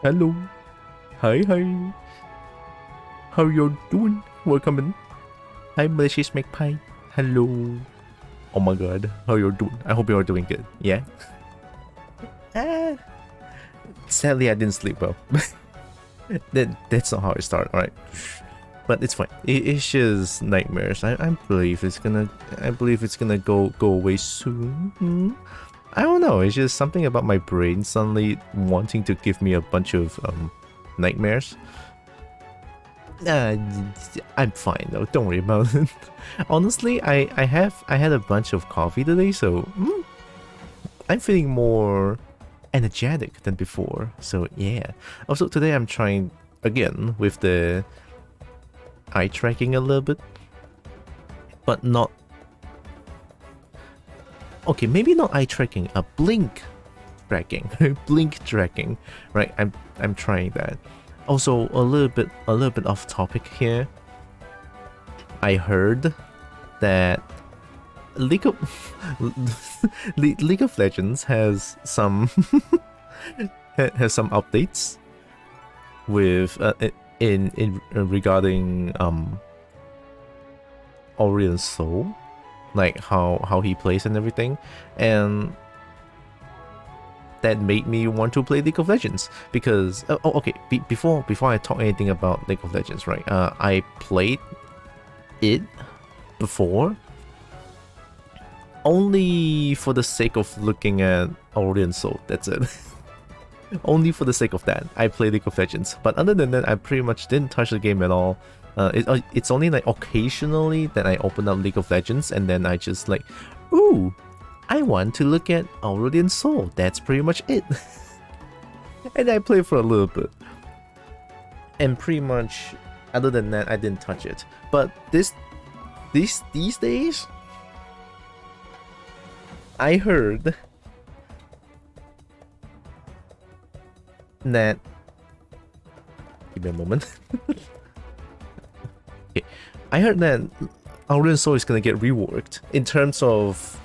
Hello. Hi, hi. How you doing? Welcome in. Hi, Malicious McPie. Hello. Oh my god. How you doing? I hope you're doing good. Yeah? Ah. Sadly, I didn't sleep well. That's not how it started, alright? But it's fine. It's just nightmares. I believe it's gonna go away soon. I don't know. It's just something about my brain suddenly wanting to give me a bunch of nightmares. Uh, I'm fine though. Don't worry about it. Honestly, I had a bunch of coffee today, so I'm feeling more energetic than before. So yeah. Also today I'm trying again with the eye tracking a little bit, but not. Okay, maybe not eye tracking. A blink tracking, blink tracking. Right. I'm trying that. Also a little bit off topic here. I heard that League of League of Legends has some has some updates with in regarding Aurelion Sol, like how he plays and everything, and that made me want to play League of Legends because okay, before I talk anything about League of Legends, right? I played it before only for the sake of looking at Aurelion Sol. That's it. Only for the sake of that, I play League of Legends. But other than that, I pretty much didn't touch the game at all. It's only like occasionally that I open up League of Legends and then I just like, ooh, I want to look at Aurelion Sol. That's pretty much it. And I play for a little bit. And pretty much, other than that, I didn't touch it. But these days, I heard that. Give me a moment. Okay, I heard that Aurelion Sol is gonna get reworked in terms of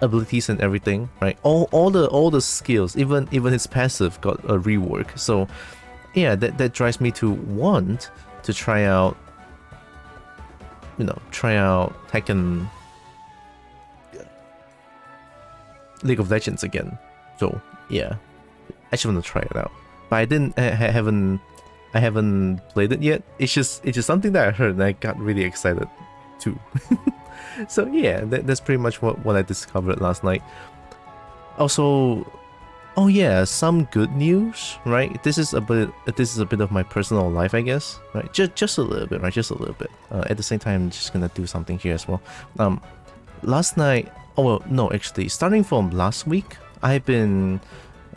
abilities and everything, right? All the skills, even his passive got a rework. So yeah, that drives me to want to try out Tekken League of Legends again. So yeah, I just want to try it out. But I didn't I haven't played it yet. It's just something that I heard and I got really excited too. So yeah, that's pretty much what I discovered last night. Also, oh yeah, some good news, right? This is a bit of my personal life, I guess, right? Just a little bit, right? Just a little bit. At the same time, I'm just gonna do something here as well. Last night, oh well, no, actually, starting from last week, I've been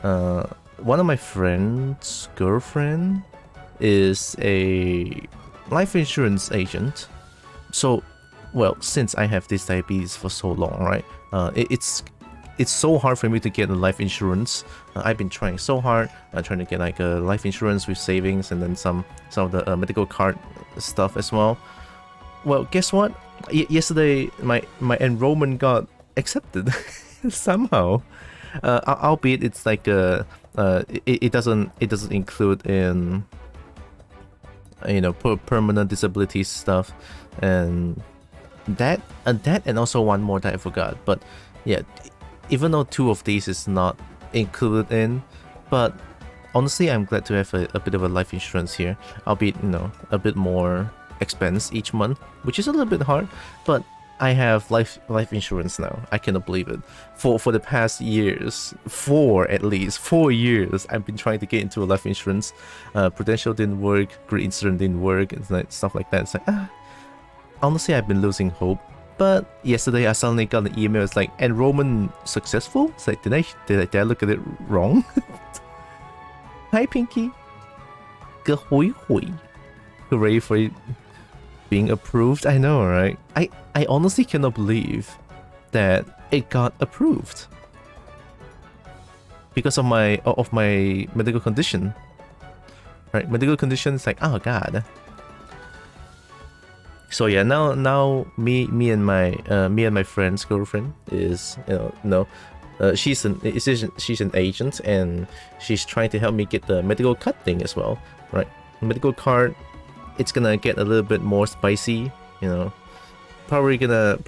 one of my friend's girlfriend is a life insurance agent. So, well, since I have this diabetes for so long, right? It's so hard for me to get a life insurance. I've been trying so hard, trying to get like a life insurance with savings and then some of the medical card stuff as well. Well, guess what? Yesterday, my enrollment got accepted somehow. Albeit it's like it doesn't include in permanent disability stuff and that and also one more that I forgot. But yeah, even though two of these is not included in, but honestly I'm glad to have a bit of a life insurance here, albeit a bit more expense each month, which is a little bit hard, but I have life insurance now. I cannot believe it. For the past years, at least 4 years, I've been trying to get into a life insurance. Prudential didn't work, Great Eastern didn't work, and stuff like that. It's like, honestly, I've been losing hope. But yesterday, I suddenly got an email. It's like, enrollment successful. It's like, did I look at it wrong? Hi, Pinky. 个回回. Hooray for it being approved. I know, right? I honestly cannot believe that it got approved because of my medical condition. Right, medical condition is like, oh god. So yeah, now me and my friend's girlfriend is She's an agent, and she's trying to help me get the medical card thing as well, right? Medical card, it's gonna get a little bit more spicy, you know. Probably gonna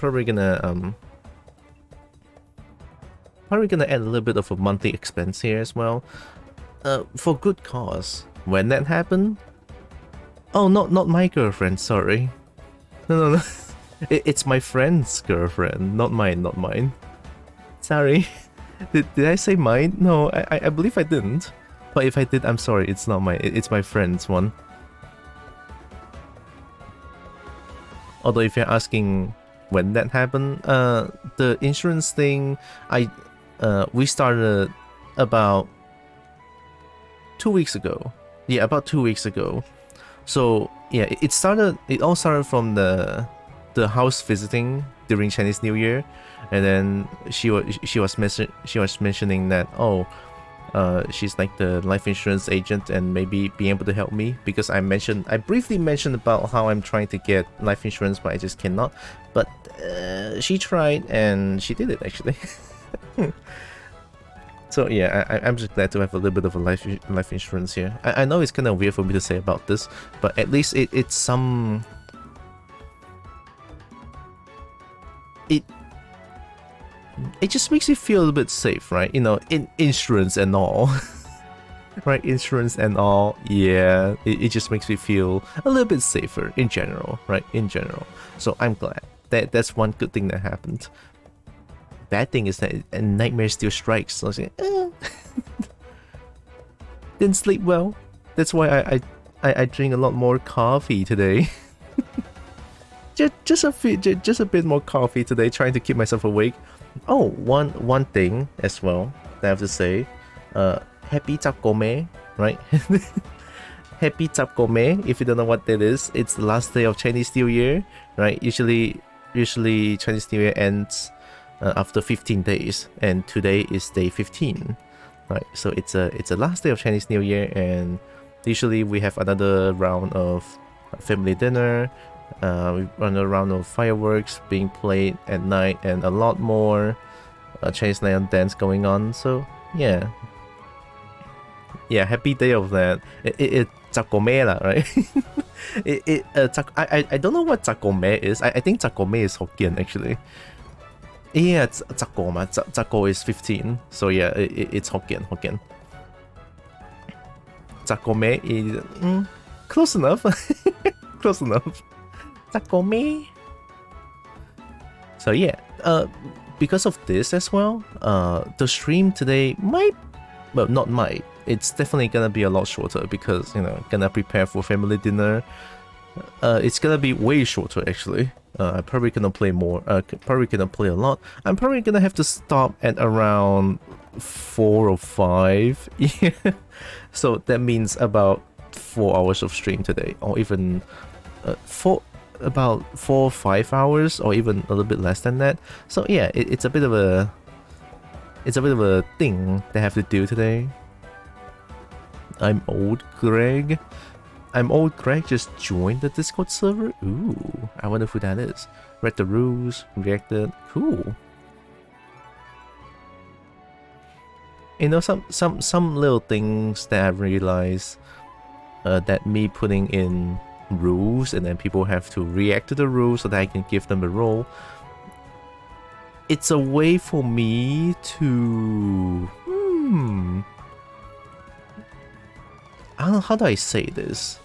add a little bit of a monthly expense here as well, for good cause. When that happened, oh, not my girlfriend, sorry. No. It's my friend's girlfriend, not mine. Sorry. Did I say mine? No, I believe I didn't. But if I did, I'm sorry. It's not mine. It's my friend's one. Although if you're asking when that happened, the insurance thing, we started about 2 weeks ago. Yeah, about 2 weeks ago. So yeah, it all started from the house visiting during Chinese New Year, and then she was mentioning that, oh, she's like the life insurance agent and maybe being able to help me, because I briefly mentioned about how I'm trying to get life insurance but I just cannot, but she tried and she did it actually. So yeah, I'm just glad to have a little bit of a life insurance here. I know it's kind of weird for me to say about this, but at least it's some... It just makes you feel a little bit safe, right? You know, insurance and all. Right, insurance and all, yeah, it just makes me feel a little bit safer in general, right? In general. So I'm glad. That's one good thing that happened. Bad thing is that a nightmare still strikes. So I was like, didn't sleep well. That's why I drink a lot more coffee today. just a bit more coffee today, trying to keep myself awake. Oh, one thing as well that I have to say, happy Chap Gome, right? Happy Chap Gome. If you don't know what that is, it's the last day of Chinese New Year, right? Usually Chinese New Year ends after 15 days, and today is day 15, right? So it's a last day of Chinese New Year, and usually we have another round of family dinner. We run a round of fireworks being played at night, and a lot more Chinese Lion dance going on. So yeah, happy day of that. It's Chap Gome lah, right? I don't know what Chap Gome is. I think Chap Gome is Hokkien actually. Yeah, it's Chap Go ma. Chap Go is 15. So yeah, it's Hokkien. Chap Gome is close enough. Close enough. Chap Gome. So yeah, because of this as well, the stream today it's definitely gonna be a lot shorter, because, you know, gonna prepare for family dinner. It's gonna be way shorter actually. I'm probably gonna play more, probably gonna play a lot. I'm probably gonna have to stop at around 4 or 5. Yeah. So that means about 4 hours of stream today, or even about 4 or 5 hours, or even a little bit less than that. So yeah, it's a bit of a thing that I have to do today. I'm old Greg just joined the Discord server. Ooh, I wonder who that is. Read the rules, reacted. Cool. You know, some little things that I've realized, that me putting in rules and then people have to react to the rules so that I can give them a role. It's a way for me to I don't know, how do I say this?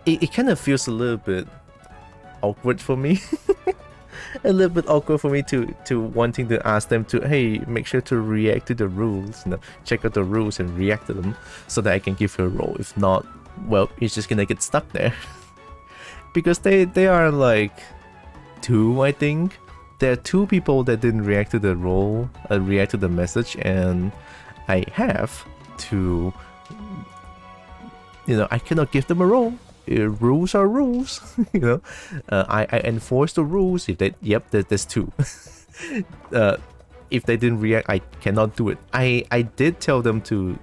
It kind of feels a little bit awkward for me. A little bit awkward for me to wanting to ask them to, hey, make sure to react to the rules, you know, check out the rules and react to them so that I can give you a role. If not, well, you're just gonna get stuck there. Because they are like 2, I think. There are 2 people that didn't react to the role, react to the message, and I have to, you know, I cannot give them a role. Rules are rules. You know, I enforce the rules. If they, yep, there's 2. If they didn't react, I cannot do it. I did tell them to,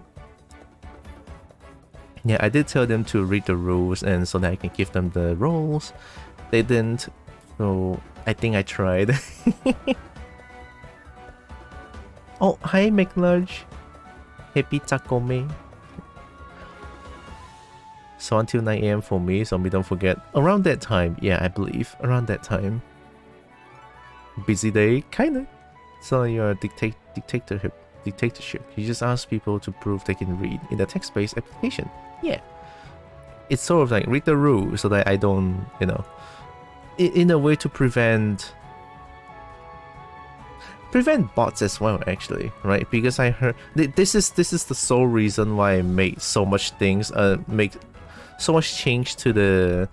yeah, I did tell them to read the rules, and so that I can give them the roles. They didn't, so I think I tried. Oh, hi, McLarge. Happy Takome. So until 9 a.m. for me, so we don't forget. Around that time, yeah, I believe. Around that time. Busy day, kinda. So you're a dictatorship. You just ask people to prove they can read in the text-based application. Yeah. It's sort of like read the rule so that I don't, you know, in a way to prevent bots as well, actually, right? Because I heard this is the sole reason why I made so much things, make so much change to the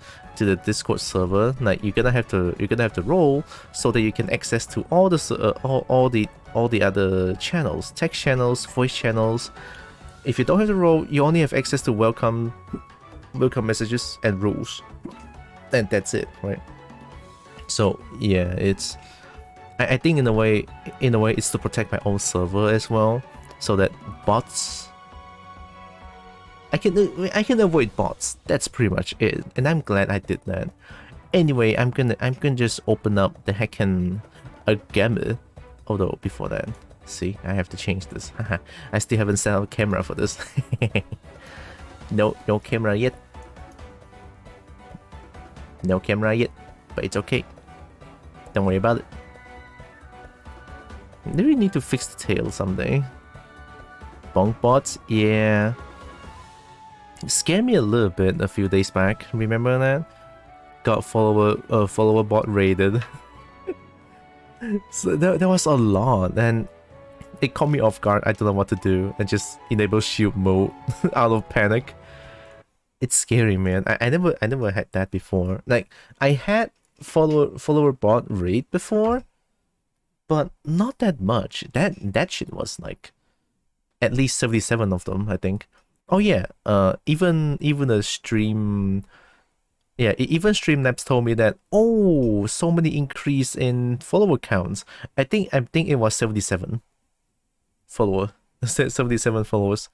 Discord server. Like you're gonna have to roll so that you can access to all the all the other channels, text channels, voice channels. If you don't have the role, you only have access to welcome messages and rules, and that's it, right? So yeah, it's I think in a way it's to protect my own server as well, so that bots I can avoid bots. That's pretty much it, and I'm glad I did that. Anyway, I'm gonna just open up the Hacken again. Although before that, see, I have to change this. I still haven't set up a camera for this. No camera yet. No camera yet, but it's okay. Don't worry about it. Do we need to fix the tail someday? Bonk bots, yeah. It scared me a little bit a few days back. Remember that? Got follower bot raided. So there was a lot, and it caught me off guard. I don't know what to do, and just enable shield mode out of panic. It's scary, man. I never had that before. Like I had follower bot raid before, but not that much. That shit was like at least 77 of them, I think. Oh yeah, even a stream, yeah, even Streamlabs told me that, oh, so many increase in follower counts. I think it was 77 follower, 77 followers.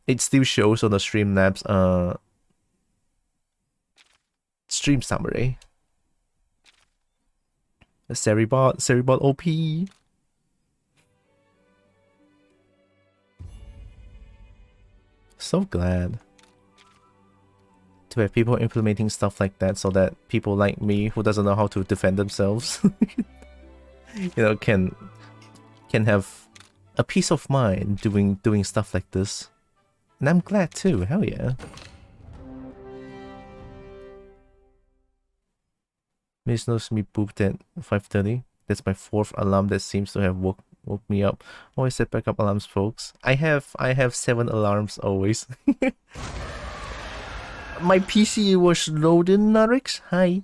It still shows on the Streamlabs stream summary. The Seribot OP. So glad to have people implementing stuff like that, so that people like me who doesn't know how to defend themselves, you know, can have a peace of mind doing stuff like this. And I'm glad too. Hell yeah. Miss knows me pooped at 5:30. That's my 4th alarm that seems to have woke me up. Always set backup alarms, folks. I have 7 alarms always. My PC was loading, Narix. Hi.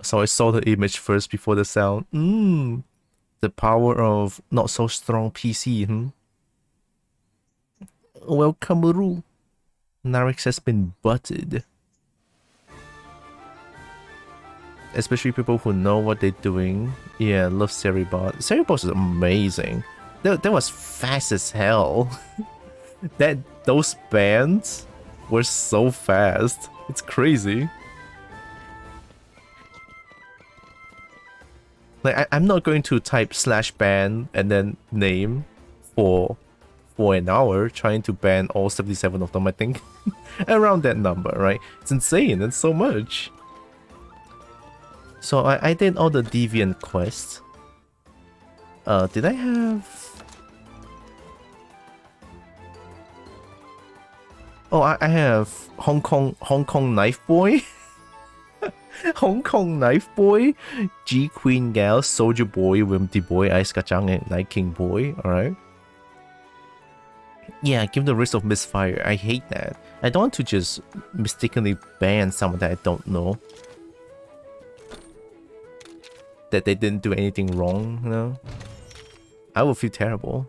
So I saw the image first before the sound. The power of not so strong PC. Welcome, Ru. Narix has been butted. Especially people who know what they're doing. Yeah, love Seribot. Seribot is amazing. That was fast as hell. Those bands were so fast. It's crazy. Like I'm not going to type /ban and then name for an hour trying to ban all 77 of them, I think. Around that number, right? It's insane. It's so much. So I did all the Deviant quests. Did I have... Oh, I have Hong Kong Knife Boy. Hong Kong Knife Boy, G Queen Gal, Soldier Boy, Wimpy Boy, Ice Kachang, and Night King Boy. Alright. Yeah, give the risk of misfire. I hate that. I don't want to just mistakenly ban someone that I don't know. That they didn't do anything wrong, you know? I will feel terrible.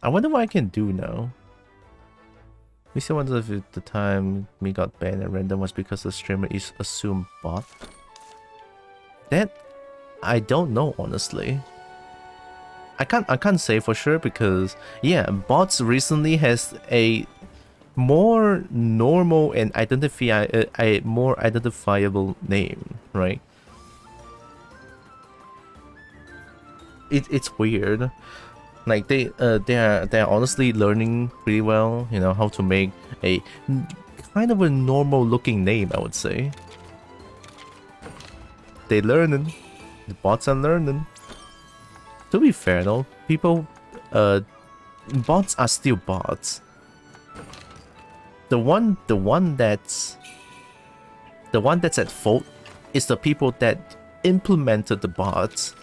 I wonder what I can do now. We still wonder if the time me got banned at random was because the streamer is assumed bot. That I don't know, honestly. I can't say for sure because yeah, bots recently has a more normal and a more identifiable name, right? It's weird. Like they're honestly learning pretty well, you know, how to make a kind of a normal looking name, I would say. They learning. The bots are learning. To be fair though, bots are still bots. The one that's at fault is the people that implemented the bots.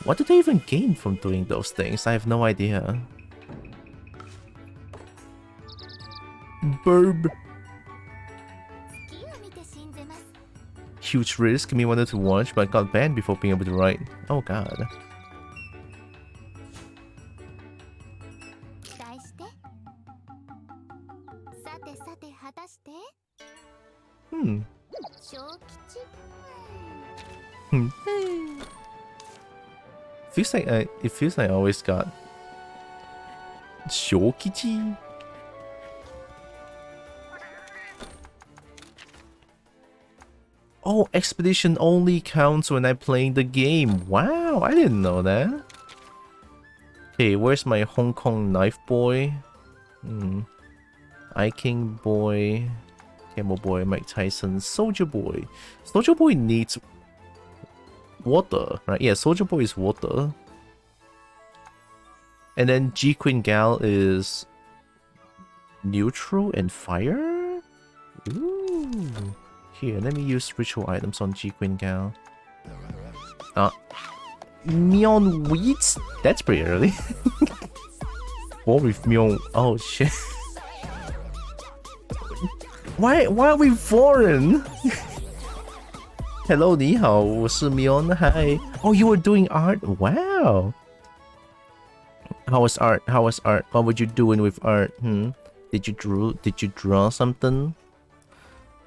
What did they even gain from doing those things? I have no idea. Burb. Huge risk. Me wanted to watch, but got banned before being able to write. Oh god. It feels like I always got Shokichi. Oh, expedition only counts when I'm playing the game. Wow, I didn't know that. Okay, where's my Hong Kong knife boy? King boy, Camel boy, Mike Tyson, Soldier boy. Soldier boy needs water, right? Yeah, Soldier boy is water. And then G Queen Gal is neutral and fire? Ooh. Here, let me use ritual items on G Queen Gal. Mion Weeds? That's pretty early. What with Mion? Oh shit. Why are we foreign? Hello, 你好，我是 Mion. Hi. Oh, you were doing art? Wow. How was art? What were you doing with art? Did you draw something?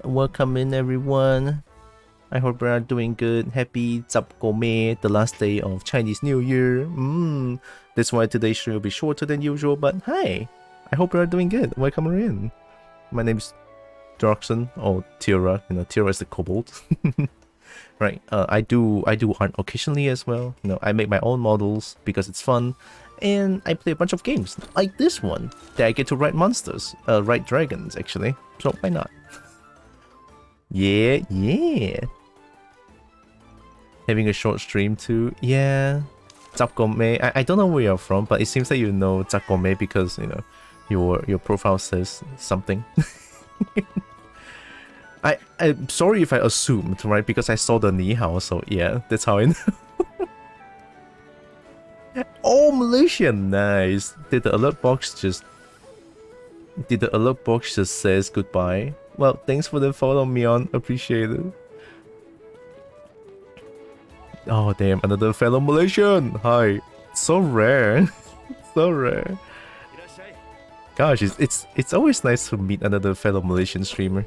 Welcome in everyone. I hope you are doing good. Happy Zapgome, the last day of Chinese New Year. That's why today's stream will be shorter than usual, but hi. I hope you are doing good. Welcome in. My name is Droxon, or Tira. You know, Tira is the kobold. Right. I do art occasionally as well. You know, I make my own models because it's fun. And I play a bunch of games, like this one, that I get to write monsters, write dragons, actually. So why not? Yeah. Having a short stream too. Yeah. Zapgome. I don't know where you're from, but it seems that you know Zapgome because, you know, your profile says something. I'm sorry if I assumed, right? Because I saw the Ni Hao, so yeah, that's how I know. Oh, Malaysia, nice. Did the alert box just says goodbye? Well, thanks for the follow, Mion. Appreciate it. Oh damn, another fellow Malaysian. Hi. So rare. So rare. Gosh, it's always nice to meet another fellow Malaysian streamer.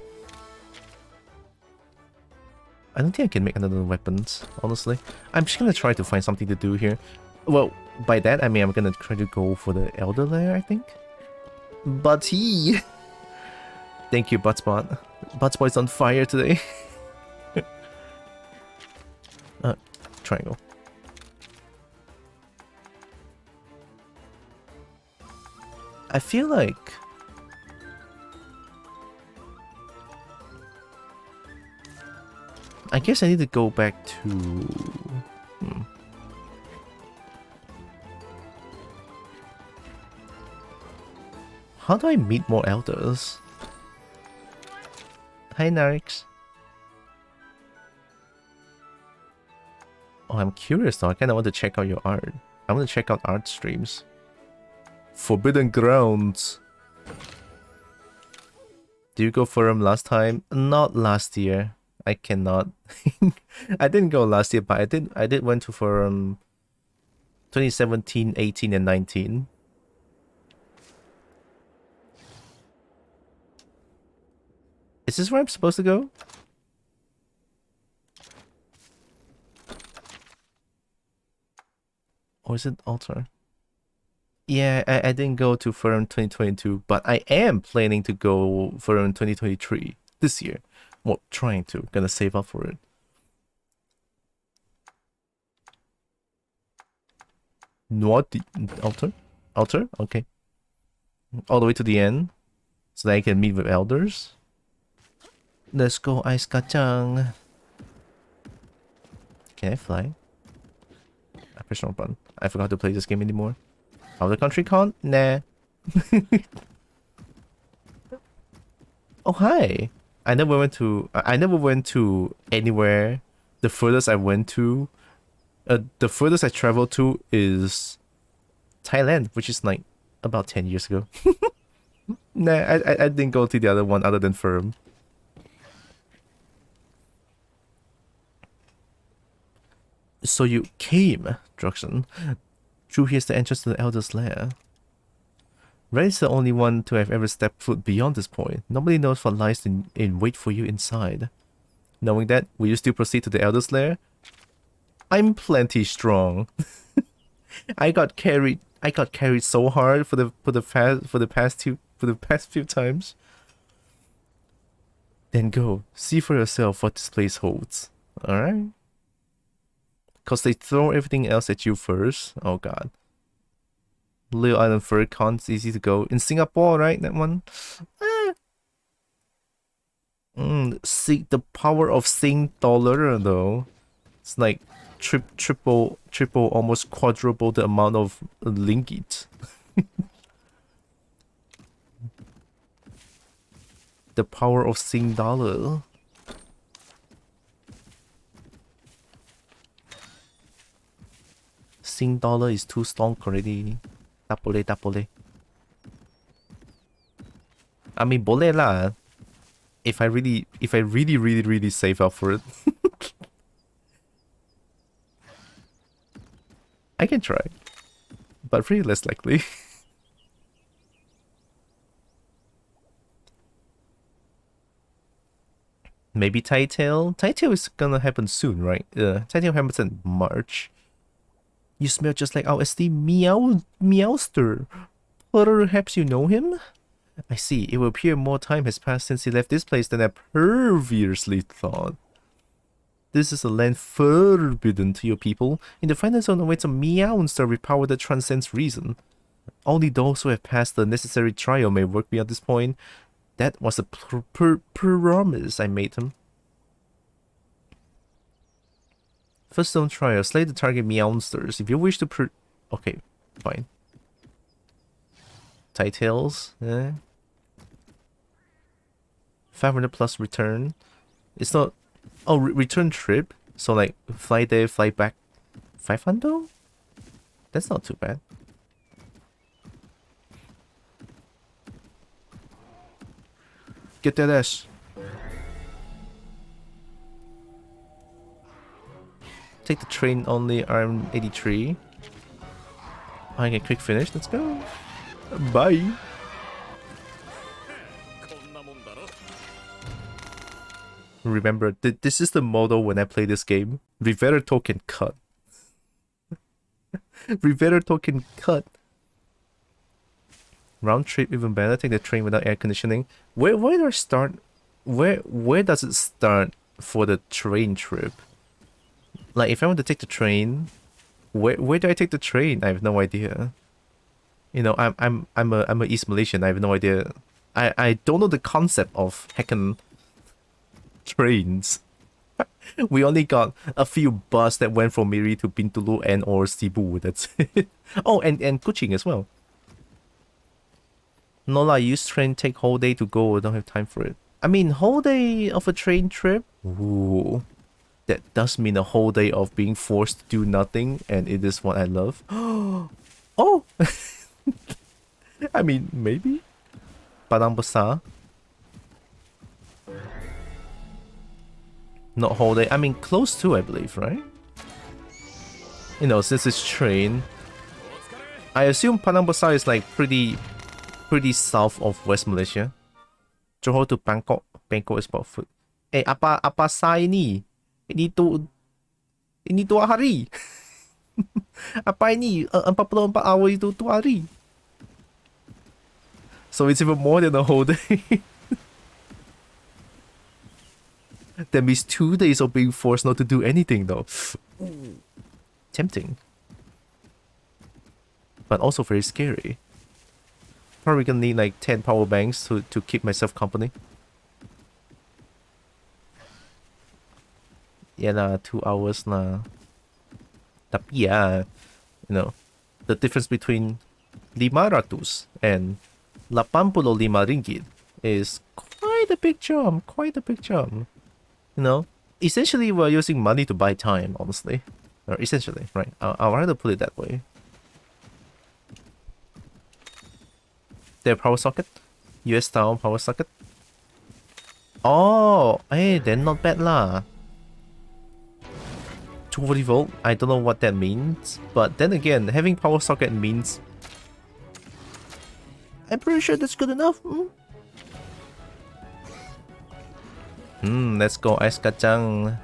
I don't think I can make another weapons, honestly. I'm just gonna try to find something to do here. Well, by that I mean I'm gonna try to go for the Elder Lair, I think. Butty! Thank you, Butspot. Butspot's on fire today. Triangle. I feel like... I guess I need to go back to... How do I meet more elders? Hi, Narix. Oh, I'm curious though. I kind of want to check out your art. I want to check out art streams. Forbidden Grounds. Did you go for him last time? Not last year. I cannot. I didn't go last year, but I did went to Forum 2017, 18, and 19. Is this where I'm supposed to go? Or is it altar? Yeah, I didn't go to Ferrum 2022, but I am planning to go Ferrum 2023 this year. Well, trying to. Gonna save up for it. What? Altar? Altar? Okay. All the way to the end, so that I can meet with elders. Let's go, Ice Kacang. Can I fly? I pressed wrong button. I forgot to play this game anymore. Out of the country con? Nah. Oh hi. I never went to anywhere. The furthest I went to, the furthest I traveled to is Thailand, which is like about 10 years ago. Nah, I didn't go to the other one other than Firm. So you came, Druxon. True, here's the entrance to the Elder's Lair. Red is the only one to have ever stepped foot beyond this point. Nobody knows what lies in wait for you inside. Knowing that, will you still proceed to the Elder's Lair? I'm plenty strong. I got carried so hard for the past few times. Then go, see for yourself what this place holds. Alright? Cause they throw everything else at you first. Oh god. Little Island Fur Con's easy to go. In Singapore, right? That one? See the power of Sing Dollar though. It's like triple, almost quadruple the amount of ringgit. The power of Sing Dollar. Sing Dollar is too strong already. Tak boleh. I mean, boleh lah. If I really save up for it. I can try. But really less likely. Maybe Tail. Tail is gonna happen soon, right? Tail happens in March. You smell just like our esteemed Meowster. Perhaps you know him? I see. It will appear more time has passed since he left this place than I previously thought. This is a land forbidden to your people. In the final zone awaits a Meowster with power that transcends reason. Only those who have passed the necessary trial may work beyond this point. That was a promise I made him. First zone trial. Slay the target Meowsters. If you wish to okay, fine. Tails, 500 plus return. It's not... Oh, return trip. So like, fly there, fly back. 500? That's not too bad. Get that ass. Take the train only, RM83. I get quick finish, let's go. Bye. Remember, this is the motto when I play this game. Rivera token cut. Rivera token cut. Round trip even better. Take the train without air conditioning. Where do I start? Where does it start for the train trip? Like if I want to take the train, where do I take the train? I have no idea. You know, I'm a East Malaysian. I have no idea. I don't know the concept of heckin' trains. We only got a few bus that went from Miri to Bintulu and or Cebu. That's it. Oh, and Kuching as well. No lah, use train, take whole day to go. I don't have time for it. I mean, whole day of a train trip? Ooh. That does mean a whole day of being forced to do nothing, and it is what I love. Oh! I mean, maybe? Padang Besar? Not whole day. I mean, close to, I believe, right? You know, since it's train. I assume Padang Besar is like pretty south of West Malaysia. Johor to Bangkok. Bangkok is about foot. Eh, apa sa ini? Ini 2 hari. Apa ini? 44 hour itu 2 hari. So it's even more than a whole day. That means 2 days of being forced not to do anything though. Tempting. But also very scary. Probably gonna need like 10 power banks to keep myself company. Yeah lah, 2 hours lah. Tapi ya, you know, the difference between 500 and 85 ringgit is quite a big jump, quite a big jump. You know, essentially we're using money to buy time, honestly. Or essentially, right? I'll rather put it that way. Their power socket? US style power socket? Oh, hey, then not bad lah. 240 volt, I don't know what that means. But then again, having power socket means... I'm pretty sure that's good enough. Let's go Ice Kacang.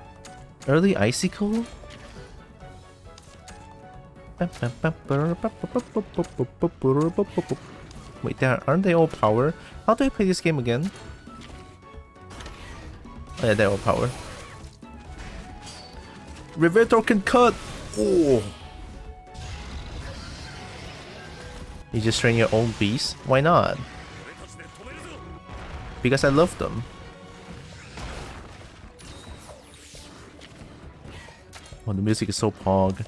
Early Icicle? Wait, aren't they all power? How do I play this game again? Oh yeah, they're all power. Rivetto can cut! Oh! You just train your own beast? Why not? Because I love them. Oh, the music is so pog.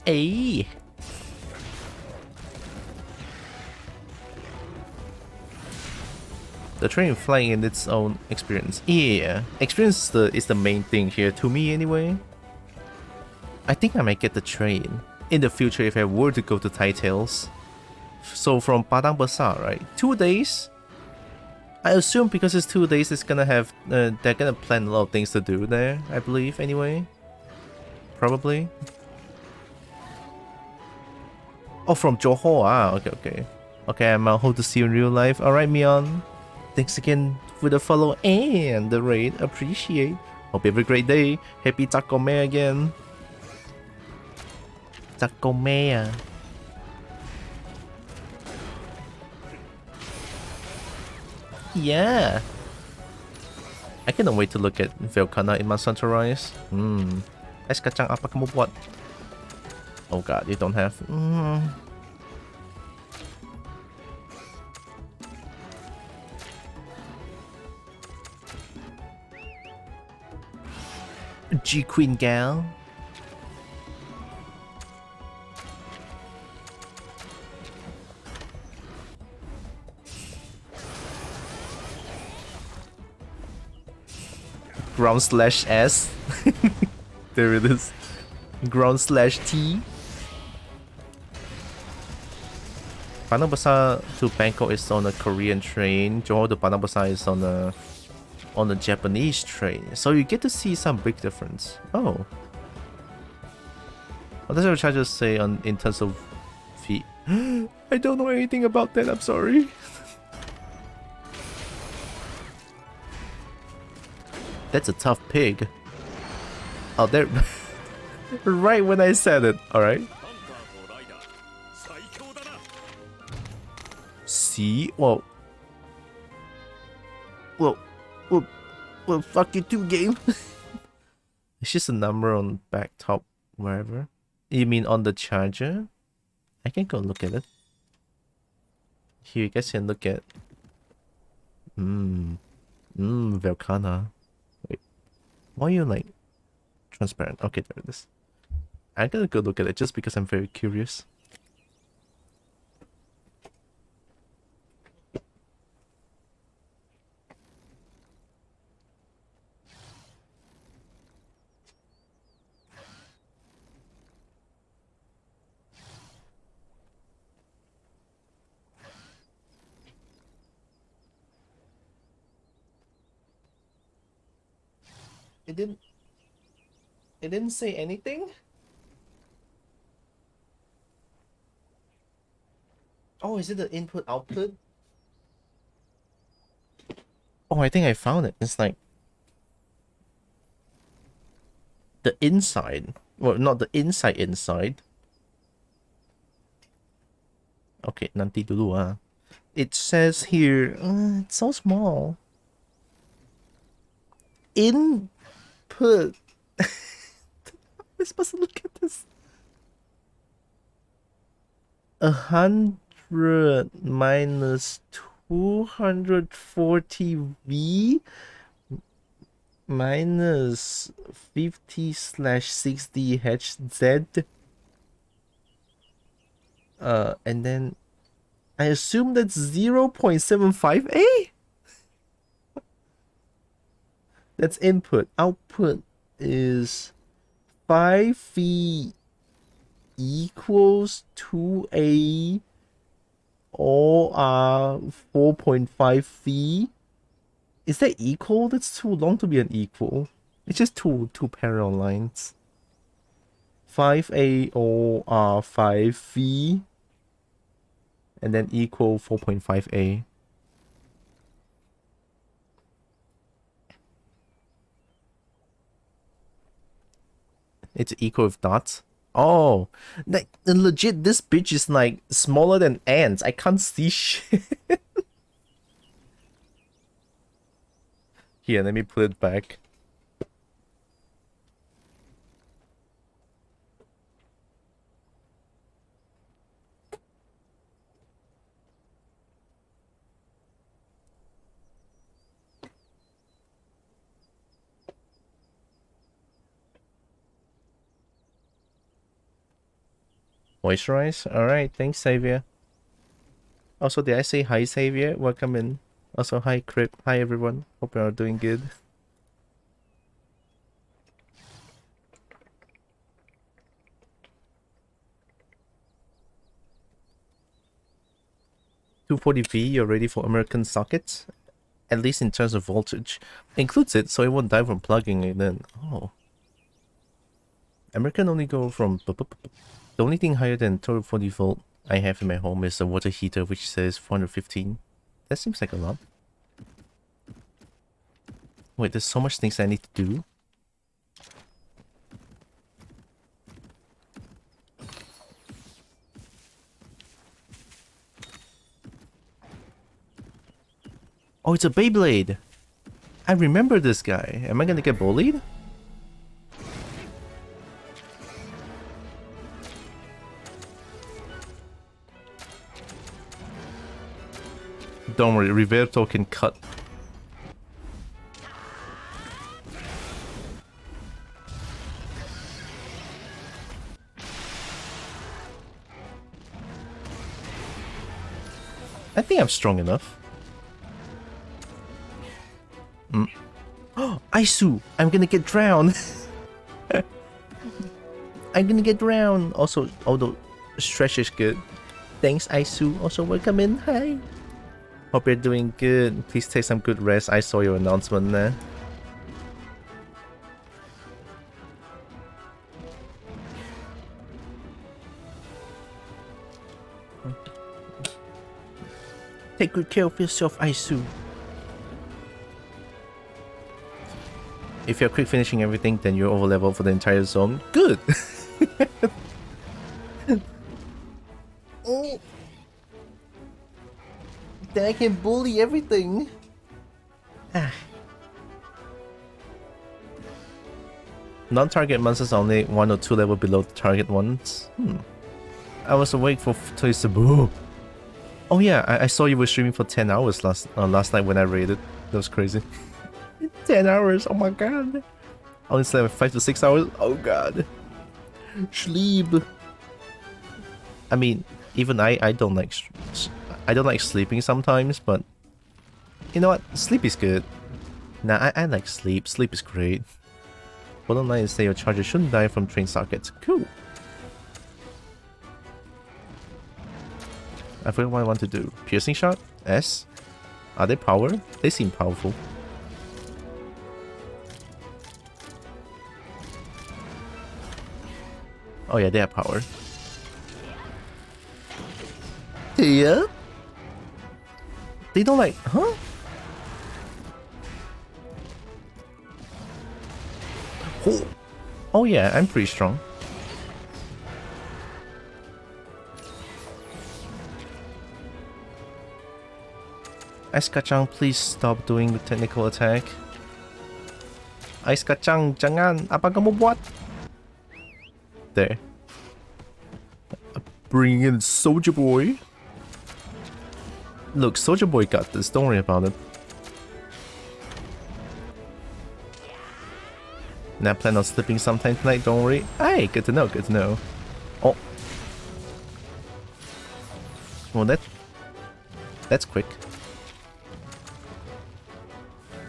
Hey! The train flying in its own experience. Yeah, experience is the main thing here, to me anyway. I think I might get the train in the future if I were to go to Thai Tales. So from Padang Besar, right? 2 days? I assume because it's 2 days, it's gonna have they're gonna plan a lot of things to do there, I believe anyway. Probably. Oh, from Johor, okay. Okay, I'm hope to see you in real life. Alright, Mion. Thanks again for the follow and the raid. Appreciate. Hope you have a great day. Happy Taco May again. Taco May. Yeah. I cannot wait to look at Velkhana in my sunrise. Es kacang apa kamu buat? Oh god, you don't have... G Queen Gal. Ground/S. There it is. Ground/T. Padang Besar to Bangkok is on a Korean train. Johor to Padang Besar is on a Japanese train. So you get to see some big difference. Oh. What does your charges say in terms of fee? I don't know anything about that, I'm sorry. That's a tough pig. Oh, there. Right when I said it, alright. See? Well, fuck you too, game. It's just a number on back top, wherever. You mean on the charger? I can go look at it. Here, you guys can look at. Velkhana. Wait, why are you like transparent? Okay, there it is. I'm gonna go look at it just because I'm very curious. It didn't say anything? Oh, is it the input output? Oh, I think I found it. It's like the inside. Well, not the inside. Okay, nanti dulu ah. It says here, it's so small. Input. We're supposed to look at this. 100 minus 240V minus 50/60Hz. And then I assume that's 0.75A? That's input. Output is 5V equals 2A or 4.5V. Is that equal? That's too long to be an equal. It's just two parallel lines. 5A or 5V and then equal 4.5A. It's equal with dots. Oh, like legit, this bitch is like smaller than ants. I can't see shit. Here, let me put it back. Moisturize? Alright, thanks, Xavier. Also, did I say hi, Xavier? Welcome in. Also, hi, Crip. Hi, everyone. Hope you are doing good. $240V, you're ready for American sockets? At least in terms of voltage. Includes it, so it won't die from plugging it in. Oh. American only go from... The only thing higher than 240 volt I have in my home is a water heater, which says 415. That seems like a lot. Wait, there's so much things I need to do. Oh, it's a Beyblade! I remember this guy. Am I gonna get bullied? Don't worry, Riverto can cut. I think I'm strong enough. Oh, Aisu! I'm gonna get drowned! I'm gonna get drowned! Also, although stretch is good. Thanks, Aisu. Also, welcome in. Hi! Hope you're doing good. Please take some good rest. I saw your announcement there. Take good care of yourself, Aisu. If you're quick finishing everything, then you're over level for the entire zone. Good! Oh. Then I can bully everything. Non-target monsters are only 1 or 2 level below the target ones. I was awake for Toy Cebu. Oh yeah, I saw you were streaming for 10 hours last night when I raided. That was crazy. 10 hours, oh my god. I only slept 5 to 6 hours? Oh god. Sleep. I mean, even I don't like sleeping sometimes, but you know what? Sleep is good. Nah, I like sleep. Sleep is great. Bottom line is that your charger shouldn't die from train sockets. Cool. I forgot what I want to do. Piercing shot? S? Are they power? They seem powerful. Oh yeah, they have power. Yeah? They don't like... Huh? Oh yeah, I'm pretty strong. Ice Kacang, please stop doing the technical attack. Ice Kacang, jangan, apa kamu buat? There. Bring in Soldier Boy. Look, Soldier Boy got this, don't worry about it. And I plan on sleeping sometime tonight, don't worry. Hey, good to know, good to know. Oh. Well, that's quick.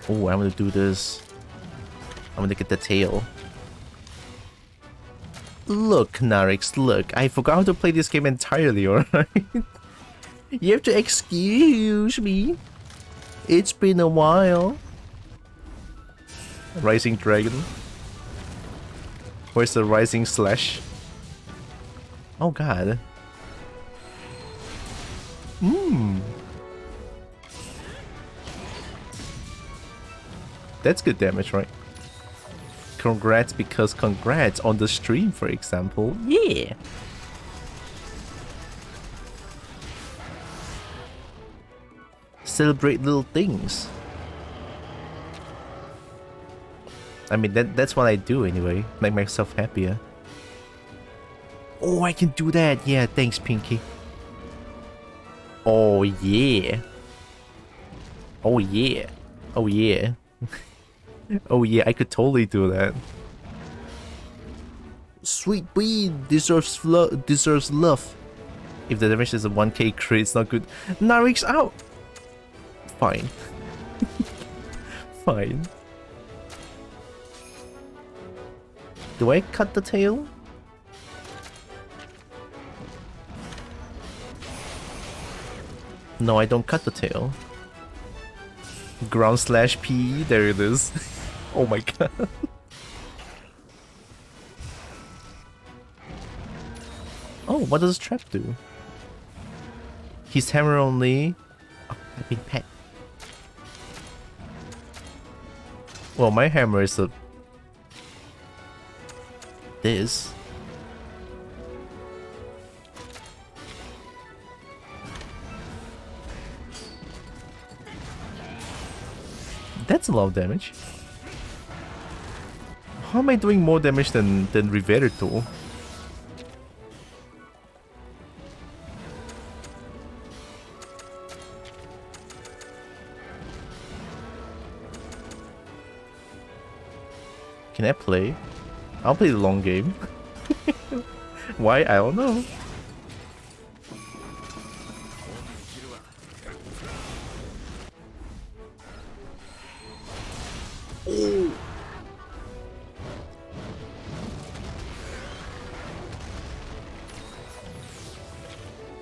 Oh, I'm gonna do this. I'm gonna get the tail. Look, Narix, look. I forgot how to play this game entirely, alright? You have to excuse me. It's been a while. Rising Dragon. Where's the Rising Slash? Oh god. That's good damage, right? Congrats because congrats on the stream, for example. Yeah. Celebrate little things. I mean, that's what I do anyway. Make myself happier. Oh, I can do that. Yeah, thanks, Pinky. Oh, yeah. Oh, yeah. Oh, yeah. Oh, yeah, I could totally do that. Sweet Bean deserves love. If the damage is a 1k crit, it's not good. Narik's out. Fine. Fine. Do I cut the tail? No, I don't cut the tail. Ground slash P, there it is. Oh my god. Oh, what does trap do? His hammer only. Oh, I've been pet. Well, my hammer is a this. That's a lot of damage. How am I doing more damage than Riverito? Can I play? I'll play the long game. Why? I don't know. Oh.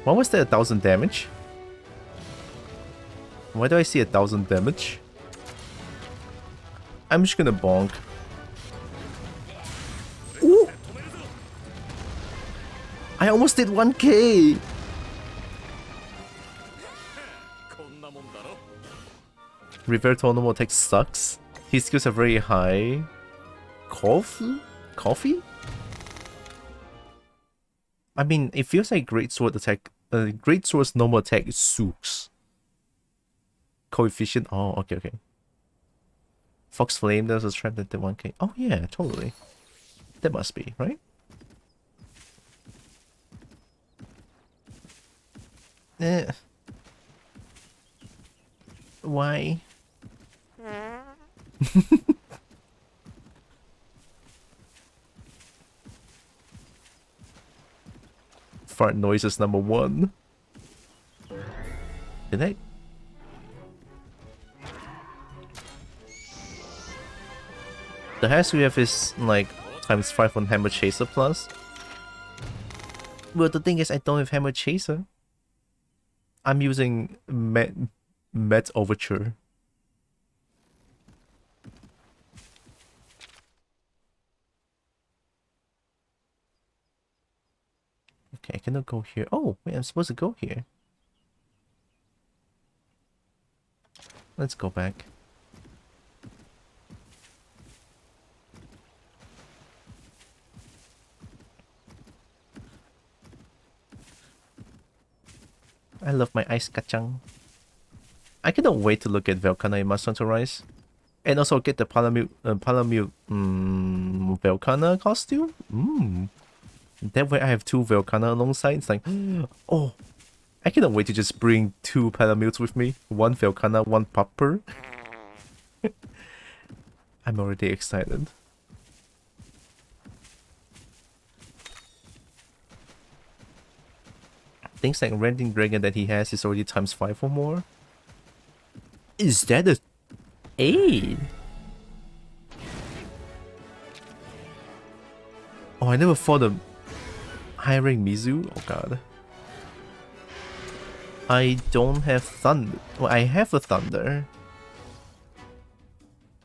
What was that 1000 damage? Why do I see 1000 damage? I'm just gonna bonk. Ooh. I almost did 1k! Riverito normal attack sucks. His skills are very high. Coffee? Coffee? I mean, it feels like Great Sword attack. Great Sword's normal attack sucks. Coefficient. Oh, okay, okay. Fox Flame, there's a trap that did 1k. Oh, yeah, totally. That must be, right? Why? Fart noises #1. Did I? The highest we have is like ×5 on Hammer Chaser plus. Well, the thing is, I don't have Hammer Chaser. I'm using Met Overture. Okay, I cannot go here. Oh, wait, I'm supposed to go here. Let's go back. I love my ice kacang. I cannot wait to look at Velkhana in Monster Hunter Rise. And also get the Palamute Velkhana costume. That way I have 2 Velkhana alongside. It's like, oh, I cannot wait to just bring 2 Palamutes with me. 1 Velkhana, 1 Popper. I'm already excited. Things like Rending Dragon that he has is already ×5 or more. Is that a 8? Oh, I never thought of hiring Mizu. Oh god. I don't have thunder. Well, I have a thunder.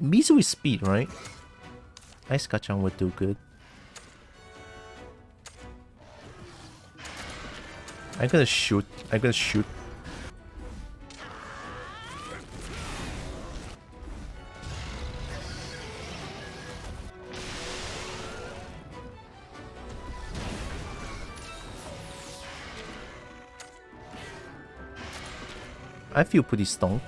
Mizu is speed, right? Ice Kacang would do good. I'm gonna shoot. I feel pretty stonk.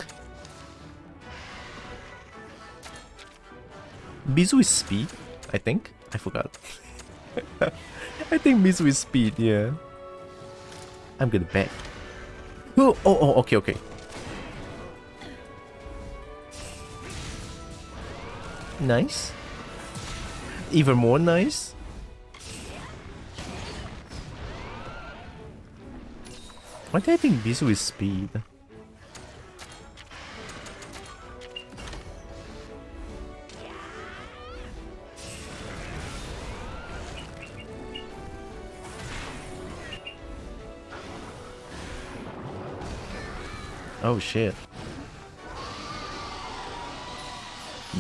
Mizu is speed, I think. I forgot. I think Mizu is speed, yeah. I'm gonna bet. Oh, okay. Nice. Even more nice. Why do I think Mizu is speed? Oh shit.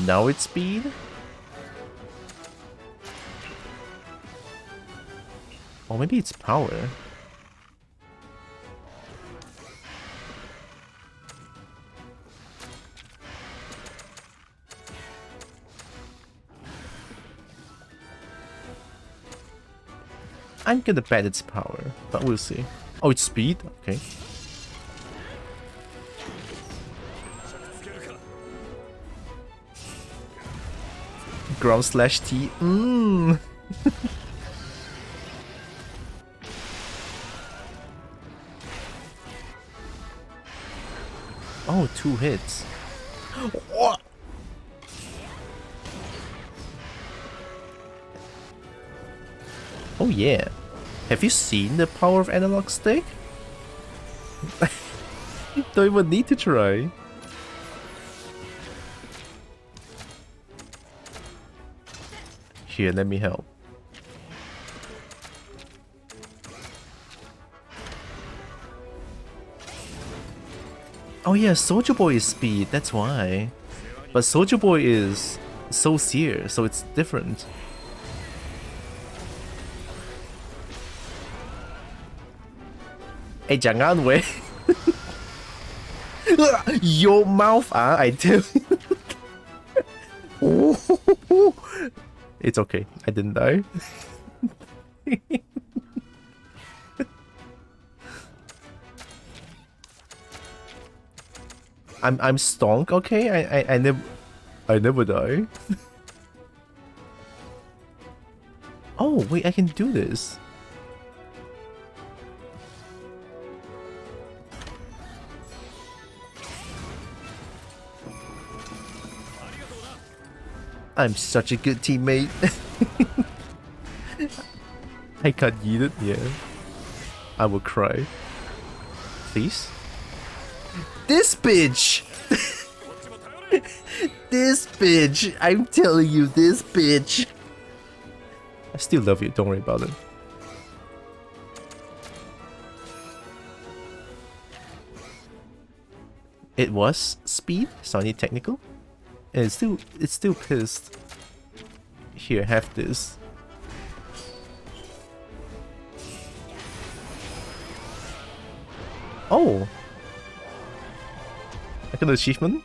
Now it's speed? Or maybe it's power. I'm gonna bet it's power, but we'll see. Oh, it's speed? Okay. Ground/T. Oh, 2 hits. What? Oh yeah. Have you seen the power of analog stick? You don't even need to try. Here, let me help. Oh yeah, Soldier Boy is speed, that's why. But Soldier Boy is so sear, so it's different. Hey, jangan weh. Your mouth, I tell you. It's okay, I didn't die. I'm stonk, okay? I never die. Oh wait, I can do this. I'm such a good teammate. I can't eat it, yeah. I will cry. Please? This bitch! This bitch! I'm telling you, this bitch! I still love you, don't worry about it. It was speed, so I need technical. And it's still pissed. Here, have this. Oh! I got an achievement.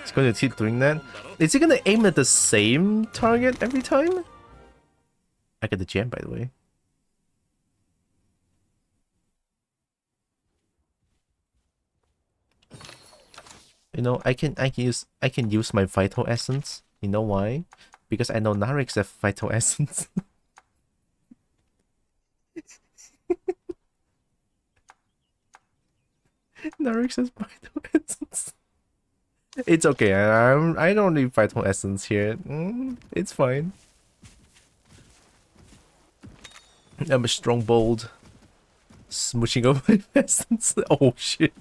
It's going to keep doing that. Is it going to aim at the same target every time? I got the gem, by the way. You know, I can use my Vital Essence. You know why? Because I know Narix have Vital Essence. Narix has Vital Essence. It's okay. I don't need Vital Essence here. It's fine. I'm a strong bold. Smooching over my essence. Oh shit.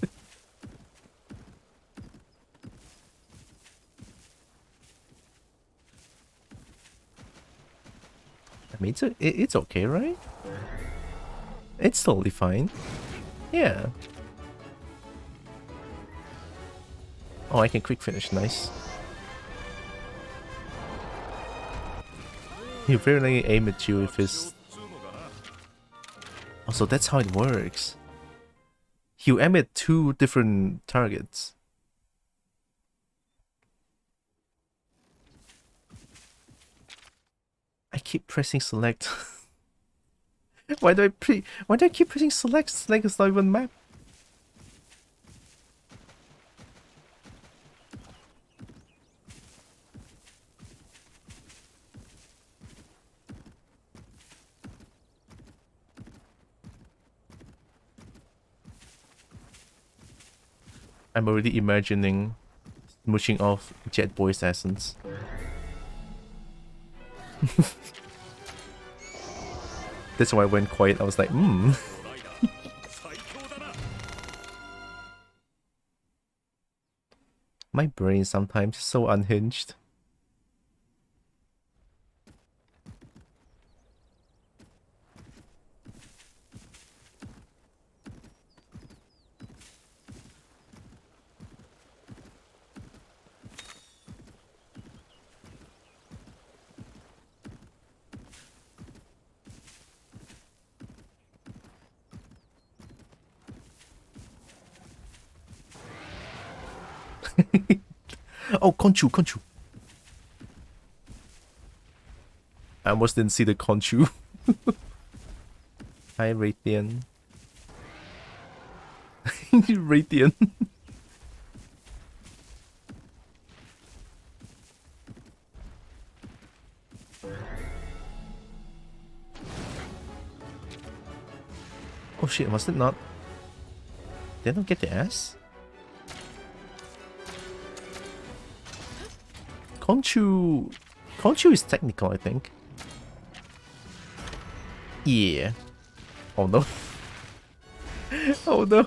I mean, it's okay, right? It's totally fine. Yeah. Oh, I can quick finish. Nice. He really aim at you if it's... Oh, so that's how it works. He'll aim at 2 different targets. I keep pressing select. Why do I keep pressing select? Select is not even map. I'm already imagining smooching off Jet Boy's essence. That's why I went quiet. I was like, My brain sometimes is so unhinged. Oh, Conchu. I almost didn't see the Conchu. Hi, Raytheon. Raytheon. Oh shit, must it not? They don't get the ass? Conchu is technical, I think. Yeah. Oh no. Oh no.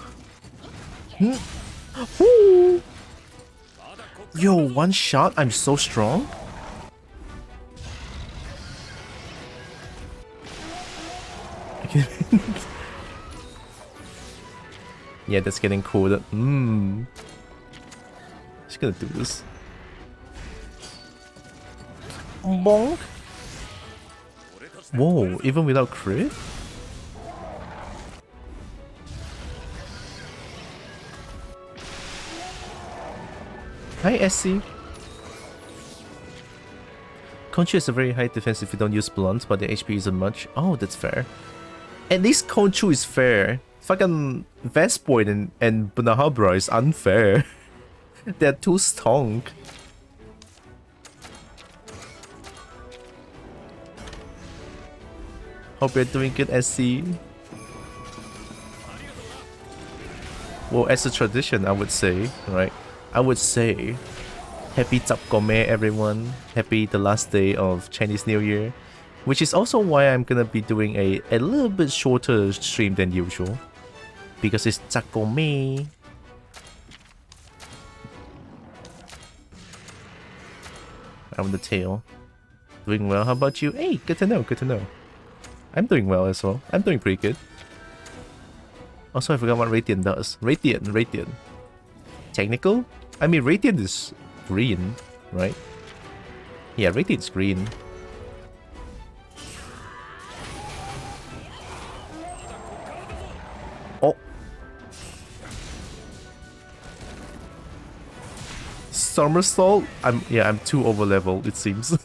Woo. Yo, one shot, I'm so strong. Yeah, that's getting cool. Just gonna do this. Bonk. Whoa, even without crit? Hi, SC. Conchu is a very high defense if you don't use blunt, but the HP isn't much. Oh, that's fair. At least Conchu is fair. Fucking Vespoid and Bunahabra is unfair. They're too strong. Hope you're doing good, SC. Well, as a tradition, I would say, right? I would say, happy Tsap Gome, everyone. Happy the last day of Chinese New Year. Which is also why I'm gonna be doing a little bit shorter stream than usual. Because it's Tsap Gome. I'm the tail. Doing well, how about you? Hey, good to know, good to know. I'm doing well as well. I'm doing pretty good. Also, I forgot what Radiant does. Radiant. Technical? I mean, Radiant is green, right? Yeah, Radiant's green. Oh. Somersault? I'm too over leveled, it seems.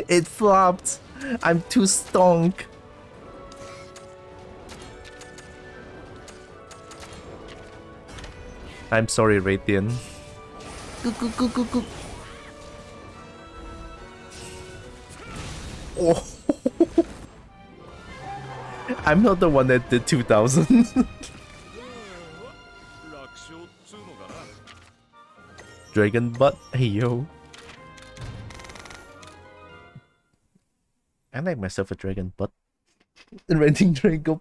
It flopped. I'm too stonk. I'm sorry, Raytheon. Oh. I'm not the one that did 2000. Dragon butt, hey yo. I like myself a dragon butt. Renting Dragon.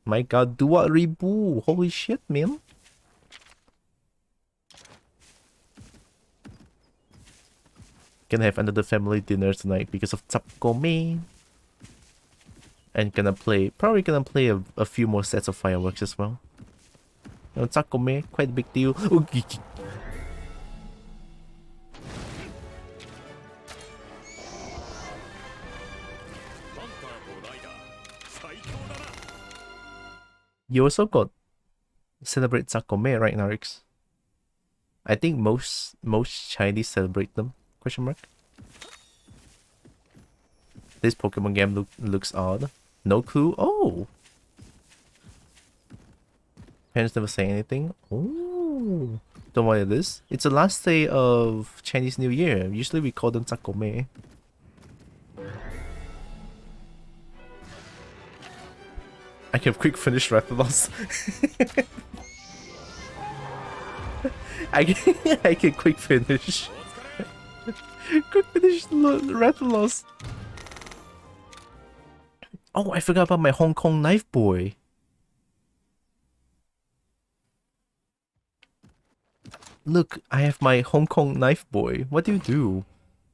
My god, do what Ribu? Holy shit, man. Gonna have another family dinner tonight because of Tsapkome. And probably gonna play a few more sets of fireworks as well. You know, Tsapkome, quite a big deal. Okay. You also got celebrate Tsapkome, right, Narix? I think most Chinese celebrate them. Question mark. This Pokemon game looks odd. No clue. Oh, parents never say anything. Oh, don't know what it is. It's the last day of Chinese New Year. Usually we call them Tsapkome. I can quick finish Rathalos. I can quick finish. Quick finish Rathalos. Oh, I forgot about my Hong Kong Knife Boy. Look, I have my Hong Kong Knife Boy. What do you do?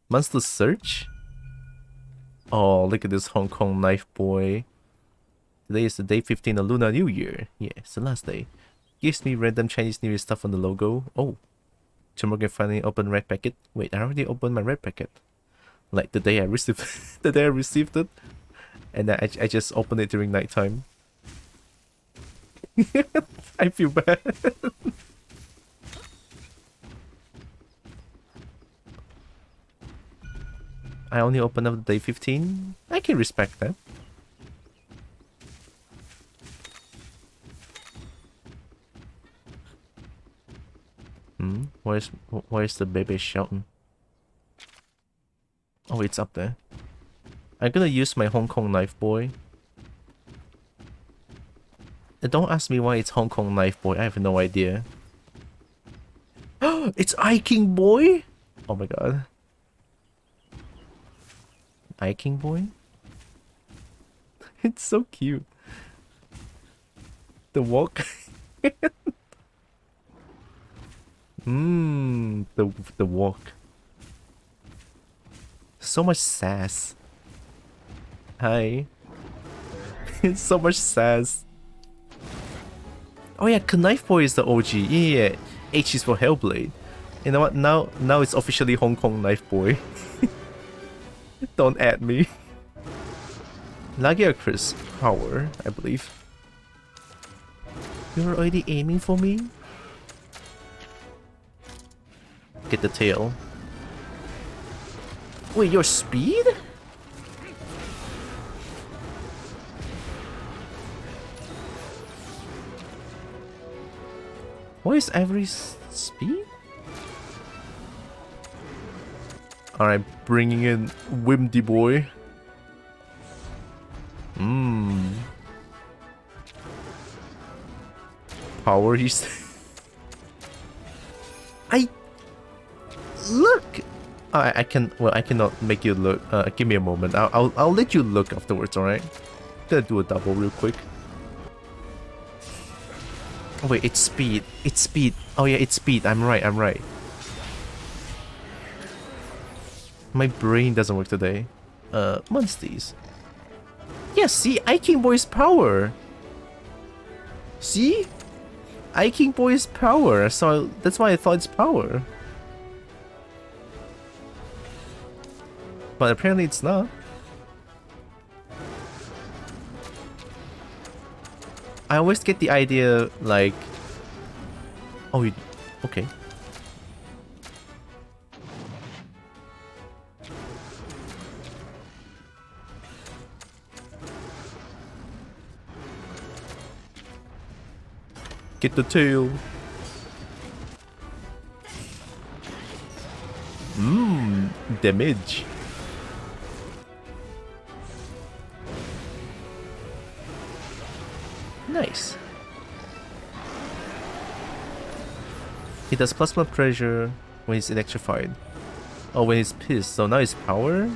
Monster search? Oh, look at this Hong Kong Knife Boy. Today is the day 15 of Lunar New Year. Yeah, it's the last day. Gives me random Chinese New Year stuff on the logo. Oh, tomorrow can finally open red packet. Wait, I already opened my red packet. Like the day I received, the day I received it, and I just opened it during nighttime. I feel bad. I only opened up day 15. I can respect that. Where's the baby shouting? Oh, it's up there. I'm gonna use my Hong Kong Knife Boy. Don't ask me why it's Hong Kong Knife Boy. I have no idea. It's King Boy. Oh my god. King Boy. It's so cute. The walk. The walk. So much sass. Hi. It's so much sass. Oh yeah, Knife Boy is the OG. Yeah. H is for Hellblade. You know what? Now it's officially Hong Kong Knife Boy. Don't add me. Lagiacrus power, I believe. You're already aiming for me? Get the tail. Wait, your speed? What is every speed? Alright, bringing in Wimdy Boy. Power, he's... Look! I cannot make you look. Give me a moment. I'll let you look afterwards, alright? Gonna do a double real quick. Oh, wait, it's speed. It's speed. Oh yeah, it's speed. I'm right. My brain doesn't work today. Monsties. Yeah, see? King Boy's power. See? King Boy's power. So that's why I thought it's power. But apparently it's not. I always get the idea like... Oh, okay. Get the tail. Damage. Nice. He does plasma pressure when he's electrified. Oh, when he's pissed. So now his power.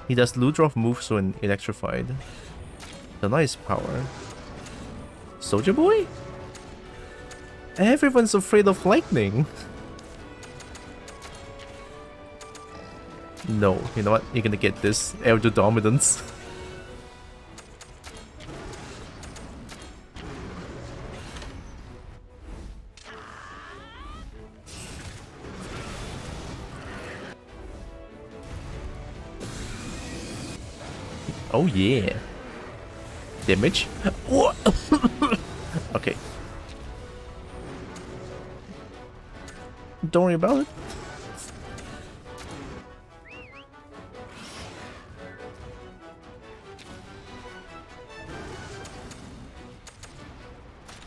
He does Ludroth moves when electrified. So now his power. Soldier Boy? Everyone's afraid of lightning. No, you know what? You're gonna get this. Elder Dominance. Oh yeah. Damage? Okay. Don't worry about it.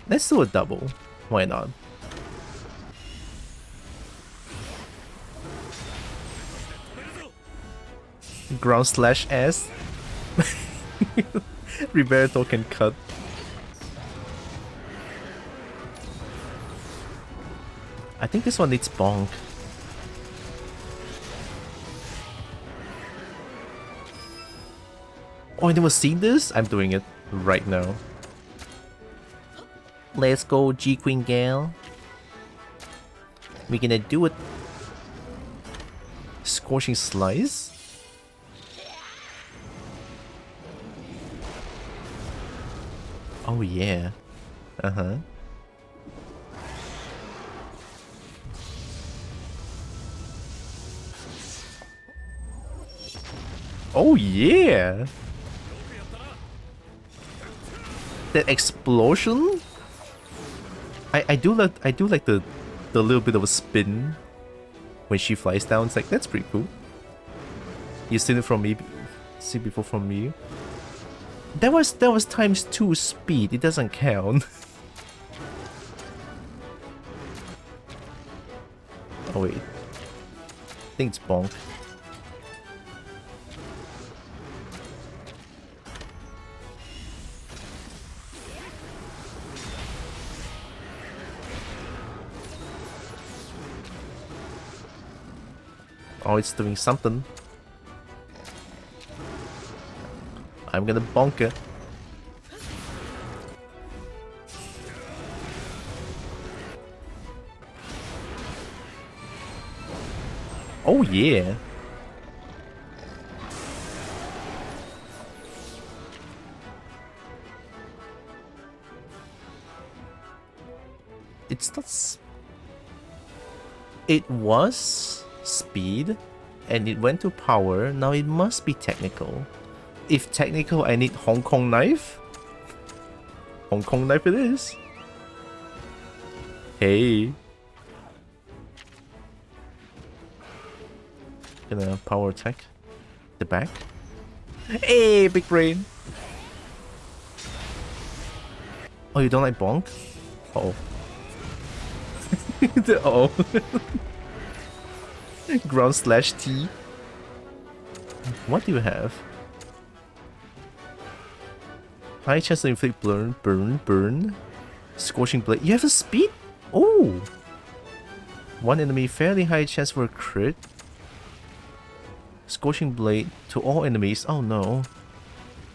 Let's do a double. Why not? Ground slash S. Roberto can cut. I think this one needs bonk. Oh, I never seen this? I'm doing it right now. Let's go, G Queen Gale. We're gonna do it. Scorching Slice? Oh yeah. Uh-huh. Oh yeah. That explosion? I do like the little bit of a spin when she flies down. It's like, that's pretty cool. You seen it from me? See before from me? That was ×2 speed. It doesn't count. Oh wait. I think it's bonk. Oh, it's doing something. I'm gonna bonk it. Oh yeah. It's not. It was speed, and it went to power. Now it must be technical. If technical, I need Hong Kong knife. Hong Kong knife it is. Hey. Gonna power attack the back. Hey, big brain. Oh, you don't like bonk? Uh oh. Ground slash T. What do you have? High chance to inflict burn. Scorching blade. You have a speed? Oh! One enemy, fairly high chance for a crit. Scorching blade to all enemies. Oh no.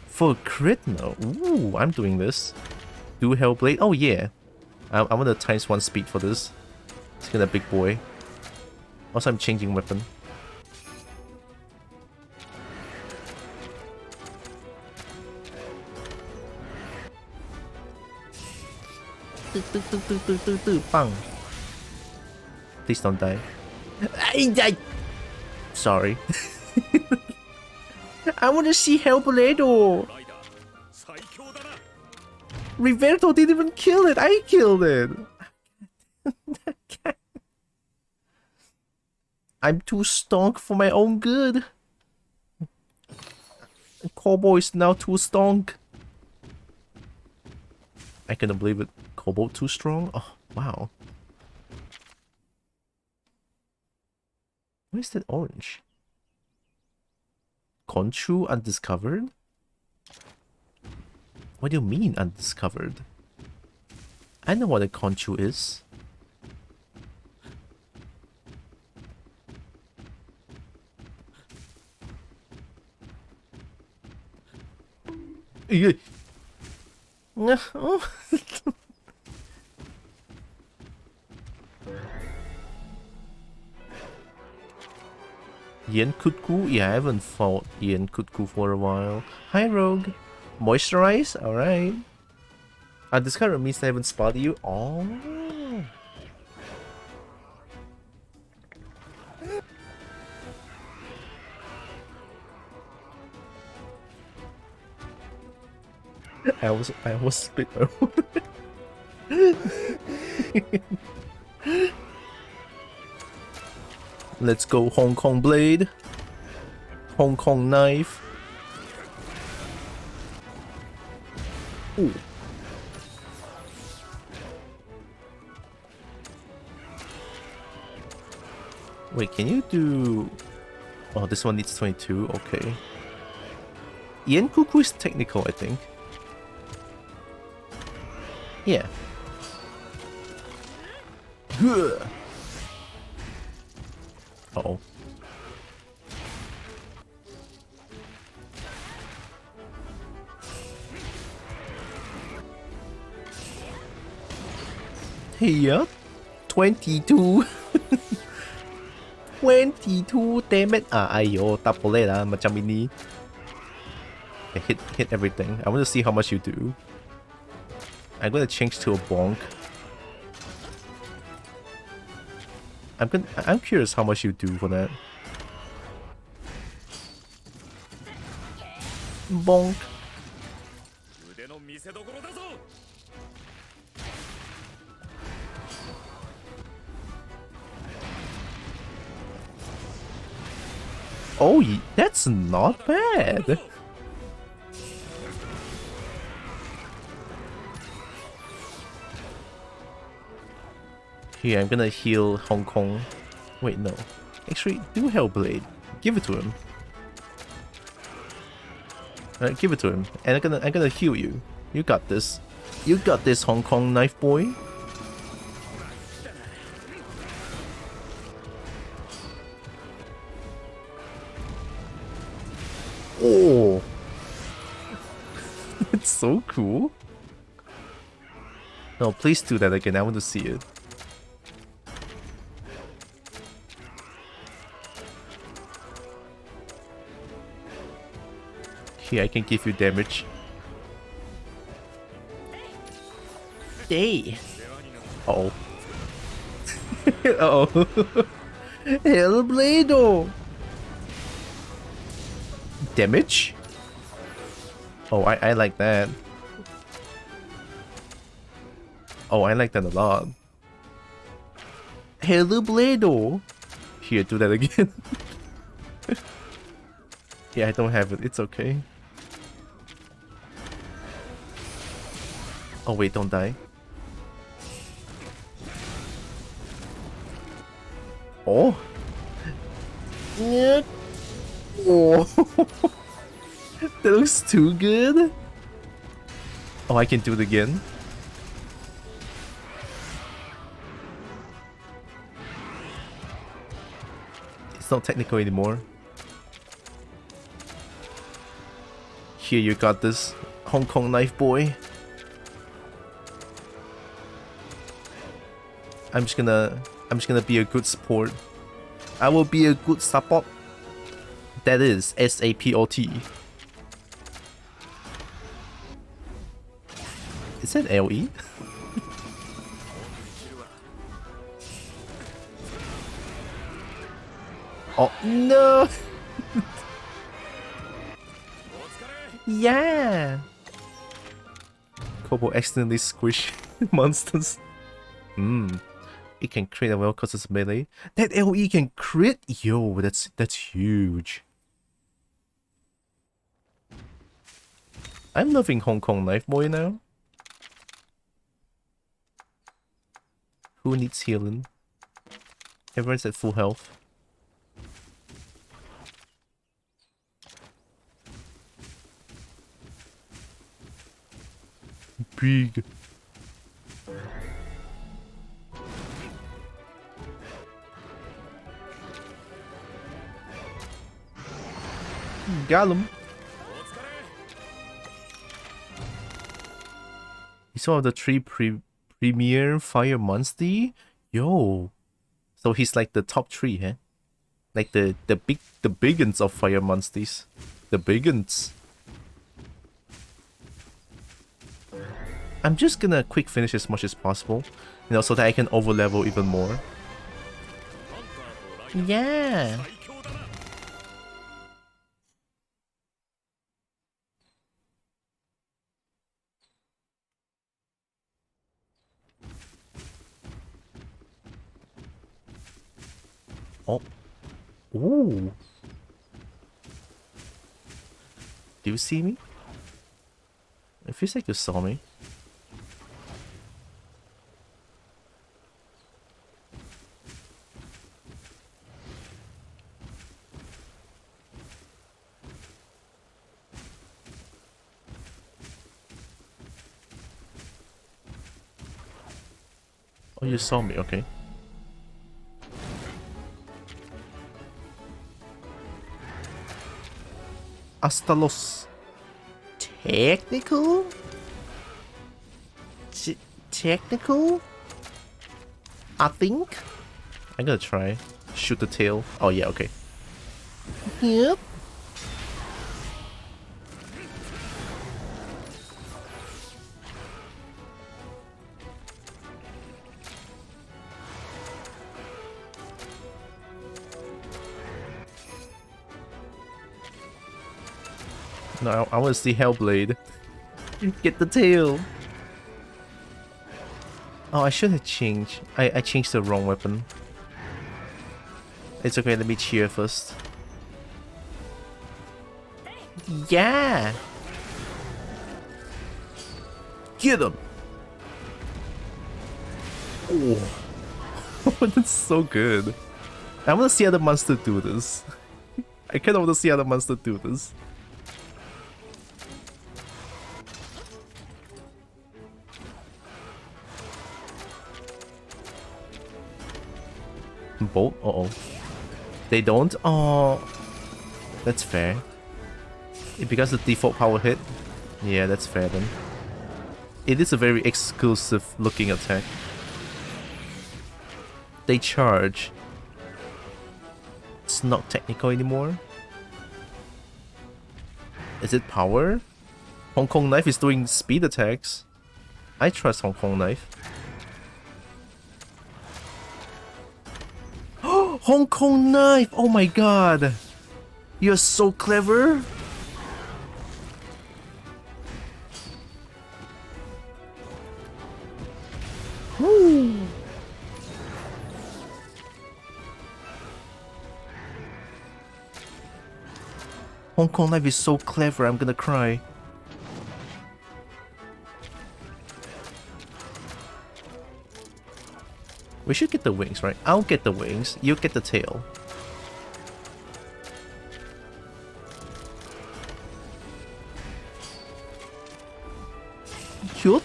For a crit? No. Ooh, I'm doing this. Do Hellblade. Oh yeah. I want a ×1 speed for this. Let's get a big boy. Also, I'm changing weapon. Bang. Please don't die. Sorry. I want to see Hellblade. Roberto didn't even kill it. I killed it. I'm too stonk for my own good. Cowboy is now too stonk. I cannot believe it. Cobalt too strong? Oh, wow. Where's that orange? Conchu undiscovered? What do you mean undiscovered? I know what a Conchu is. Oh. Yen Kutku? Yeah, I haven't fought Yen Kutku for a while. Hi, Rogue. Moisturize? Alright. Undiscovered means I haven't spotted you. Oh. I was split. Let's go Hong Kong blade. Hong Kong knife. Ooh. Wait, can you do... Oh, this one needs 22, okay. Yen Kuku is technical, I think. Yeah. Uh-oh. Here. 22. 22 damage. Ayo, tapole lah macam ini. Okay, hit everything. I want to see how much you do. I'm gonna change to a bonk. I'm curious how much you do for that. Bonk. Oh, that's not bad. Here, I'm gonna heal Hong Kong. Wait, no. Actually, do Hellblade. Give it to him. Alright, give it to him. And I'm gonna heal you. You got this. You got this, Hong Kong knife boy. Oh, it's so cool. No, please do that again. I want to see it. Here, I can give you damage. Hey. Uh-oh. Uh-oh. Hellblade! Damage? Oh, I like that. Oh, I like that a lot. Hellblade! Here, do that again. Yeah, I don't have it. It's okay. Oh wait, don't die. Oh. Yeah. Oh. That looks too good. Oh, I can do it again. It's not technical anymore. Here, you got this, Hong Kong knife boy. I'm just gonna be a good support. I will be a good support. That is S-A-P-O-T. Is that L-E? Oh no! Yeah! Kobo accidentally squish monsters. It can crit as well because it's melee. That LE can crit? Yo, that's huge. I'm loving Hong Kong knife boy now. Who needs healing? Everyone's at full health. Big. Got him. He's one of the three premier fire monster. Yo, so he's like the top three, huh? Like the biggins of fire monsters. The biggins. I'm just gonna quick finish as much as possible, you know, so that I can overlevel even more. Yeah. Oh. Ooh. Do you see me? It feels like you saw me. Oh, you saw me, okay. Hasta los. Technical? Technical? I think? I'm gonna try. Shoot the tail. Oh yeah, okay. Yep. No, I want to see Hellblade. Get the tail. Oh, I should have changed. I changed the wrong weapon. It's okay, let me cheer first. Yeah! Get him! Oh, that's so good. I want to see other monster do this. I kind of want to see other monster do this. Bolt? Uh-oh. They don't? Oh, that's fair. Because the default power hit? Yeah, that's fair then. It is a very exclusive looking attack. They charge. It's not technical anymore. Is it power? Hong Kong Knife is doing speed attacks. I trust Hong Kong Knife. Hong Kong Knife! Oh my god! You're so clever! Woo! Hong Kong Knife is so clever, I'm gonna cry. We should get the wings, right? I'll get the wings, you get the tail. Shoot.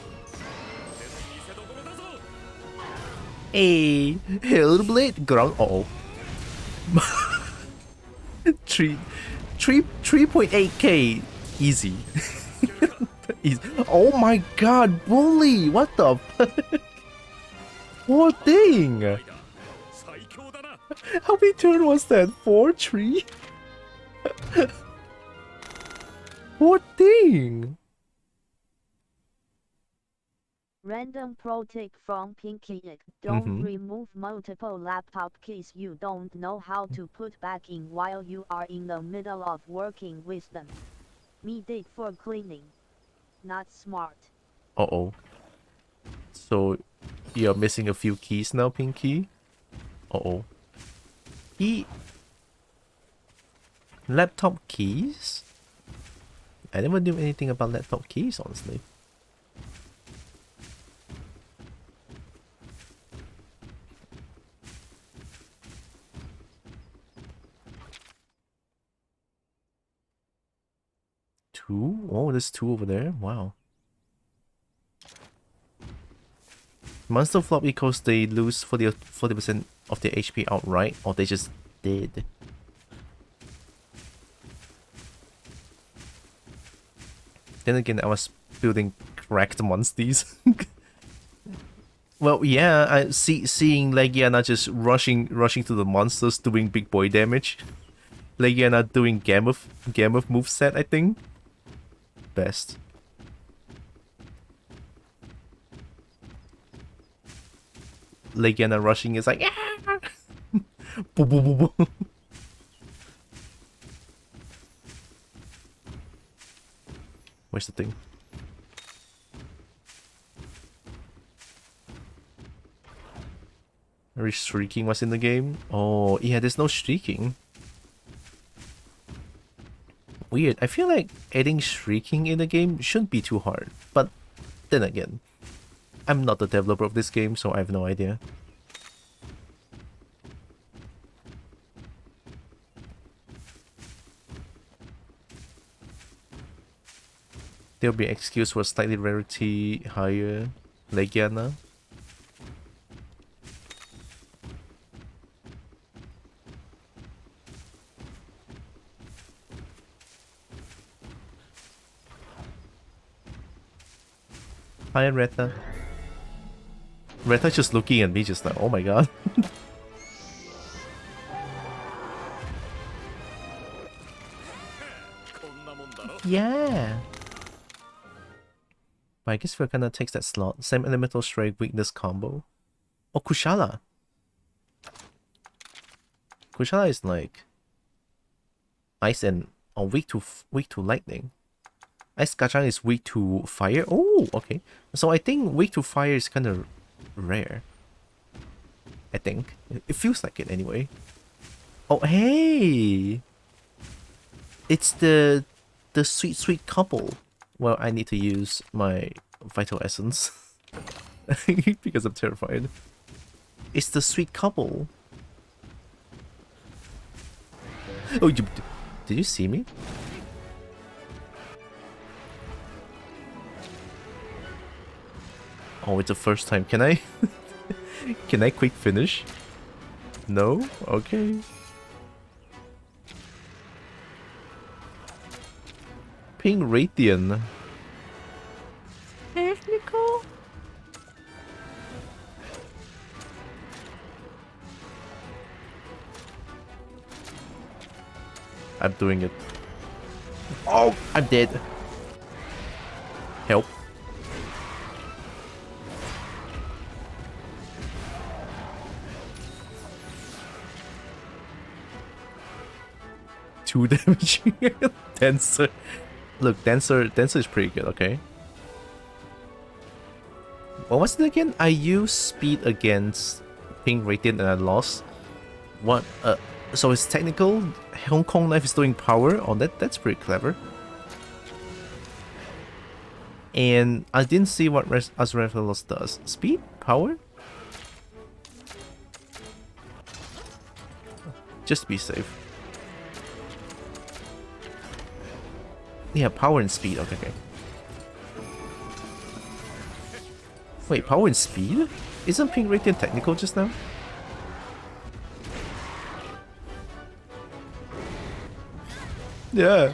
Hey, Hellblade ground. Uh oh. 3.8k easy. Easy. Oh my god, bully! What the fuck? Poor thing! How many turn was that? 4, 3? Poor thing! Random pro tip from Pinky. Don't remove multiple laptop keys you don't know how to put back in while you are in the middle of working with them. Me did for cleaning. Not smart. Uh-oh. So, you're missing a few keys now, Pinky? Uh-oh. Laptop keys? I never knew anything about laptop keys, honestly. 2? Oh, there's 2 over there. Wow. Monster flop equals they lose 40% of their HP outright, or they just did. Then again, I was building cracked monsters. Well, yeah, seeing Legiana just rushing to the monsters, doing big boy damage. Legiana doing Gammoth moveset, I think. Best. Legiana rushing is like, ah! Boom, boom, boom, boom. Where's the thing? Are shrieking was in the game? Oh, yeah, there's no shrieking. Weird. I feel like adding shrieking in the game shouldn't be too hard. But then again, I'm not the developer of this game, so I have no idea. There'll be an excuse for slightly rarity higher Legiana. Hi, Reta. Reta just looking at me just like, oh my god. Yeah. But I guess we're gonna take that slot. Same elemental strike weakness combo. Oh, Kushala. Kushala is like ice and weak to lightning. Ice Kacang is weak to fire. Oh, okay. So I think weak to fire is kind of rare. I think it feels like it anyway. Oh, hey! It's the sweet couple. Well, I need to use my vital essence because I'm terrified. It's the sweet couple. Oh, did you see me? Oh, it's the first time. Can I can I quick finish? No? Okay. Pink Radiant. Technical? I'm doing it. Oh, I'm dead. Help. Two damage. Dancer. Look, Dancer is pretty good, okay? What was it again? I used speed against Pink Radiant and I lost. What? So it's technical. Hong Kong Knife is doing power. Oh, that's pretty clever. And I didn't see what Azraelos does. Speed? Power? Just to be safe. Yeah, power and speed. Okay, okay. Wait, power and speed? Isn't Pink Radiant technical just now? Yeah.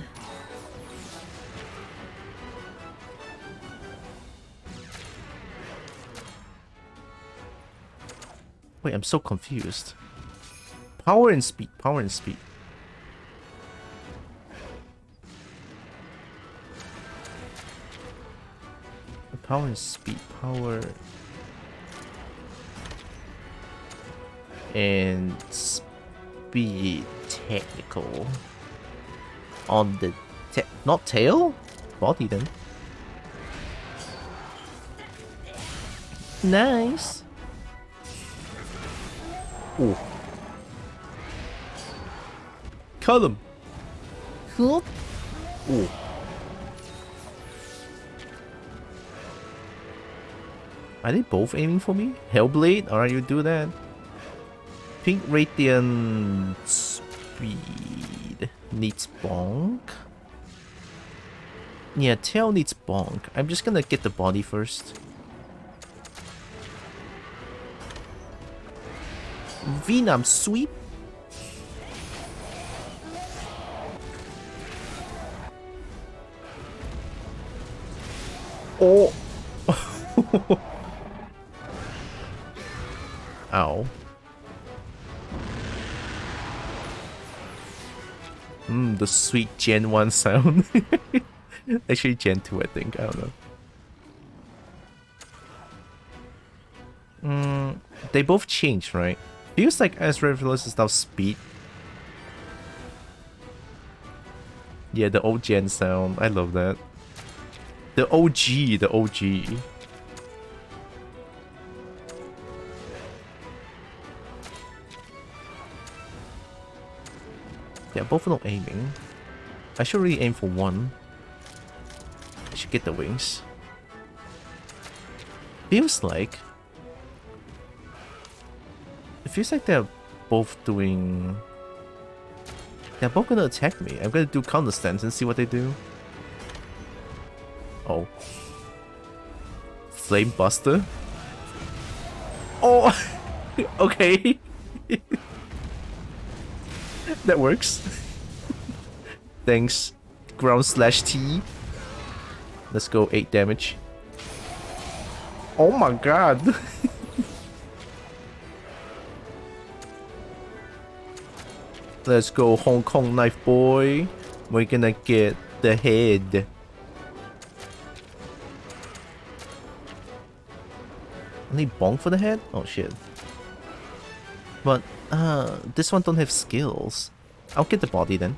Wait, I'm so confused. Power and speed, power and speed. Power and speed, power and speed technical on the not tail? Body then. Nice. Oh. Cut him. Cool. Oh. Are they both aiming for me? Hellblade? Alright, you do that. Pink Radiant speed needs bonk. Yeah, tail needs bonk. I'm just gonna get the body first. Venom sweep. Oh. Ow. The sweet Gen 1 sound. Actually, Gen 2, I think. I don't know. They both changed, right? Feels like Ezreal is now speed. Yeah, the old Gen sound. I love that. The OG, the OG. Yeah, both are not aiming. I should really aim for one. I should get the wings. Feels like... It feels like they're both doing... They're both gonna attack me. I'm gonna do counter stance and see what they do. Oh. Flame Buster? Oh! Okay. That works. Thanks. Ground slash T. Let's go 8 damage. Oh my god. Let's go Hong Kong knife boy. We're gonna get the head. I need bonk for the head? Oh shit. But this one don't have skills. I'll get the body then.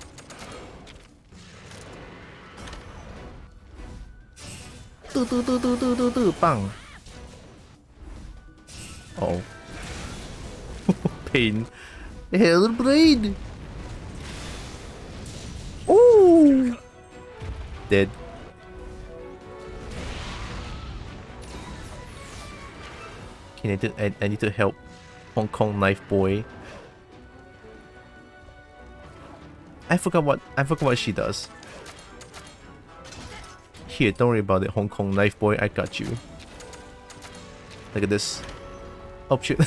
Bang. Oh. Pain. Hellblade. Oh. Dead. I need to help Hong Kong knife boy. I forgot what she does. Here, don't worry about it, Hong Kong knife boy. I got you. Look at this. Oh shit.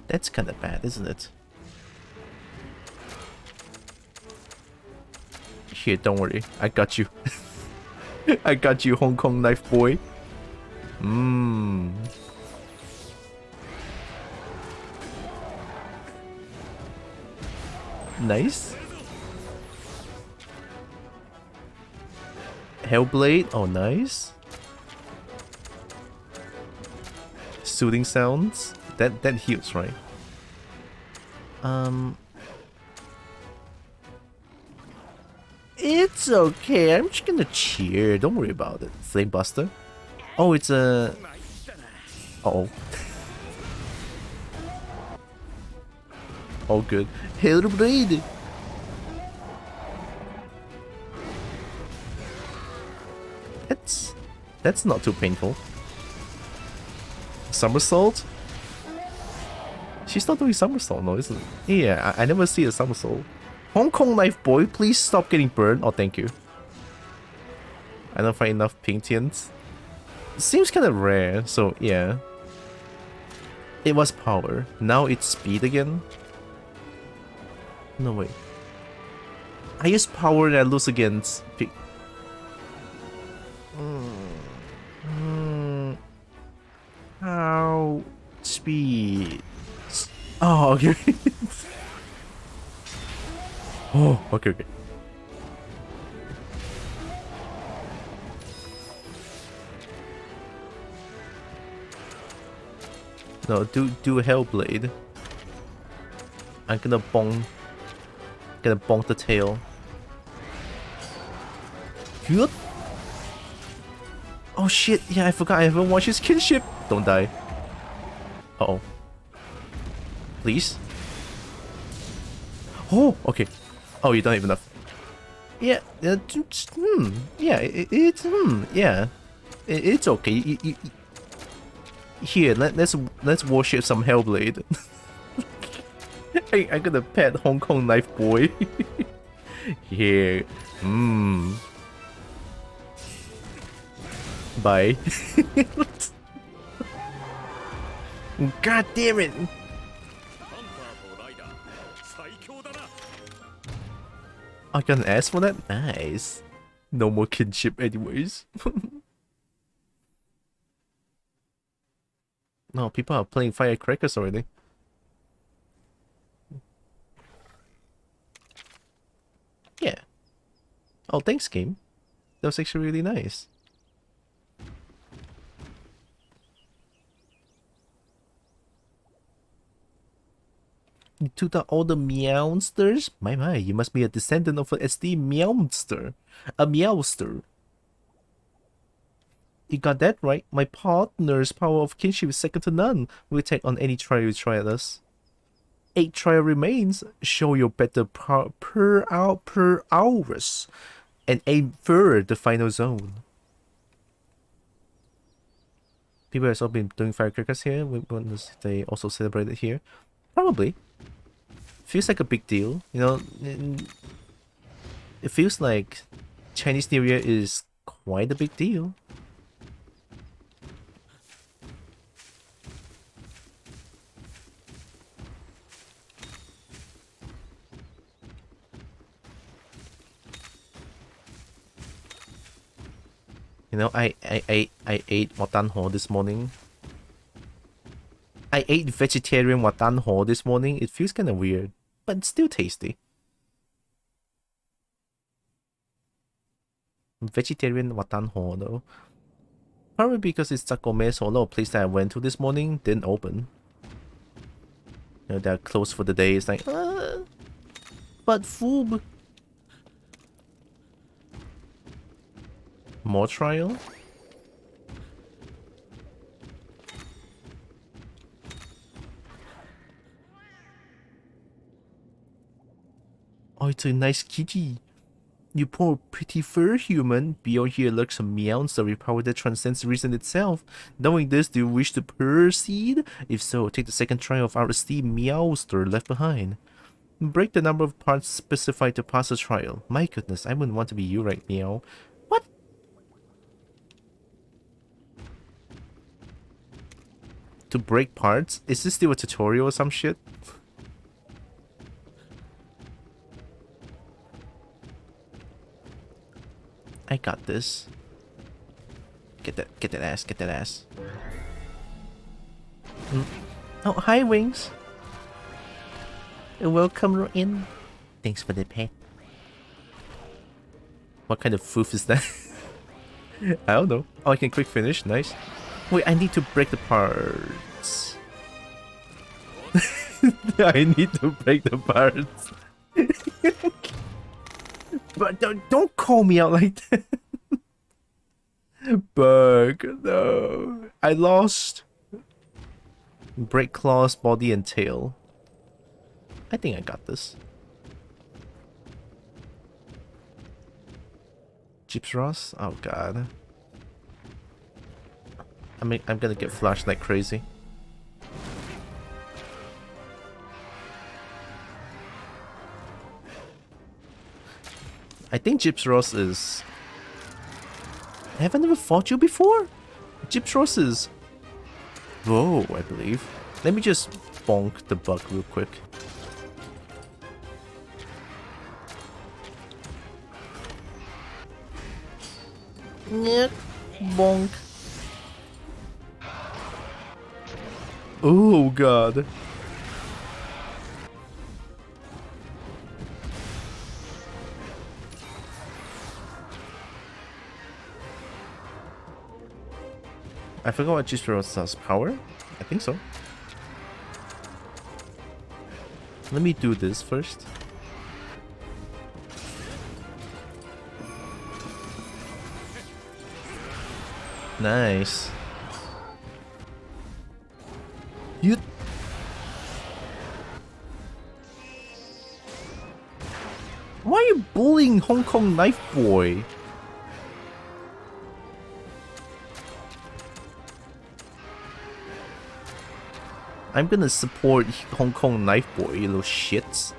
That's kind of bad, isn't it? Here, don't worry. I got you. I got you, Hong Kong knife boy. Nice. Hellblade. Oh, nice. Soothing sounds. That heals, right? It's okay. I'm just gonna cheer. Don't worry about it. Flame Buster. Oh, it's a... Uh-oh. Oh, good. Hellblade. That's not too painful. Somersault? She's not doing somersault, no, isn't it? Yeah, I never see a somersault. Hong Kong knife boy, please stop getting burned. Oh, thank you. I don't find enough Pingtians. Seems kind of rare, so yeah. It was power. Now it's speed again. No way. I use power and I lose against Pig. How? Speed. Oh, okay. Oh, okay, okay. No, do Hellblade. I'm gonna bonk the tail. Good. Oh shit! Yeah, I forgot I haven't watched his kinship. Don't die. Uh-oh. Please. Oh, okay. Oh, you don't have enough. Yeah. Yeah. It's yeah. It's okay. Here, let's worship some Hellblade. I'm gonna pet Hong Kong knife boy. Here. Bye. God damn it! I got an S for that? Nice. No more kinship anyways. No, people are playing firecrackers already. Yeah. Oh, thanks, game. That was actually really nice. You took out all the Meowsters? My, you must be a descendant of an SD Meowster. A Meowster. You got that right. My partner's power of kinship is second to none. We'll take on any trial you try at us. 8 trial remains. Show your better per hours. And aim for the final zone. People have also been doing firecrackers here. When they also celebrate it here? Probably. Feels like a big deal, you know. It feels like Chinese New Year is quite a big deal. You know, I ate Watan Ho this morning. I ate vegetarian Watan Ho this morning. It feels kind of weird, but it's still tasty. Vegetarian Watan Ho though. Probably because it's Takome, so a lot of places that I went to this morning didn't open. You know, they're closed for the day. It's like, but food. More trial? Oh, it's a nice kitty. You poor pretty fur human. Beyond here lurks a Meowster power that transcends reason itself. Knowing this, do you wish to proceed? If so, take the second trial of our esteemed Meowster left behind. Break the number of parts specified to pass the trial. My goodness, I wouldn't want to be you right, Meow. What? To break parts? Is this still a tutorial or some shit? I got this. Get that ass, get that ass. Oh, hi, Wings. Welcome in. Thanks for the pet. What kind of foof is that? I don't know. Oh, I can quick finish. Nice. Wait, I need to break the parts. I need to break the parts. But don't call me out like that. Bug, no. I lost. Break claws, body, and tail. I think I got this. Gyps Ross? Oh god. I'm gonna get flashed like crazy. I think Gyps Ross is... Have I never fought you before? Gyps Ross is... Whoa, I believe. Let me just bonk the bug real quick. Nyeh, bonk. Oh god. I forgot what Gyps has power. I think so. Let me do this first. Nice. You. Why are you bullying Hong Kong Knife Boy? I'm gonna support Hong Kong Knife Boy, you little shits.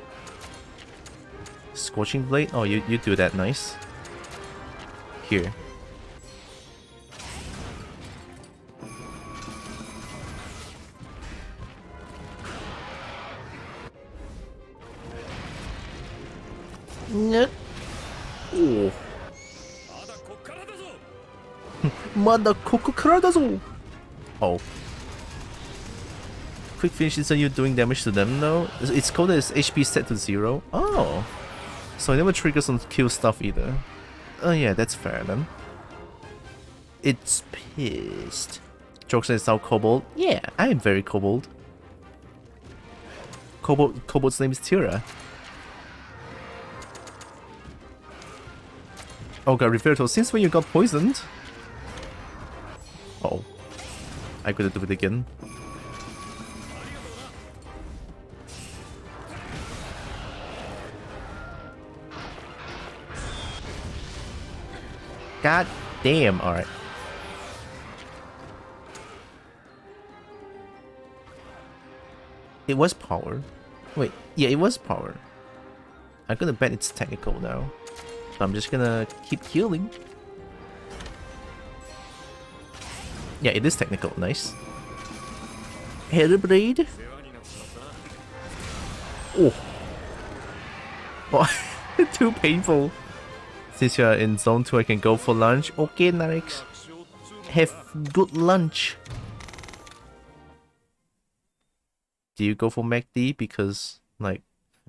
Scorching Blade? Oh, you do that, nice. Here. Oh. Mother Kokukaradazo! Oh. Quick finishes so you're doing damage to them though? It's called as HP set to 0. Oh. So it never triggers on kill stuff either. Oh yeah, that's fair then. It's pissed. Jokes is now Kobold. Yeah, I am very Kobold. Kobold's name is Tira. Oh god, Roberto, since when you got poisoned? Oh. I gotta do it again. God damn, alright. It was power. Wait, yeah, it was power. I'm gonna bet it's technical now. So I'm just gonna keep healing. Yeah, it is technical, nice. Hellblade. Oh. Oh, too painful. Since you're in zone 2, I can go for lunch. Okay, Narix. Have good lunch. Do you go for MACD? Because, like,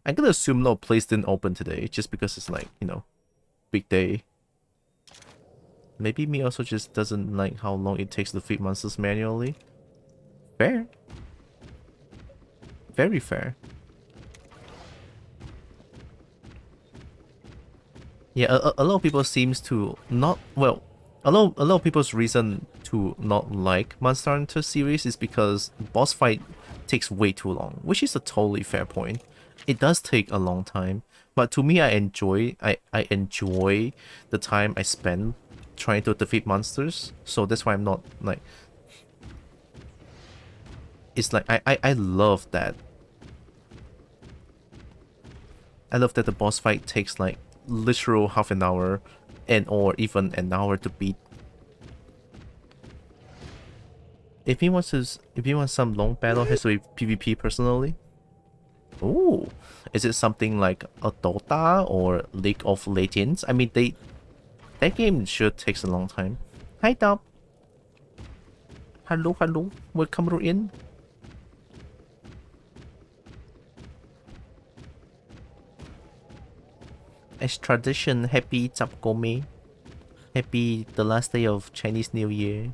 I'm gonna assume no place didn't open today, just because it's like, you know, big day. Maybe me also just doesn't like how long it takes to defeat monsters manually. Fair. Very fair. Yeah, a lot of people seems to not, well, a lot of people's reason to not like Monster Hunter series is because boss fight takes way too long, which is a totally fair point. It does take a long time, but to me I enjoy the time I spend trying to defeat monsters, so that's why I'm not like, it's like I love that. I love that the boss fight takes like literal half an hour and or even an hour to beat. If he wants some long battle, has to be PvP personally. Oh, is it something like a Dota or League of Legends? I mean, that game sure takes a long time. Hi, Dub. Hello, hello. Welcome in. As tradition, happy Zapgome. Happy the last day of Chinese New Year.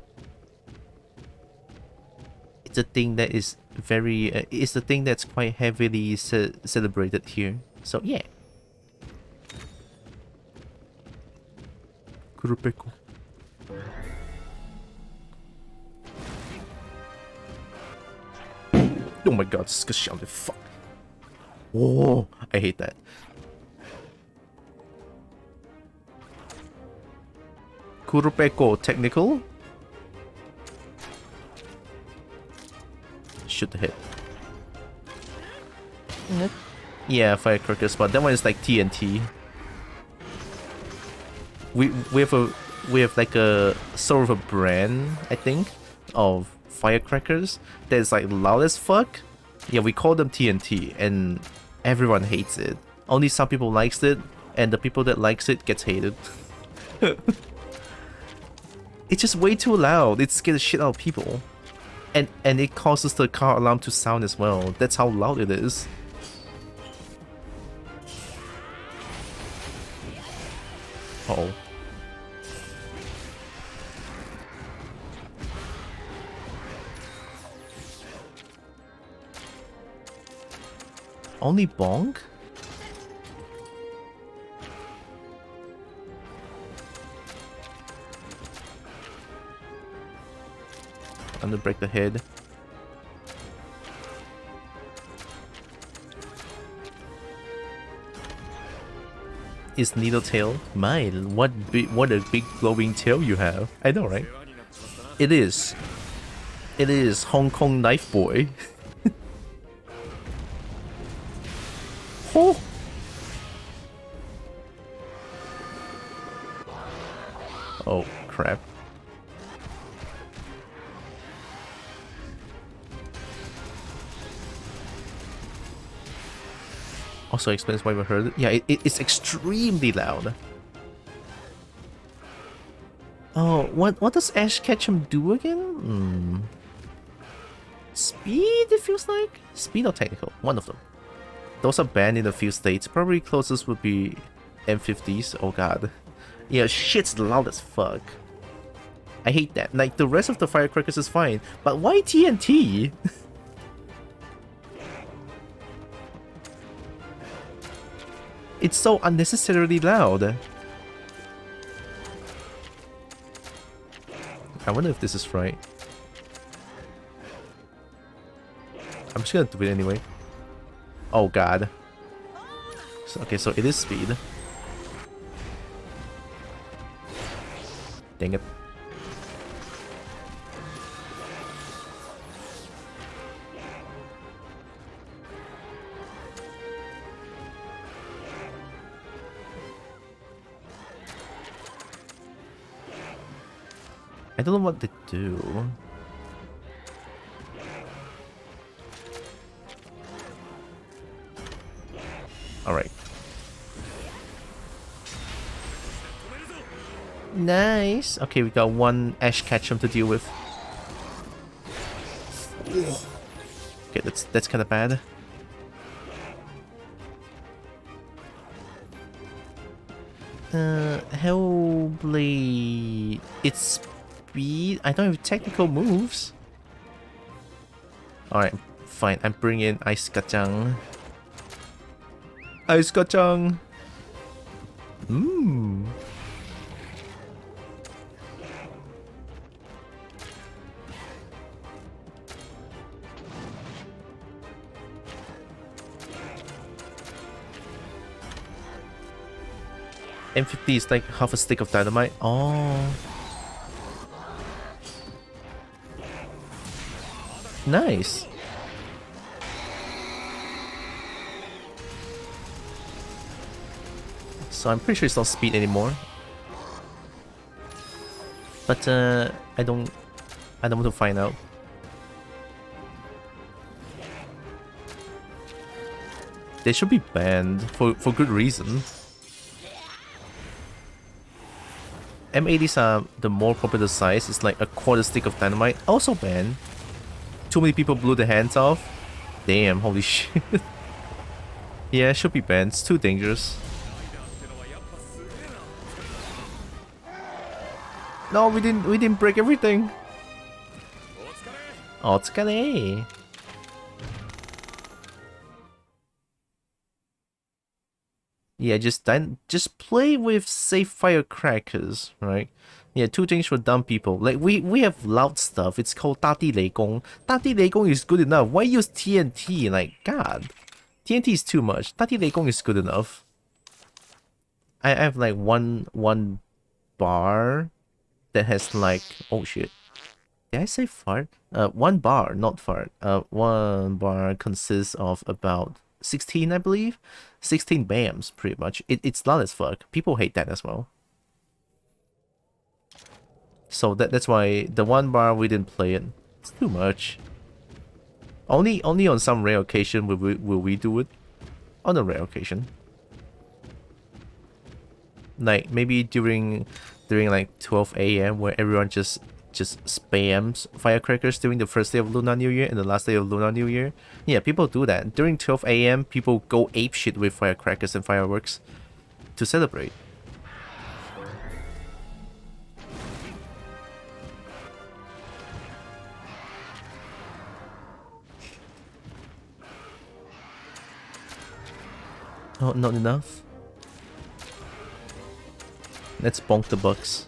It's a thing that is very, it's a thing that's quite heavily celebrated here. So yeah. Kurupeko. Oh my god, Skashande, fuck. Oh, I hate that. Kurupeko technical. Shoot the hit. Yeah, firecrackers, but that one is like TNT. We have like a sort of a brand, I think, of firecrackers that's like loud as fuck. Yeah, we call them TNT, and everyone hates it. Only some people likes it, and the people that likes it gets hated. It's just way too loud. It scares the shit out of people. And it causes the car alarm to sound as well. That's how loud it is. Uh-oh. Only bonk? I'm gonna break the head. Is Needle Tail? Mine. What a big glowing tail you have. I know, right? It is. It is Hong Kong Knife Boy. Oh! Oh, crap. Also explains why we heard it. Yeah, it's extremely loud. Oh, what does Ash Ketchum do again? Speed, it feels like? Speed or technical? One of them. Those are banned in a few states. Probably closest would be M50s. Oh god. Yeah, shit's loud as fuck. I hate that. Like, the rest of the firecrackers is fine, but why TNT? It's so unnecessarily loud. I wonder if this is right. I'm just gonna do it anyway. Oh god. So, okay, so it is speed. Dang it. I don't know what to do. Alright. Nice. Okay, we got one Ash Ketchum to deal with. Okay, that's kind of bad. Hellblade. It's speed. I don't have technical moves. Alright, fine. I'm bringing Ice Kacang. Ice Kacang. Mmm. M50 is like half a stick of dynamite. Oh. Nice. So I'm pretty sure it's not speed anymore. But I don't want to find out. They should be banned for good reason. M80s are the more popular size. It's like a quarter stick of dynamite. Also banned. Too many people blew their hands off. Damn, holy shit. Yeah, it should be banned. It's too dangerous. No, we didn't break everything. Otsukare. Yeah, just play with safe firecrackers, right? Yeah, two things for dumb people. Like we have loud stuff. It's called 大地雷公. 大地雷公 is good enough. Why use TNT? Like god, TNT is too much. 大地雷公 is good enough. I have like one bar that has like, oh shit. Did I say fart? One bar, not fart. One bar consists of about 16, I believe. 16 BAMs, pretty much. It's loud as fuck. People hate that as well. So that's why the one bar we didn't play it. It's too much. Only on some rare occasion will we do it. On a rare occasion. Like maybe during like 12 AM where everyone just spams firecrackers during the first day of Lunar New Year and the last day of Lunar New Year. Yeah, people do that. During 12 AM, people go apeshit with firecrackers and fireworks to celebrate. Oh, not enough? Let's bonk the bucks.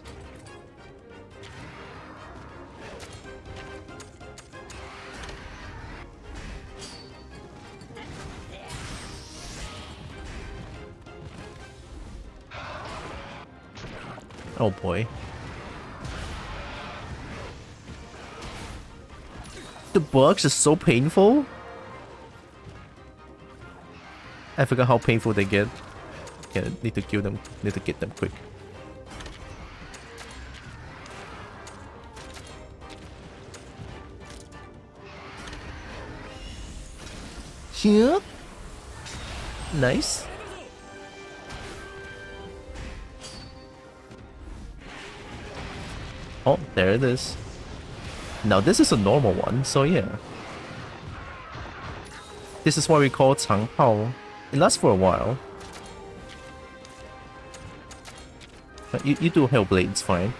Oh boy. The bugs are so painful. I forgot how painful they get. Yeah, need to kill them. Need to get them quick. Yep. Nice. Oh, there it is. Now this is a normal one, so yeah. This is what we call Chang Hao. It lasts for a while. But you do Hellblade, it's fine.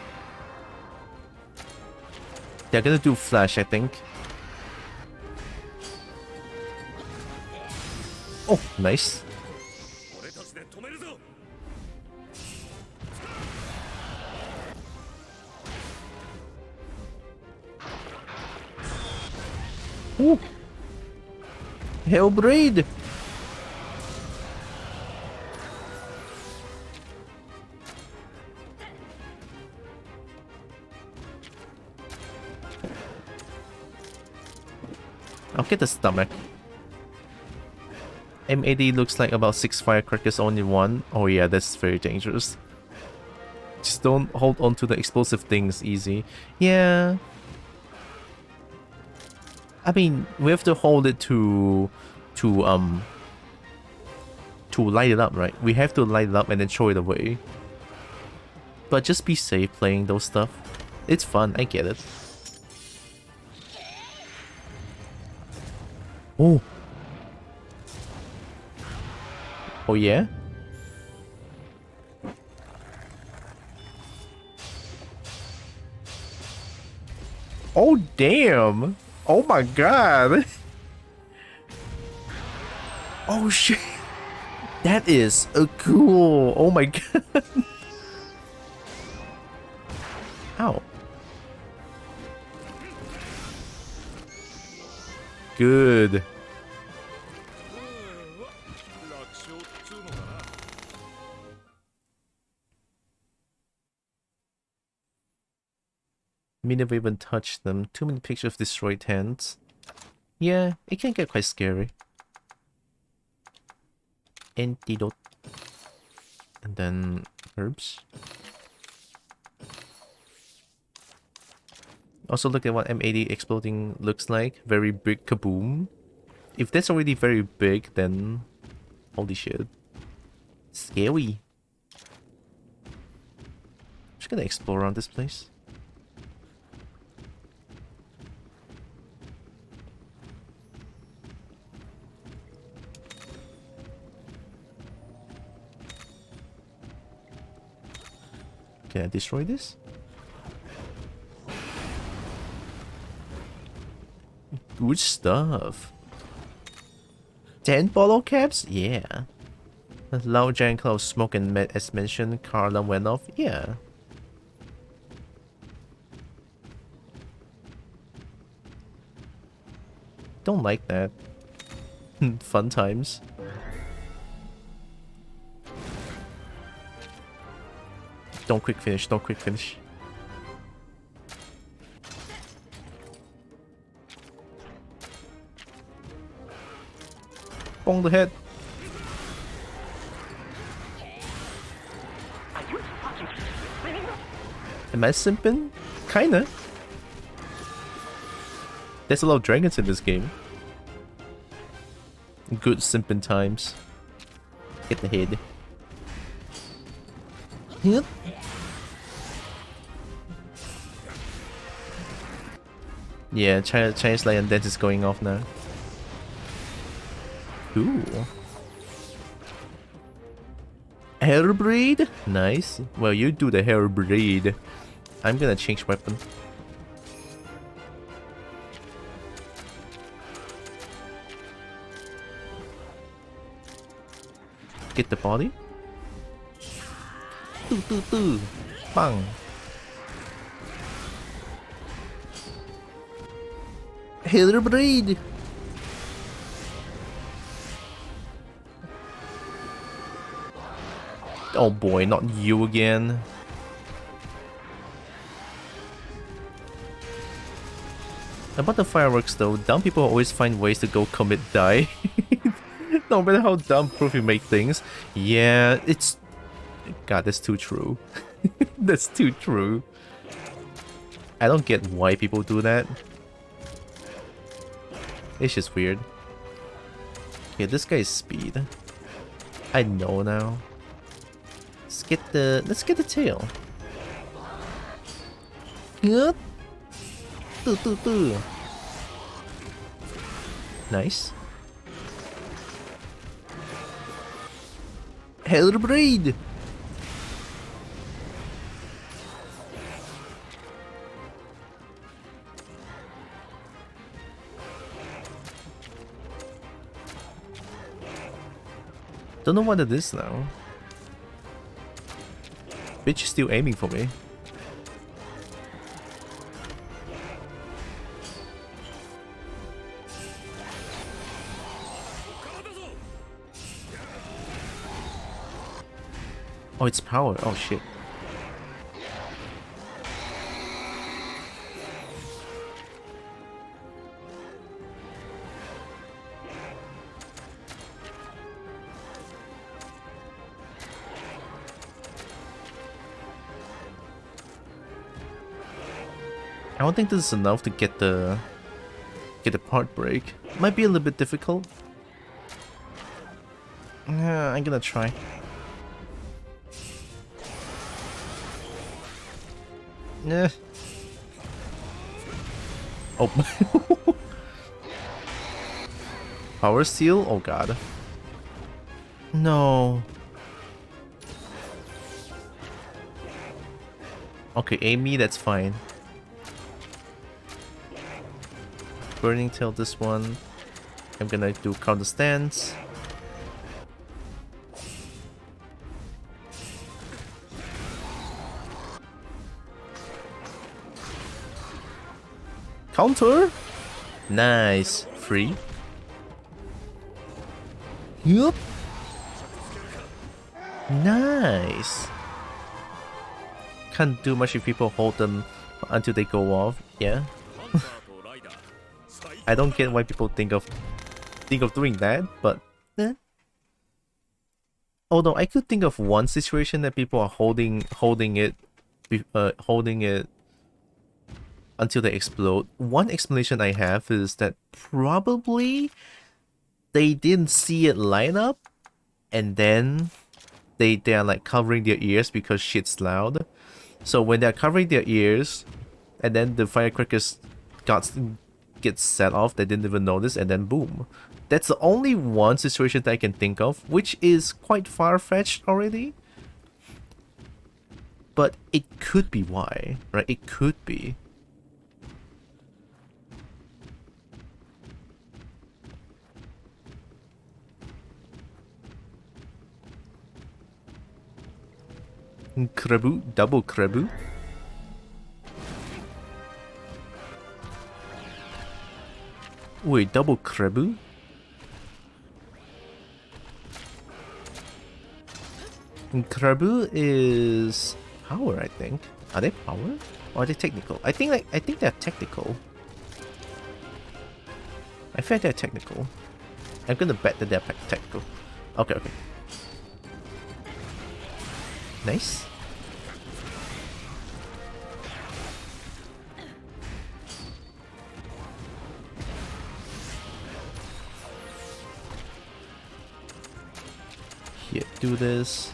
They're gonna do Flash, I think. Oh, nice. Ooh. Hellblade! I'll get the stomach. M80 looks like about 6 firecrackers only one. Oh yeah, that's very dangerous. Just don't hold on to the explosive things easy. Yeah. I mean, we have to hold it to light it up, right? We have to light it up and then throw it away. But just be safe playing those stuff. It's fun, I get it. Oh. Oh yeah? Oh damn! Oh my god! Oh shit! That is a cool! Oh my god! Ow. Good. Me never even touched them. Too many pictures of destroyed hands. Yeah, it can get quite scary. Antidote. And then herbs. Also look at what M80 exploding looks like. Very big kaboom. If that's already very big, then holy shit. Scary. Just gonna explore around this place. Can I destroy this? Good stuff. 10 bottle caps? Yeah. Loud giant cloud of smoke and as mentioned, car alarm went off? Yeah. Don't like that. Fun times. Don't quick finish, don't quick finish. Bong the head. Am I simping? Kinda. There's a lot of dragons in this game. Good simping times. Get the head. Yep. Yeah, Chinese Lion Dance is going off now. Ooh. Hair braid? Nice. Well, you do the hair braid. I'm gonna change weapon. Get the body. Bang. Hair braid. Oh boy, not you again. About the fireworks though, dumb people always find ways to go commit die. No matter how dumb proof you make things, yeah, it's... God, that's too true. That's too true. I don't get why people do that. It's just weird. Okay, this guy's speed. I know now. Let's get the tail. Yup. Nice. Hellblade! Don't know what it is now. Bitch is still aiming for me. Oh, it's power. Oh shit. I don't think this is enough to get the part break. Might be a little bit difficult. Yeah, I'm gonna try. Yeah. Oh. Power seal? Oh god. No. Okay, Amy, that's fine. Burning Tail this one. I'm gonna do counter stance. Counter! Nice. Free. Yup. Nice. Can't do much if people hold them until they go off. Yeah. I don't get why people think of doing that, but eh. Although I could think of one situation that people are holding it until they explode. One explanation I have is that probably they didn't see it line up, and then they are like covering their ears because shit's loud. So when they're covering their ears, and then the firecrackers get set off, they didn't even notice, and then boom. That's the only one situation that I can think of, which is quite far-fetched already. But it could be why, right? It could be. Krabu, double Krabu. Wait, double Krabu? Krabu is power, I think. Are they power? Or are they technical? I think they're technical. I feel like they're technical. I'm gonna bet that they're technical. Okay, okay. Nice. Here, do this.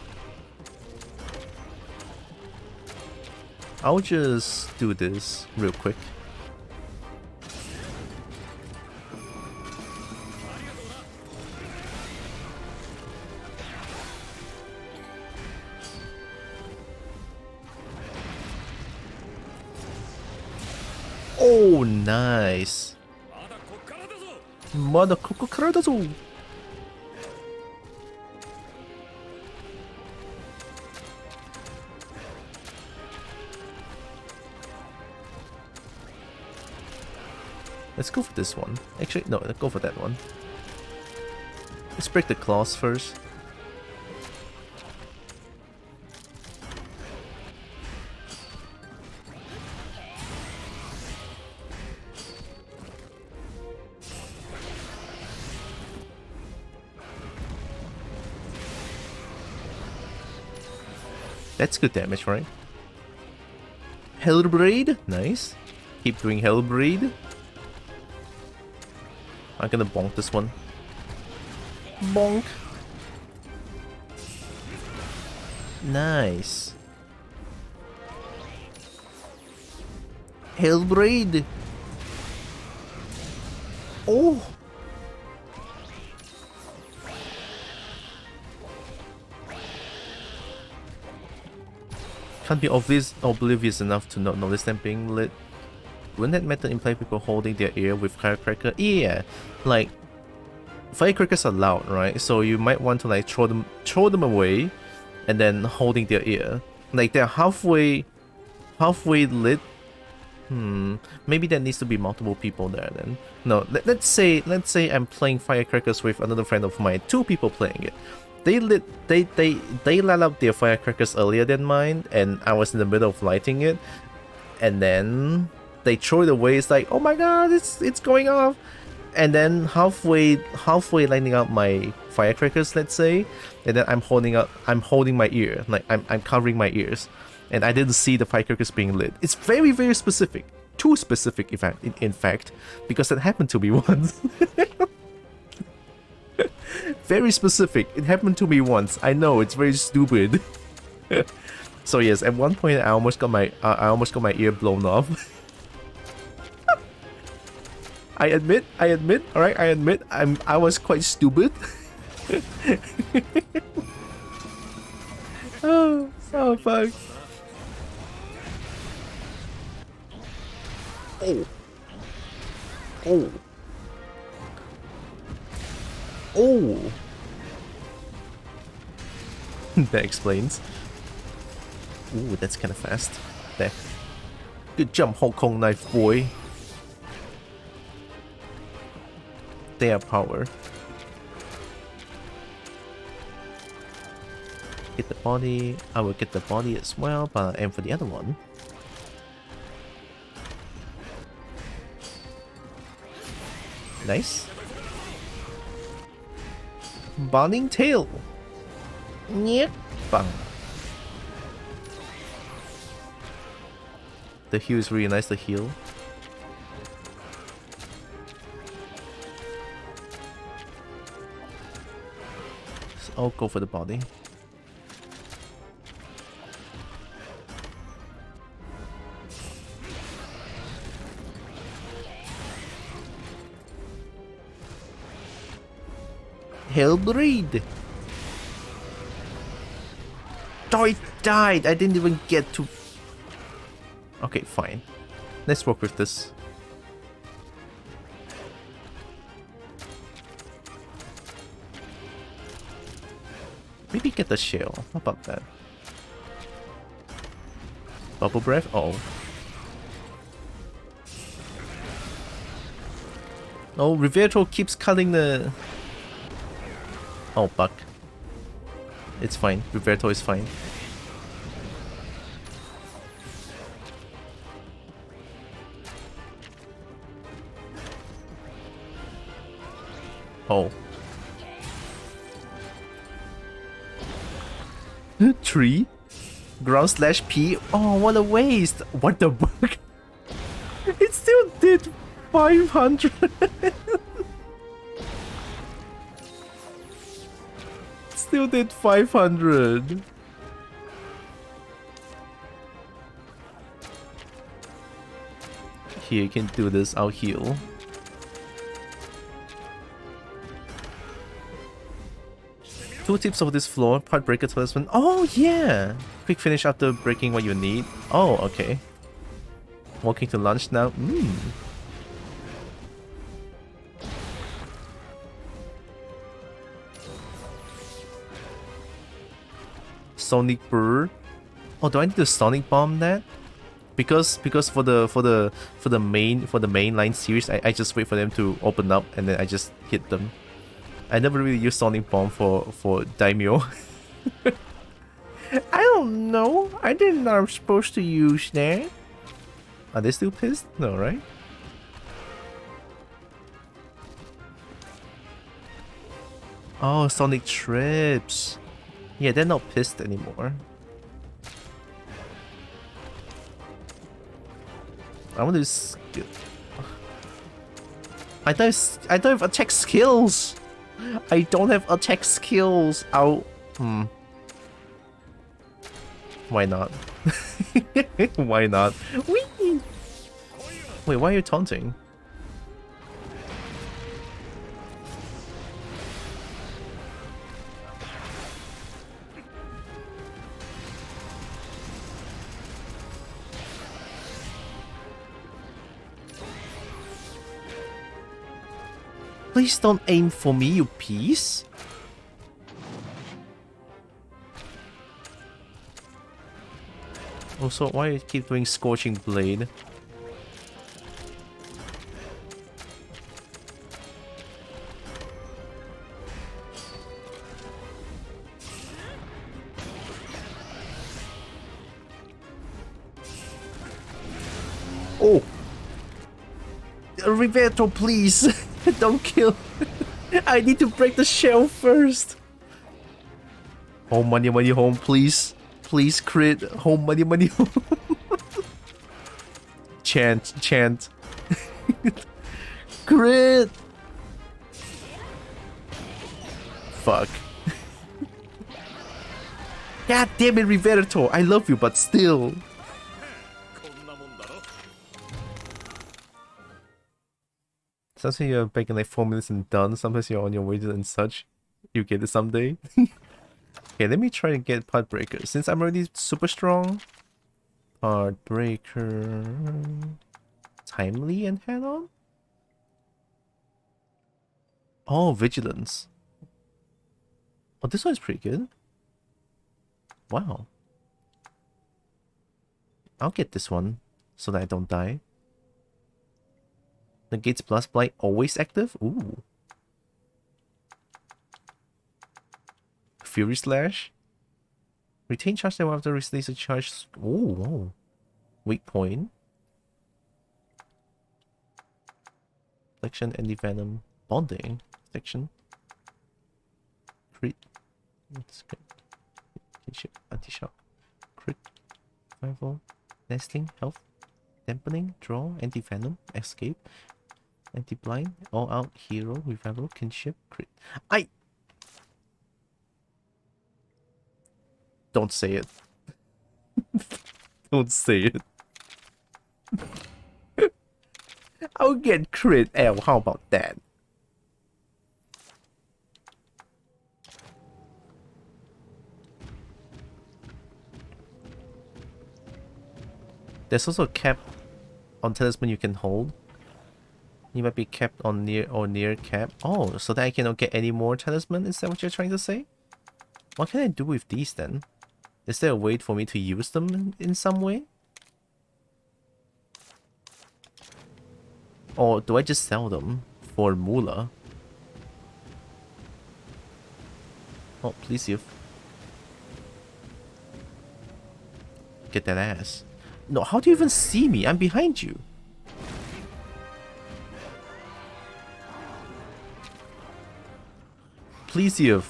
I'll just do this real quick. Oh, nice. Mother Kokokaradazo. Let's go for this one. Actually, no, let's go for that one. Let's break the claws first. That's good damage, right? Hellblade, nice. Keep doing Hellblade. I'm gonna bonk this one. Bonk. Nice. Hellblade. Oh. Can't be oblivious enough to not notice them being lit. Wouldn't that method imply people holding their ear with firecracker? Yeah, like firecrackers are loud, right? So you might want to like throw them away, and then holding their ear. Like they're halfway lit. Maybe there needs to be multiple people there then. No, let's say I'm playing firecrackers with another friend of mine. 2 people playing it. They lit up their firecrackers earlier than mine, and I was in the middle of lighting it, and then they throw it away. It's like, oh my god, it's going off, and then halfway lighting up my firecrackers, let's say, and then I'm holding my ear, like I'm covering my ears, and I didn't see the firecrackers being lit. It's very, very specific, too specific in fact, because that happened to me once. Very specific. It happened to me once. I know, it's very stupid. So yes, at one point I almost got my ear blown off. I admit, alright, I admit I was quite stupid. Oh fuck. Oh. That explains. Ooh, that's kind of fast. There. Good jump, Hong Kong knife boy. Their power. Get the body. I will get the body as well, but aim for the other one. Nice. Burning tail. Yep. Bang. The heal is really nice, the heal. So I'll go for the body. Hellblade! Oh, it died! I didn't even get to... Okay, fine. Let's work with this. Maybe get the shell. How about that? Bubble breath? Oh. Oh, Rivetro keeps cutting the... Oh, Buck. It's fine. Rivetro is fine. Oh. Tree? Ground slash P? Oh, what a waste! What the fuck? It still did 500! Still did 500! Here, you can do this, I'll heal. Two tips of this floor, part breaker talisman. Oh yeah! Quick finish after breaking what you need. Oh, okay. Walking to lunch now. Sonic Burr. Oh, do I need to Sonic Bomb that? Because for the mainline series, I just wait for them to open up and then I just hit them. I never really used Sonic Bomb for Daimyo. I don't know. I didn't know I'm supposed to use that. Are they still pissed? No, right? Oh, Sonic Trips. Yeah, they're not pissed anymore. I want to. I don't have attack skills. I don't have attack skills. Ow. Why not? Why not? Whee! Wait, why are you taunting? Please don't aim for me, you piece. Also, why do you keep doing Scorching Blade? Oh! Rivetto, please! Don't kill! I need to break the shell first! Home, money, money, home, please. Please crit. Home, money, money, home. Chant, chant. Crit! Fuck. God damn it, Rivetto! I love you, but still. Sometimes you're back in like 4 minutes and done. Sometimes you're on your way to and such. You get it someday. Okay, let me try to get Part Breaker. Since I'm already super strong. Part Breaker. Timely and head on? Oh, Vigilance. Oh, this one's pretty good. Wow. I'll get this one so that I don't die. Negates Blast Blight always active? Ooh. Fury Slash. Retain charge level after release a charge. Ooh. Weak point. Flexion, Anti-Venom. Bonding. Section. Crit. That's good. Kinship. Anti-Shock. Crit. Survival. Nesting. Health. Dampening. Draw. Anti-Venom. Escape. Anti-Blind. All Out. Hero. Revival. Kinship. Crit. Don't say it. Don't say it. I'll get crit L. How about that? There's also a cap on talisman you can hold. You might be capped on near cap. Oh, so that I cannot get any more talisman? Is that what you're trying to say? What can I do with these then? Is there a way for me to use them in some way? Or do I just sell them for moolah? Oh, please you. Get that ass. No, how do you even see me? I'm behind you. Please you.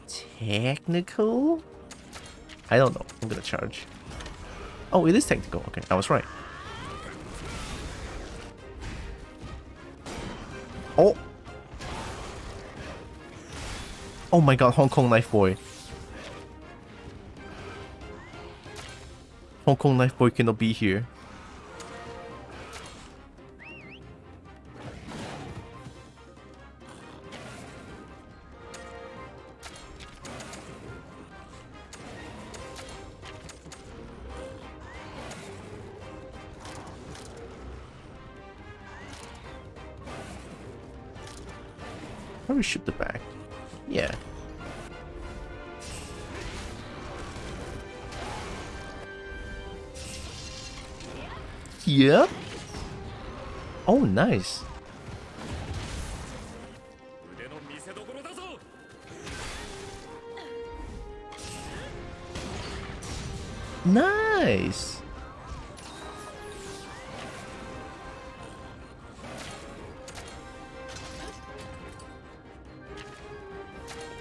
Technical? I don't know. I'm gonna charge. Oh, it is technical. Okay, I was right. Oh! Oh my god, Hong Kong Knife Boy. Hong Kong Knife Boy cannot be here. Probably shoot the back. Yeah. Yep. Oh, nice. Nice.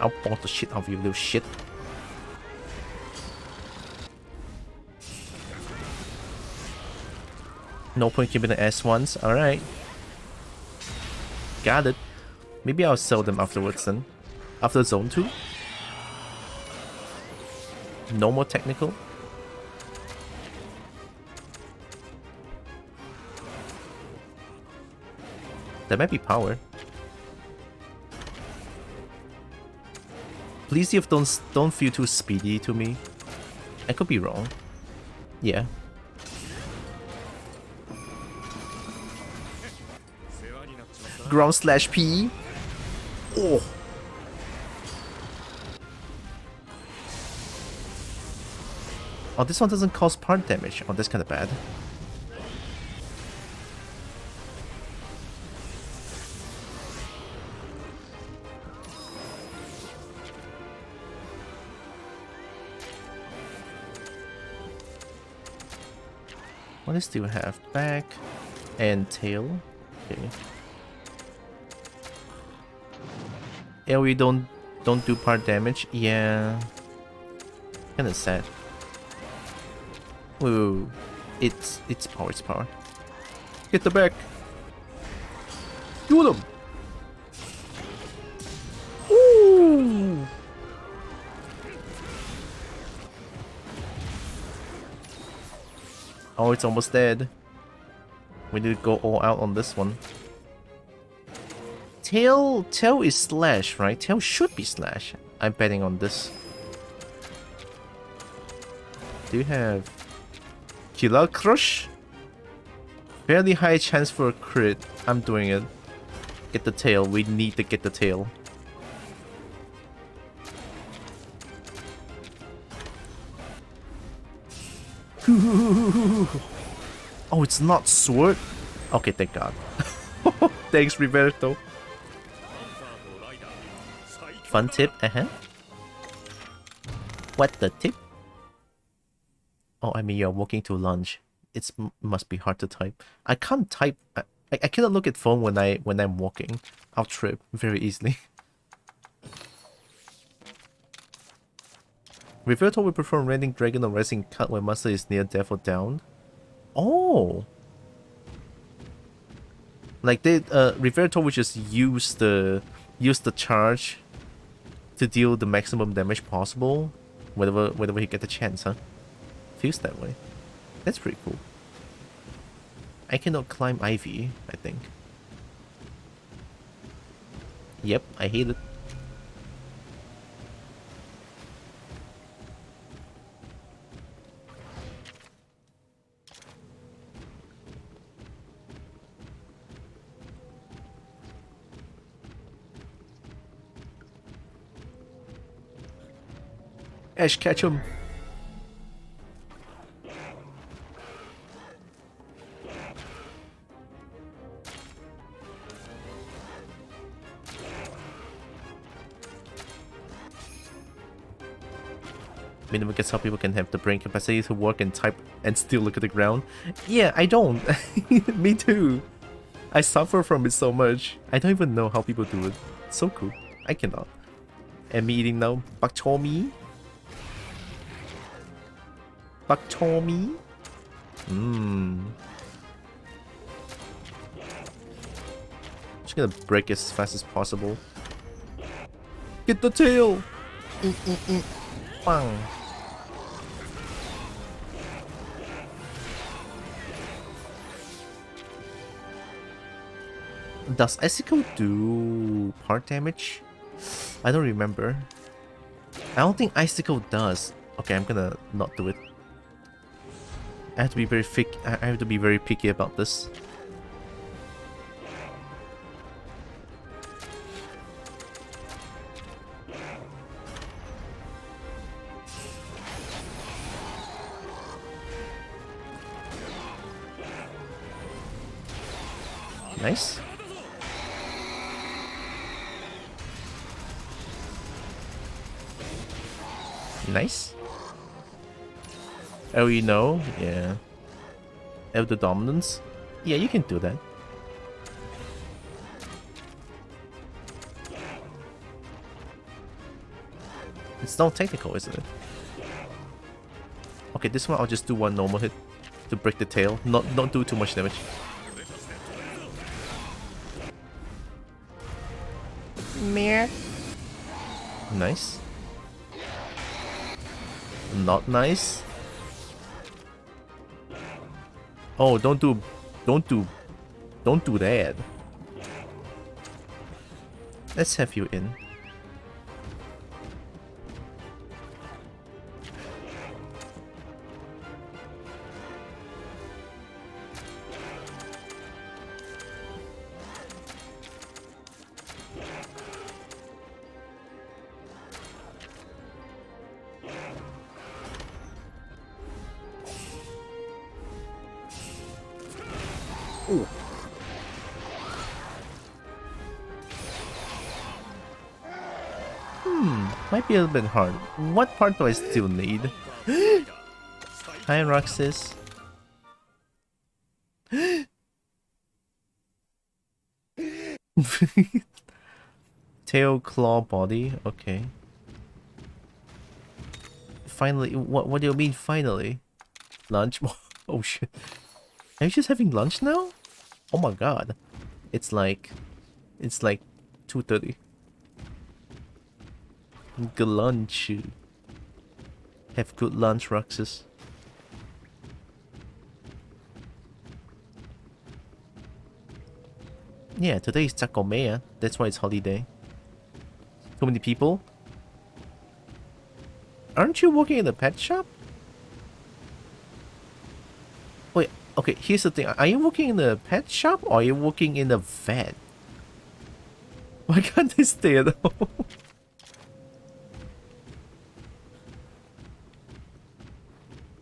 I'll bonk the shit out of you, little shit. No point keeping the S1s. Alright. Got it. Maybe I'll sell them afterwards then. After zone 2. No more technical. That might be power. Please, if don't feel too speedy to me. I could be wrong. Yeah. Ground slash P. Oh. Oh, this one doesn't cause part damage. Oh, that's kind of bad. What does still have? Back and tail. Okay. AoE don't do part damage. Yeah. Kinda sad. Whoa. It's power, it's power. Get the back. Do them. Ooh. Oh, it's almost dead. We need to go all out on this one. Tail is slash, right? Tail should be slash. I'm betting on this. Do you have Killer Crush? Fairly high chance for a crit. I'm doing it. Get the tail. We need to get the tail. Oh, it's not sword? Okay, thank God. Thanks, Roberto. Fun tip, What the tip? Oh, I mean, you're walking to lunch. It must be hard to type. I can't type. I cannot look at phone when I'm walking. I'll trip very easily. Roberto will perform Rending Dragon or Rising Cut when Master is near death or down. Oh! Like they Roberto will just use the charge to deal the maximum damage possible whenever he get the chance, huh? Feels that way. That's pretty cool. I cannot climb Ivy, I think. Yep, I hate it. Ash, catch him. Minimum gets how people can have the brain capacity to work and type and still look at the ground. Yeah, I don't. Me too. I suffer from it so much. I don't even know how people do it. So cool. I cannot. And me eating now. Bak chor mee. Bak chor mee. Just gonna break as fast as possible. Get the tail. Bang. Does Icicle do part damage? I don't remember. I don't think Icicle does. Okay, I'm gonna not do it. I have to be very picky about this. Nice. Nice. Oh, you know? Yeah. Elder Dominance? Yeah, you can do that. It's not technical, isn't it? Okay, this one I'll just do one normal hit. to break the tail. Not do too much damage. Meh. Nice. Not nice. Oh, don't do that. Let's have you in. Ooh. Might be a little bit hard. What part do I still need? Hi, Roxas. Tail, claw, body. Okay. Finally, what do you mean finally? Lunch? Oh shit. Are you just having lunch now? Oh my god. It's like 2:30. Good lunch. Have good lunch, Roxas. Yeah, today is Taco Mea. That's why it's holiday. Too many people? Aren't you working in the pet shop? Wait, okay, here's the thing. Are you working in the pet shop or are you working in the vet? Why can't they stay at home?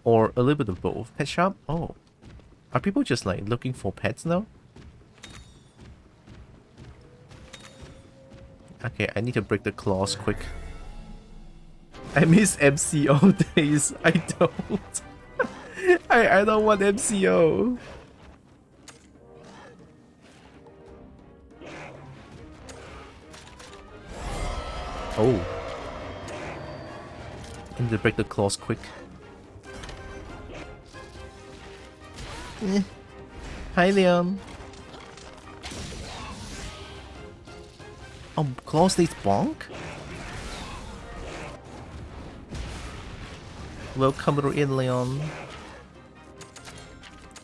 Or a little bit of both. Pet shop? Oh. Are people just like looking for pets now? Okay, I need to break the claws quick. I miss MCO days. I don't. I don't want MCO. Oh. I need to break the claws quick. Hi, Leon. Oh, claw stays bonk? Welcome in, Leon.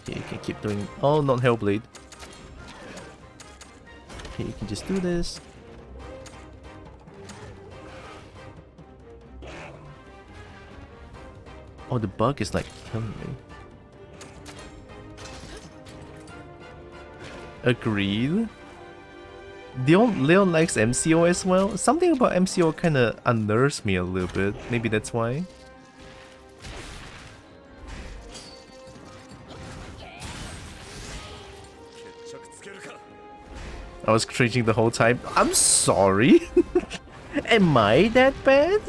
Okay, you can keep doing... Oh, not Hellblade. Okay, you can just do this. Oh, the bug is like killing me. Agreed. Leon likes MCO as well. Something about MCO kinda unnerves me a little bit. Maybe that's why. I was cringing the whole time. I'm sorry. Am I that bad?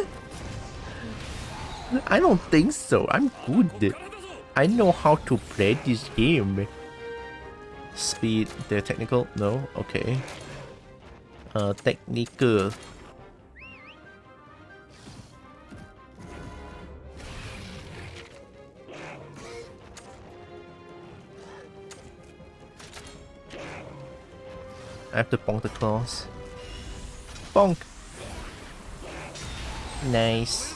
I don't think so. I'm good. I know how to play this game. Speed, they're technical? No? Okay. Technical. I have to bonk the claws. Bonk! Nice.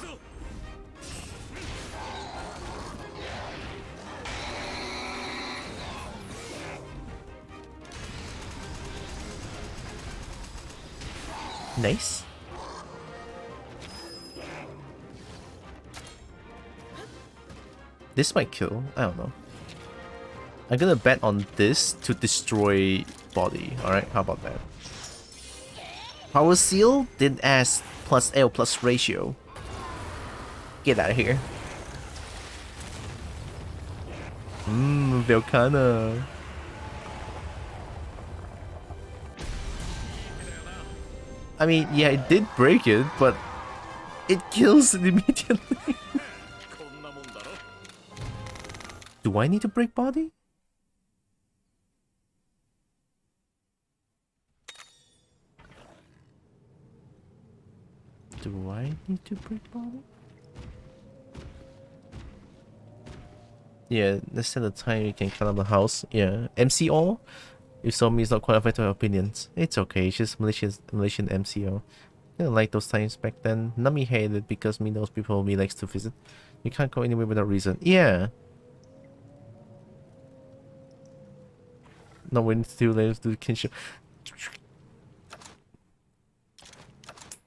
Nice. This might kill. I don't know. I'm gonna bet on this to destroy body. Alright, how about that? Power Seal did S plus L plus ratio. Get out of here. Velkhana. I mean, yeah, it did break it, but it kills it immediately. Do I need to break body? Do I need to break body? Yeah, let's set the time you can cut up the house. Yeah, MCO. If Somi is not qualified to have opinions, it's okay. It's just Malaysian MCO. I didn't like those times back then. Nami hated it because me knows people me likes to visit. You can't go anywhere without reason. Yeah. No waiting too late to do kinship.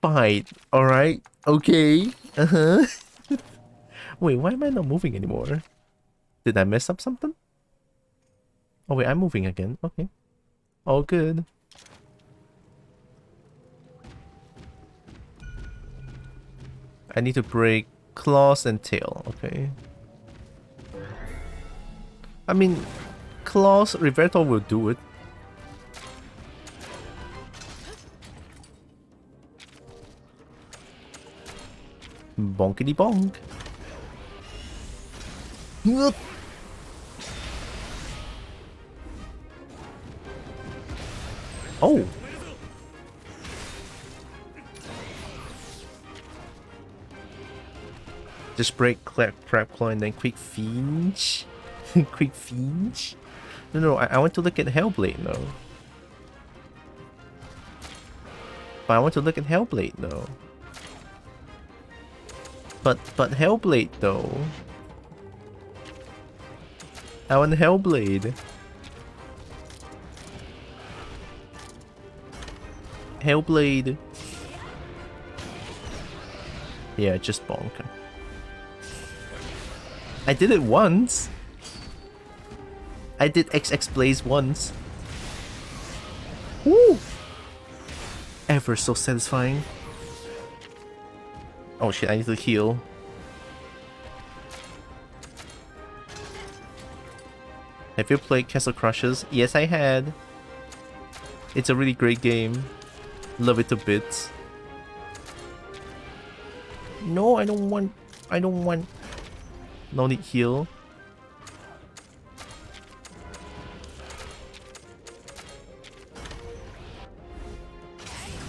Fine. Alright. Okay. Uh-huh. Wait, why am I not moving anymore? Did I mess up something? Oh wait, I'm moving again. Okay. All good. I need to break claws and tail. Okay. I mean, claws, Riverto will do it. Bonkity bonk. Oh. Just break crab claw and then quick finch. Quick finch. No, I want to look at Hellblade though. But I want to look at Hellblade though. But Hellblade though. I want Hellblade. Hellblade. Yeah, just bonk. I did it once. I did XX Blaze once. Woo! Ever so satisfying. Oh shit, I need to heal. Have you played Castle Crashers? Yes, I had. It's a really great game. Love it to bits. No, I don't want. No need heal.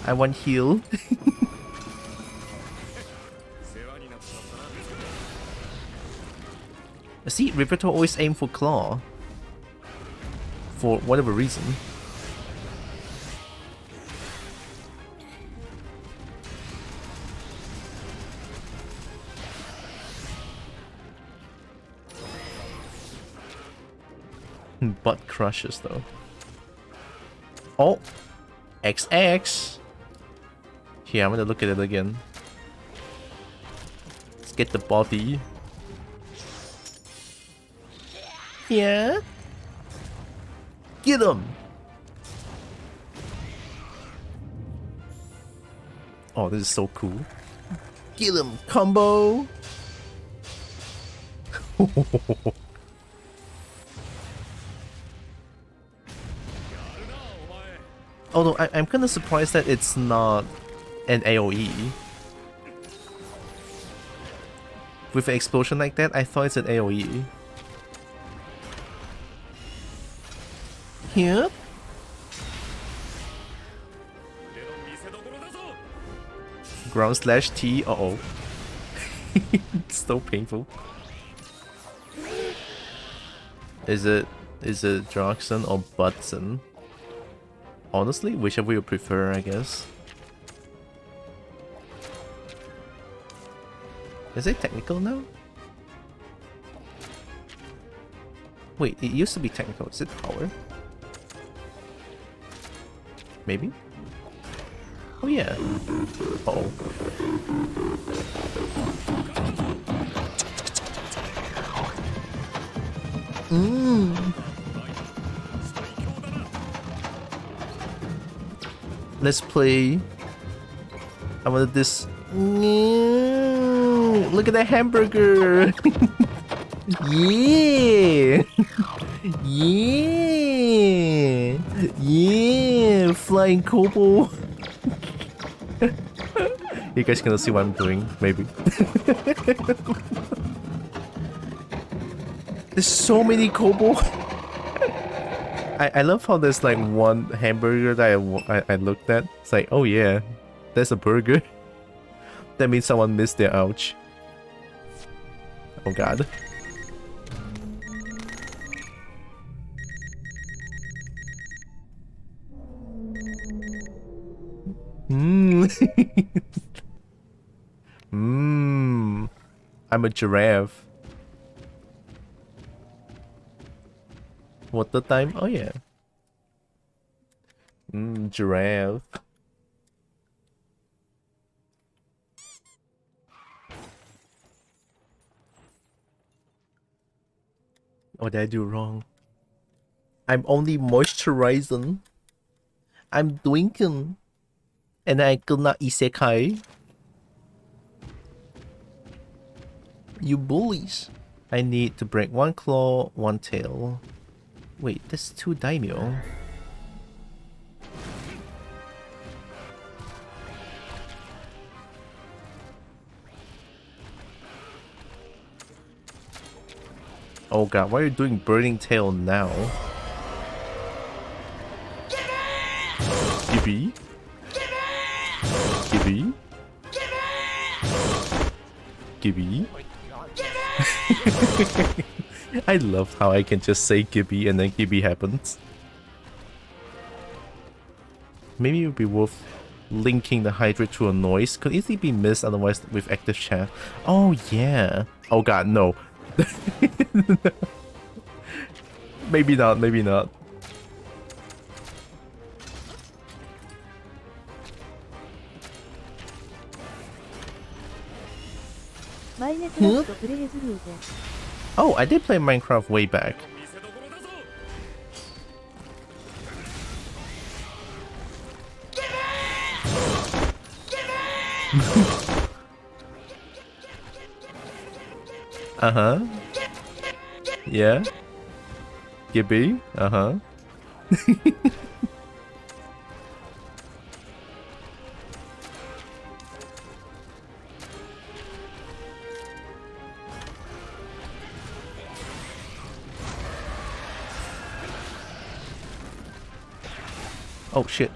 I want heal. See, Riveto always aim for claw. For whatever reason. Butt crushes though. Oh! XX! Here, I'm gonna look at it again. Let's get the body. Yeah? Get him! Oh, this is so cool. Get him! Combo! Although I'm kinda surprised that it's not an AoE. With an explosion like that, I thought it's an AoE. Here? Ground slash T, uh-oh. It's so painful. Is it Droxen or Butson? Honestly, whichever you prefer, I guess. Is it technical now? Wait, it used to be technical. Is it power? Maybe? Oh yeah. Uh-oh. Let's play. I wanted this. Look at that hamburger. Yeah. Yeah. Yeah. Flying Kobo. You guys gonna see what I'm doing, maybe. There's so many Kobo. I love how there's like one hamburger that I looked at. It's like, oh yeah, there's a burger. That means someone missed their ouch. Oh god. Mmm. Mmm. I'm a giraffe. What the time? Oh yeah. Mmm, giraffe. What did I do wrong? I'm only moisturizing. I'm drinking. And I could not isekai. You bullies. I need to break one claw, one tail. Wait, that's 2 daimyo. Oh god, why are you doing burning tail now? Gibby? Gibby? Gibby? I love how I can just say Gibby and then Gibby happens. Maybe it would be worth linking the hydrate to a noise. Could easily be missed otherwise with active chat. Oh yeah. Oh god, no. Maybe not, maybe not. Oh, I did play Minecraft way back. Uh-huh. Yeah. Gibby? Uh-huh. Oh shit.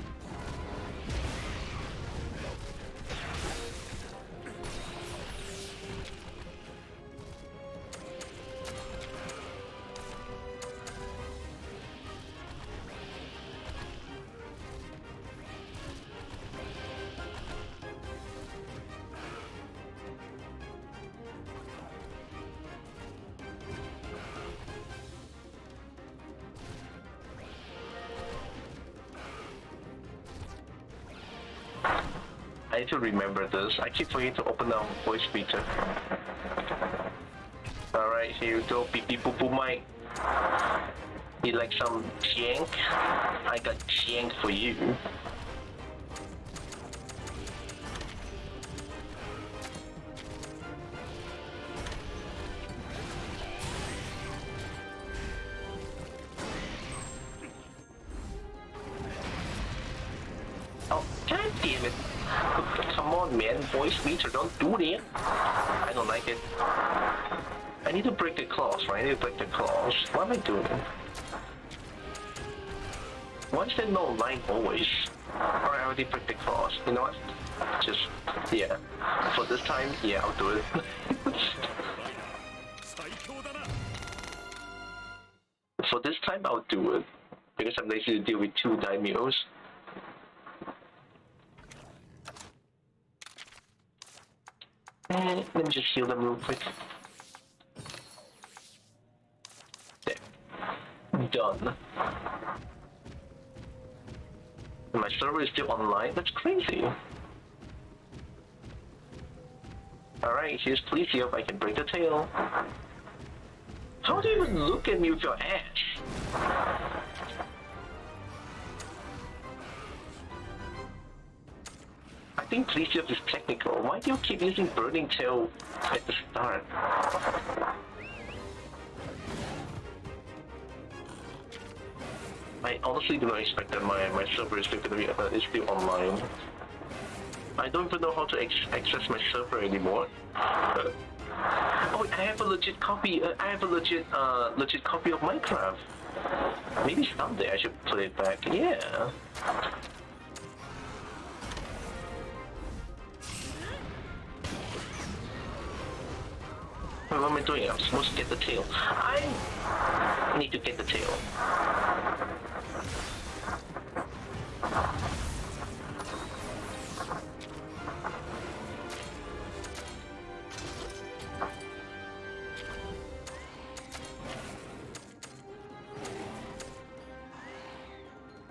I need to remember this. I keep forgetting to open the voice feature. Alright, here you go, beep beep boop boop mic. You like some chiank? I got chiank for you. Oh, god damn it. Come on, man. Voice meter, don't do that. I don't like it. I need to break the claws, right? I need to break the claws. What am I doing? Why is there no line always? Alright, I already break the claws. You know what? Just, yeah. For this time, yeah, I'll do it. For this time, I'll do it. Because I'm lazy to deal with 2 daimyos. And let me just heal them real quick. There. Done. And my server is still online? That's crazy. Alright, here's please see if I can break the tail. How do you even look at me with your ass? I think Plesiop is technical. Why do you keep using Burning Tail at the start? I honestly do not expect that my server is still online. I don't even know how to access my server anymore. Oh, I have a legit copy. I have a legit copy of Minecraft. Maybe someday I should play it back. Yeah. What am I doing? I'm supposed to get the tail. I need to get the tail.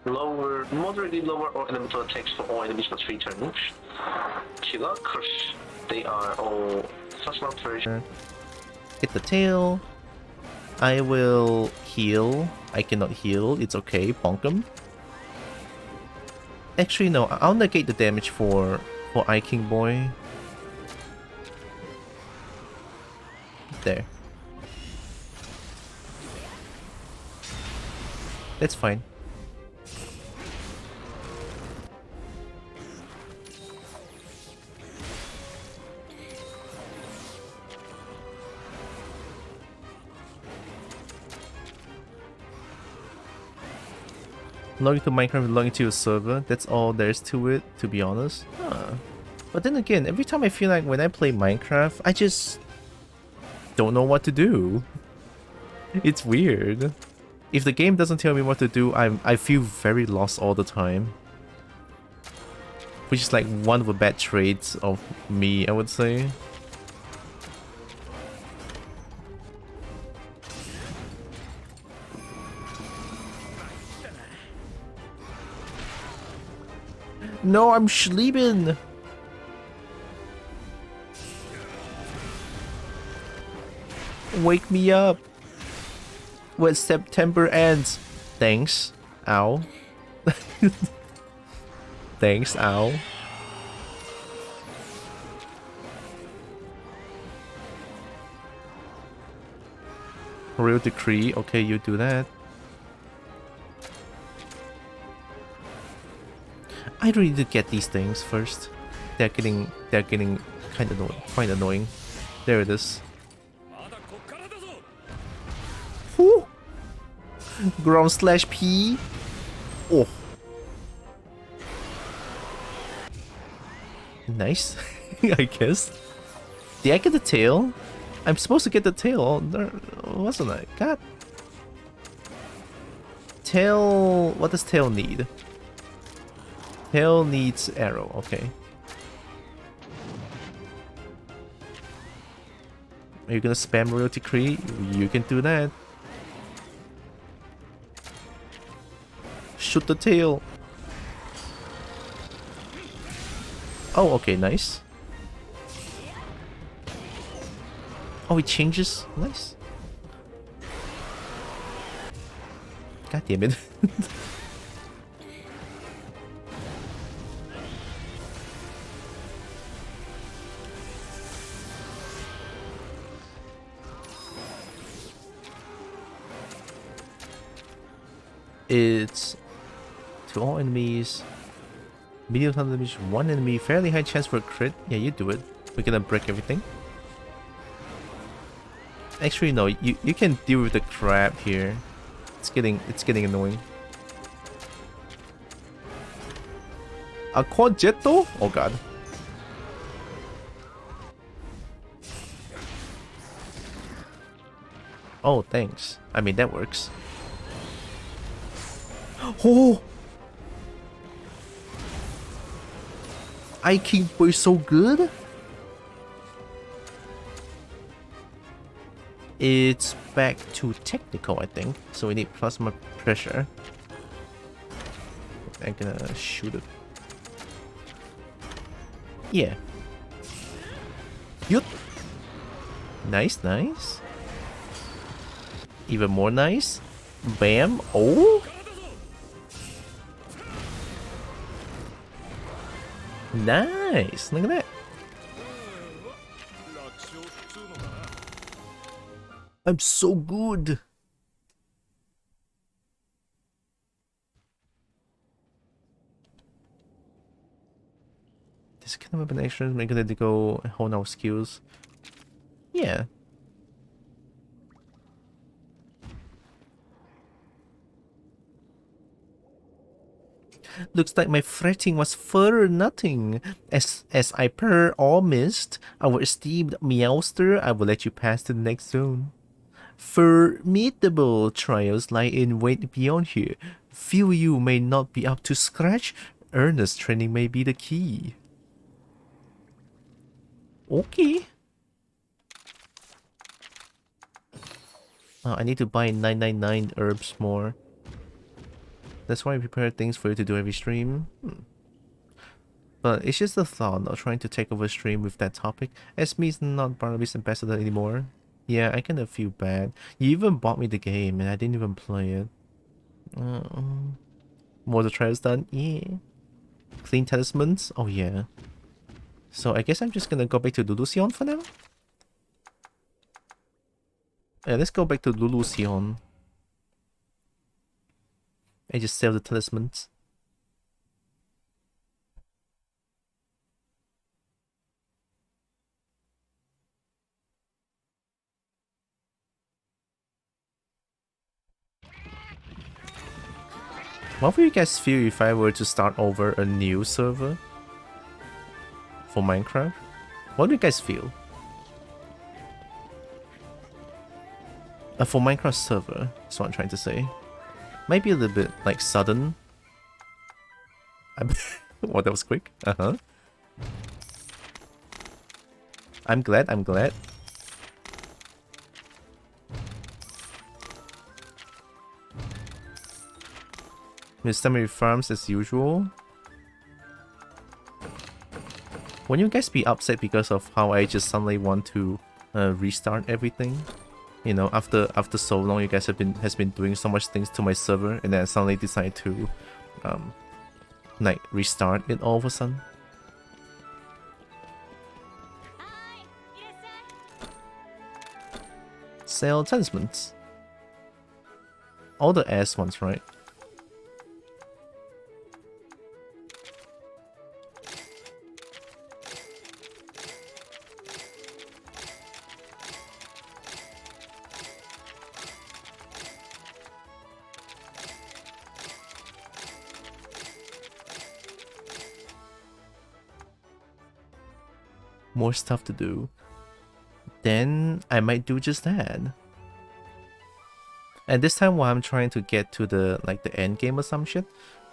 lower, moderately lower or elemental attacks for all enemies for 3 turns. Killer, Crush, they are all such an alteration. Get the tail. I will heal. I cannot heal. It's okay. Bonk him. Actually, no. I'll negate the damage for Eye King Boy. There. That's fine. Logging to Minecraft, logging to a server. That's all there is to it, to be honest. Huh. But then again, every time I feel like when I play Minecraft, I just don't know what to do. It's weird. If the game doesn't tell me what to do, I feel very lost all the time. Which is like one of the bad traits of me, I would say. No, I'm sleeping. Wake me up when September ends. Thanks. Ow. Thanks, ow. Real decree. Okay, you do that. I really need to get these things first. They're getting kind of quite annoying. There it is. Whew. Ground slash P. Oh. Nice. I guess. Did I get the tail? I'm supposed to get the tail, wasn't I? God. Tail. What does tail need? Tail needs arrow. Okay. Are you gonna spam Royal Decree? You can do that. Shoot the tail. Oh, okay, nice. Oh, it changes. Nice. God damn it. It's to all enemies. Medium damage, one enemy, fairly high chance for a crit. Yeah, you do it. We're gonna break everything. Actually, no, you can deal with the crab here. It's getting annoying. A quad jet though? Oh god. Oh, thanks. I mean, that works. Oh! Eye King Boy is so good. It's back to technical, I think. So we need plasma pressure. I'm gonna shoot it. Yeah. Yup. Nice, nice. Even more nice. Bam. Oh. Nice. Look at that. I'm so good. This kind of weapon actions make it to go hone our skills. Yeah. Looks like my fretting was for nothing. As I per all missed, our esteemed Meowster, I will let you pass to the next zone. Formidable trials lie in wait beyond here. Few you may not be up to scratch. Earnest training may be the key. Okay. I need to buy 999 herbs more. That's why I prepare things for you to do every stream. But it's just the thought of trying to take over stream with that topic. Esme's not Barnaby's ambassador anymore. Yeah, I kind of feel bad. You even bought me the game and I didn't even play it. More the trials done? Yeah. Clean talismans? Oh yeah. So I guess I'm just gonna go back to Lulusion for now. Yeah, let's go back to Lulusion. And just sell the talismans. What would you guys feel if I were to start over a new server for Minecraft? What do you guys feel? For Minecraft server, that's what I'm trying to say. Maybe a little bit like sudden. Well, that was quick. I'm glad. Mr. Farms as usual. Won't you guys be upset because of how I just suddenly want to restart everything? You know, after so long, you guys has been doing so much things to my server, and then I suddenly decide to like restart it all of a sudden. Sell talismans. All the S ones, right? More stuff to do, then I might do just that. And this time while I'm trying to get to the end game or some shit,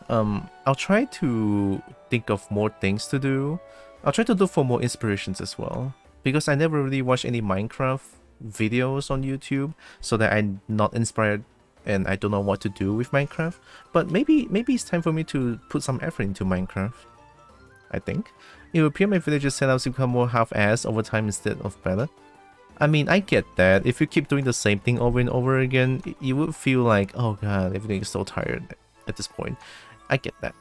I'll try to think of more things to do. I'll try to look for more inspirations as well, because I never really watched any Minecraft videos on YouTube, so that I'm not inspired and I don't know what to do with Minecraft. But maybe it's time for me to put some effort into Minecraft, I think. It would appear my villager's setups become more half-assed over time instead of better. I mean, I get that. If you keep doing the same thing over and over again, you would feel like, oh god, everything is so tired at this point. I get that.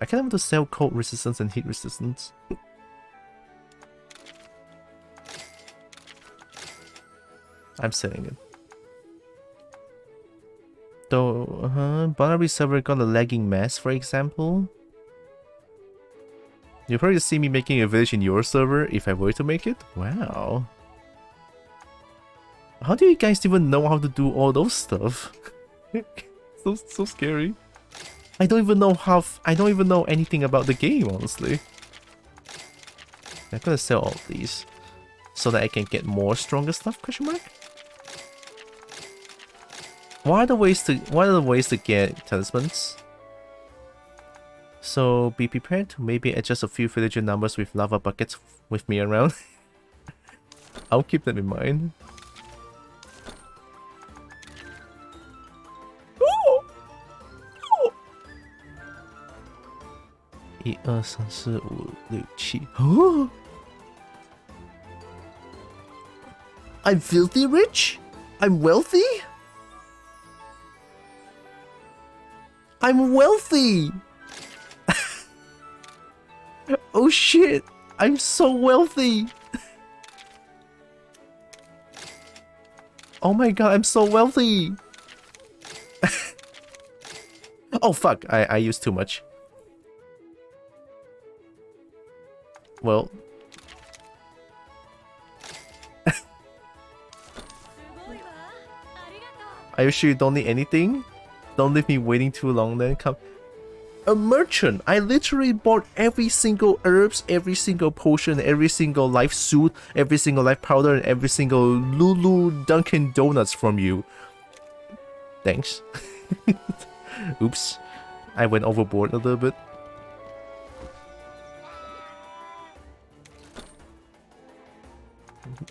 I kind of want to sell cold resistance and heat resistance. I'm selling it. Though, Barnaby server got a lagging mess, for example. You'll probably see me making a village in your server if I were to make it. Wow. How do you guys even know how to do all those stuff? so scary. I don't even know anything about the game, honestly. I'm gonna sell all of these so that I can get more stronger stuff, question mark? What are the ways to get talismans? So be prepared to maybe adjust a few villager numbers with lava buckets with me around. I'll keep that in mind. 1、2、3、4、5、6、7。Oh! I'm filthy rich? I'm wealthy? I'm wealthy! Oh shit! I'm so wealthy! Oh my god, I'm so wealthy! Oh fuck, I used too much. Well... Are you sure you don't need anything? Don't leave me waiting too long then. Come. A merchant! I literally bought every single herbs, every single potion, every single life suit, every single life powder, and every single Lulu Dunkin' Donuts from you. Thanks. Oops. I went overboard a little bit.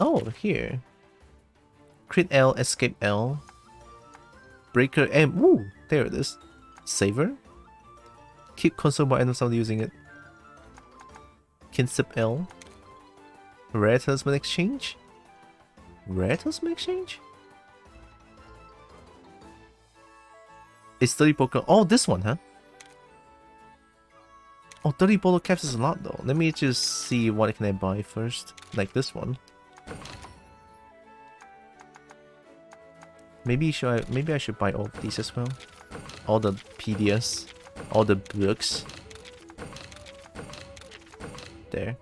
Oh, here. Crit L, Escape L. Breaker M. Ooh, there it is. Saver. Keep consumable items without using it. Kinsip L. Rare Talisman Exchange? Rare Talisman Exchange? It's 30 Poker. Oh, this one, huh? Oh, 30 bottle caps is a lot though. Let me just see what can I buy first. Like this one. Maybe I should buy all of these as well. All the PDS. All the books. There.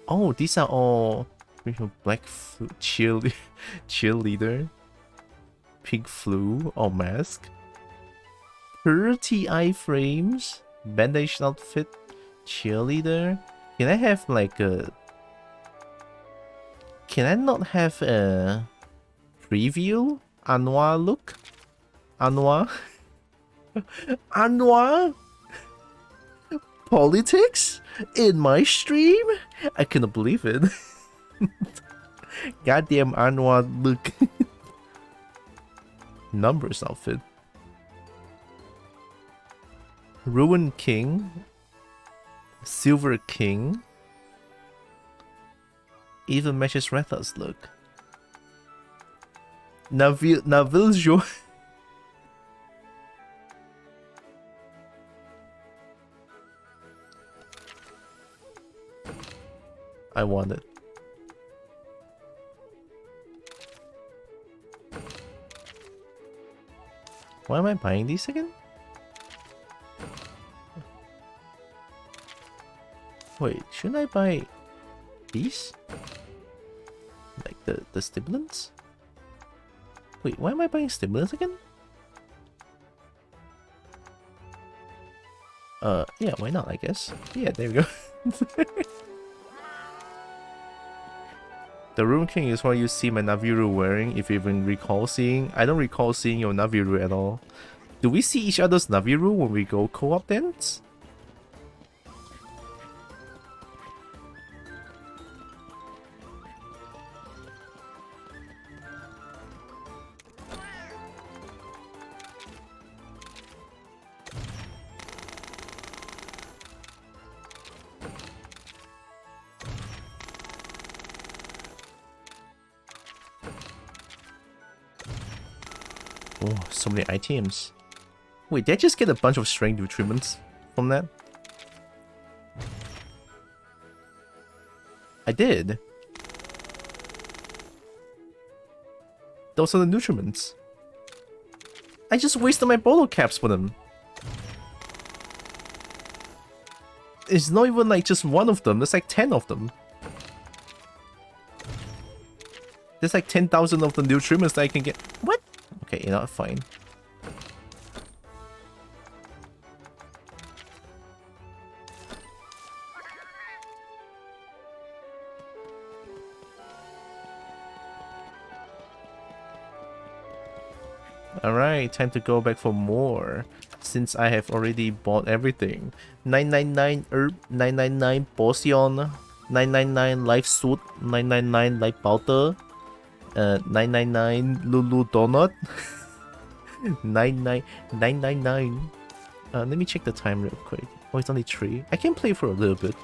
Oh, these are all black cheerleader, pink flu or mask, 30 iframes, bandage outfit, cheerleader. Can I have like a? Can I not have a preview Anwar look? Anwar, Anwar. Politics in my stream? I cannot believe it. Goddamn Anwar look. Numbers outfit. Ruin King. Silver King. Even matches Retha's look. Navil Jo. I want it. Why am I buying these again? Wait, shouldn't I buy these? Like the stimulants? Wait, why am I buying stimulants again? Yeah, why not, I guess. Yeah, there we go. The Ruin King is what you see my Naviru wearing, if you even recall seeing. I don't recall seeing your Naviru at all. Do we see each other's Naviru when we go co-op dance? Oh, so many items. Wait, did I just get a bunch of strength nutriments from that? I did. Those are the nutriments. I just wasted my bottle caps for them. It's not even like just one of them, there's like 10 of them. There's like 10,000 of the nutriments that I can get. What? Okay, you know, fine. Alright, time to go back for more. Since I have already bought everything. 999 herb, 999 potion, 999 life suit, 999 life powder, 999 Lulu donut. 999. Let me check the time real quick. Oh, it's only 3. I can play for a little bit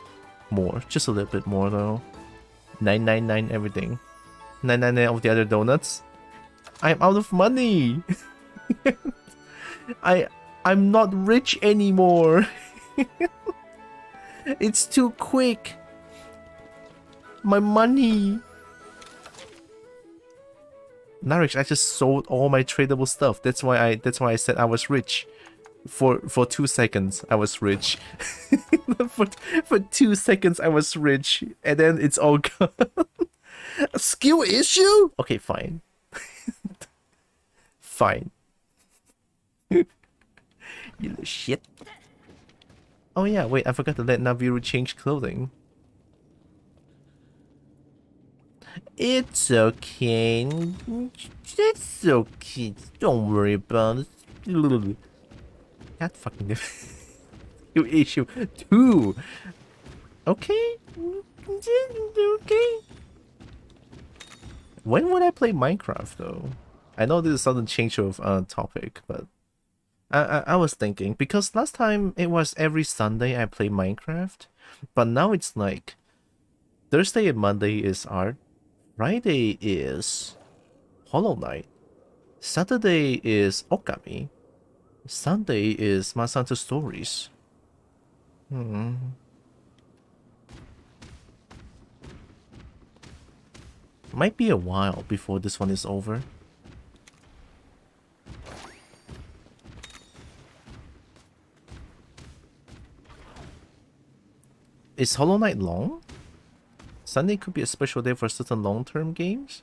more, just a little bit more though. 999 everything. 999 of the other donuts. I'm out of money. I'm not rich anymore. It's too quick. My money. Narix, I just sold all my tradable stuff. That's why I said I was rich. For 2 seconds I was rich. for 2 seconds I was rich, and then it's all gone. A skill issue? Okay, fine. Fine. You little shit. Oh yeah, wait, I forgot to let Naviru change clothing. It's okay. It's okay. Don't worry about it. That fucking you issue 2. Okay. Okay. When would I play Minecraft though? I know this is sudden change of topic, but I was thinking because last time it was every Sunday I play Minecraft, but now it's like Thursday and Monday is art, Friday is Hollow Knight, Saturday is Okami, Sunday is Masanto Stories. Might be a while before this one is over. Is Hollow Knight long? Sunday could be a special day for certain long-term games.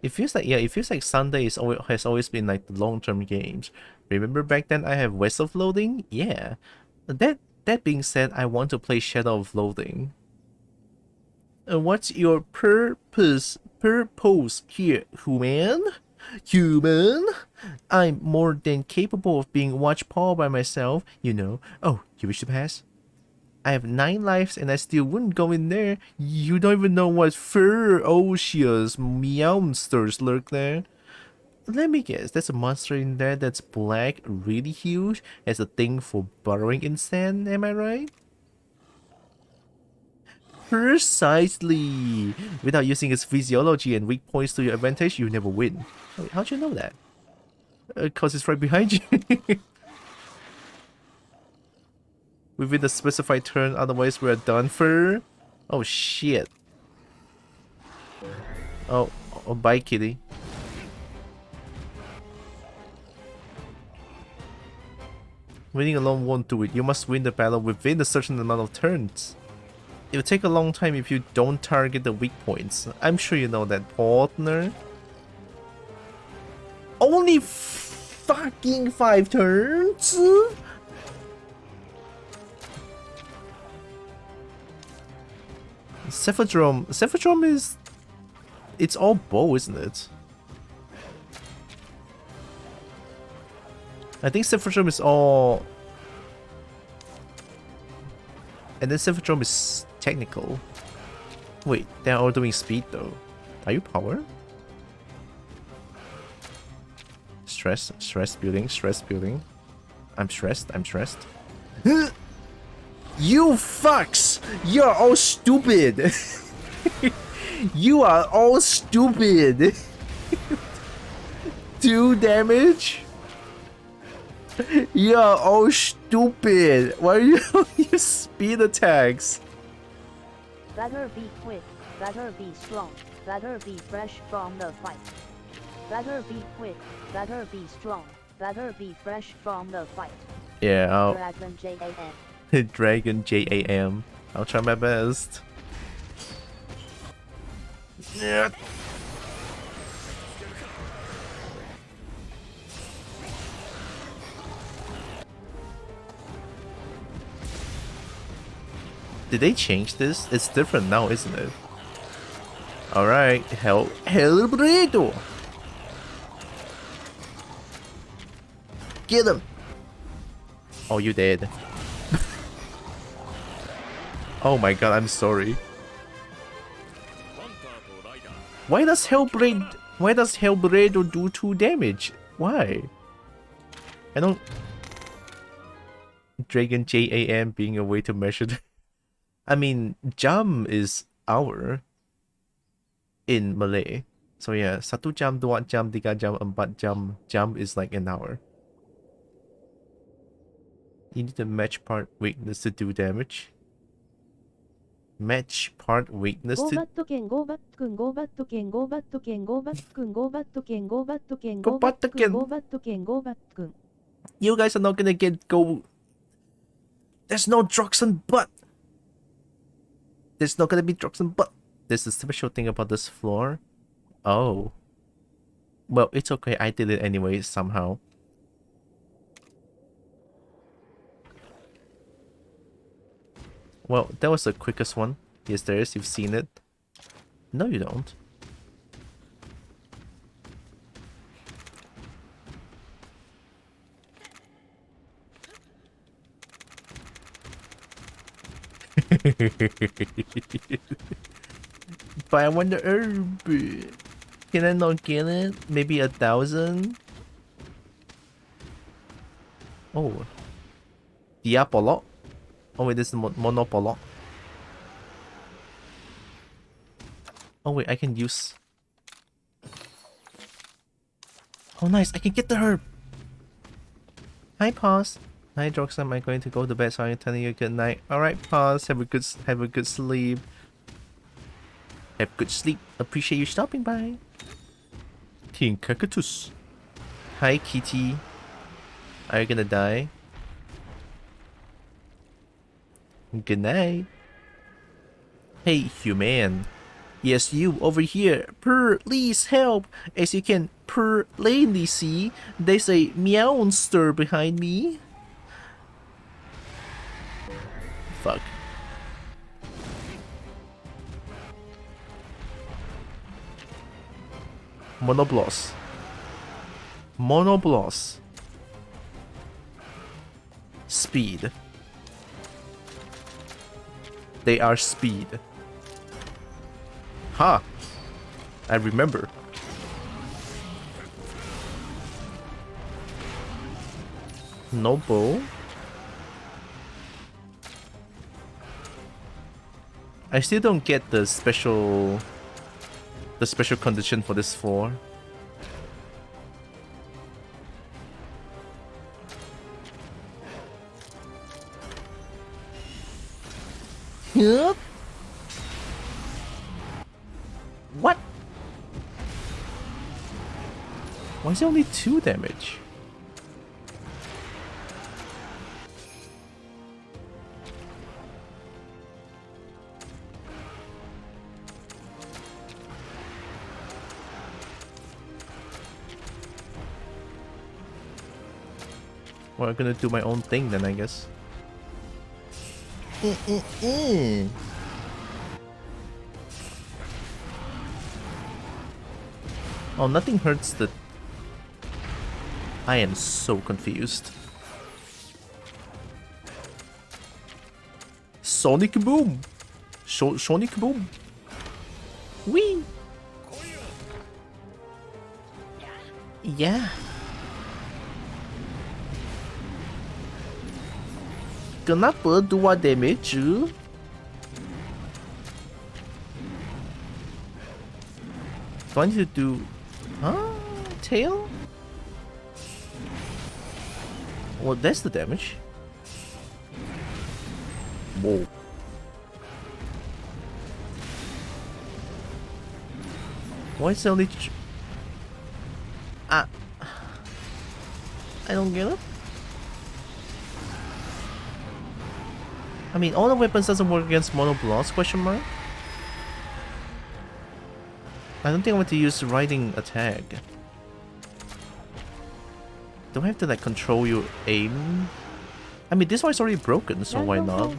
It feels like Sunday has always been like the long-term games. Remember back then I have West of Loathing? Yeah. That being said, I want to play Shadow of Loathing. What's your purpose here, human? Human? I'm more than capable of being watched by myself, you know. Oh, you wish to pass? I have 9 lives and I still wouldn't go in there. You don't even know what ferocious meowsters lurk there. Let me guess, there's a monster in there that's black, really huge, has a thing for burrowing in sand, am I right? Precisely! Without using its physiology and weak points to your advantage, you never win. Wait, how'd you know that? Cause it's right behind you. Within the specified turn, otherwise we're done for. Oh shit. Oh, bye kitty. Winning alone won't do it. You must win the battle within a certain amount of turns. It'll take a long time if you don't target the weak points. I'm sure you know that, partner. Only fucking 5 turns? Cephadrome is... It's all bow, isn't it? I think Cephadrome is all... And then Cephadrome is technical. Wait, they're all doing speed though. Are you power? Stress building. I'm stressed. You fucks! You're all stupid! You are all stupid! 2 damage? You're all stupid! Why are you use speed attacks? Better be quick, better be strong, better be fresh from the fight. Better be quick, better be strong, better be fresh from the fight. Yeah, I'll... Dragon JAM. Dragon JAM. I'll try my best. Yeah. Did they change this? It's different now, isn't it? Alright, Hellbredo! Get him! Oh, you dead. Oh my god, I'm sorry. Why does Hellbredo do 2 damage? Why? I don't... Dragon JAM being a way to measure the... I mean, jam is hour in Malay. So yeah, 1 jam, 2 jam, 3 jam, 4 jam. Jam is like an hour. You need to match part weakness to do damage. Match part weakness to... You guys are not gonna get go... There's no Droxen butt! There's not gonna be Droxen butt! There's a special thing about this floor. Oh. Well, it's okay, I did it anyway, somehow. Well, that was the quickest one. Yes, there is. You've seen it. No, you don't. But I want the herb. Can I not get it? Maybe 1,000? Oh. Diapolo? Oh wait, this is Monopolo. Oh wait, I can use... Oh nice, I can get the herb! Hi, Pause. Hi, Droxam. I'm going to go to bed, so I'm telling you good night. Alright, Pause. Have a good sleep. Have good sleep. Appreciate you stopping by. King Cactus. Hi, Kitty. Are you gonna die? Good night. Hey, human. Yes, you over here. Please help. As you can plainly see, there's a meowster behind me. Fuck. Monobloss. Monobloss. Speed. They are speed. Ha! I remember. No bow. I still don't get the special condition for this 4. Yep. What? Why is it only 2 damage? Well, I'm gonna do my own thing then, I guess. Oh, nothing hurts the... I am so confused. Sonic Boom! Sonic Boom! Wee! Yeah. Kenapa 2 damage? Do I need to do... Huh? Tail? Well, that's the damage. Whoa. Why is it only... I don't get it. I mean, all the weapons doesn't work against Monobloss, question mark? I don't think I want to use riding attack. Do I have to like control your aim? I mean, this one is already broken, so why not?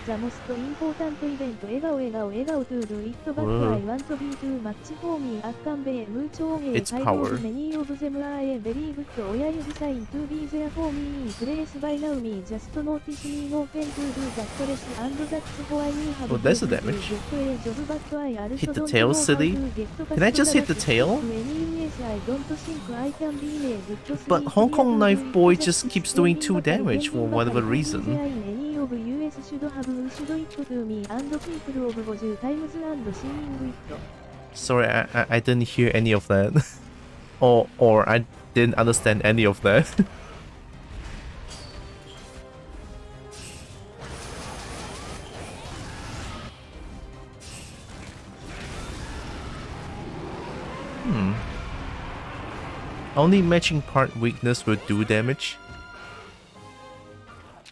The most important event 笑顔笑顔笑顔 to do it but I want to be too much for me Akkanbe Mucho Its power. Many of them are a very good Oya you decide to be there for me Please by now me just notice me no pen to do that press and that's why we have Oh, that's the damage. Hit the tail, silly. Can I just hit the tail? But Hong Kong Knife Boy just keeps doing 2 damage for whatever reason. Sorry, I didn't hear any of that. or I didn't understand any of that. Only matching part weakness will do damage.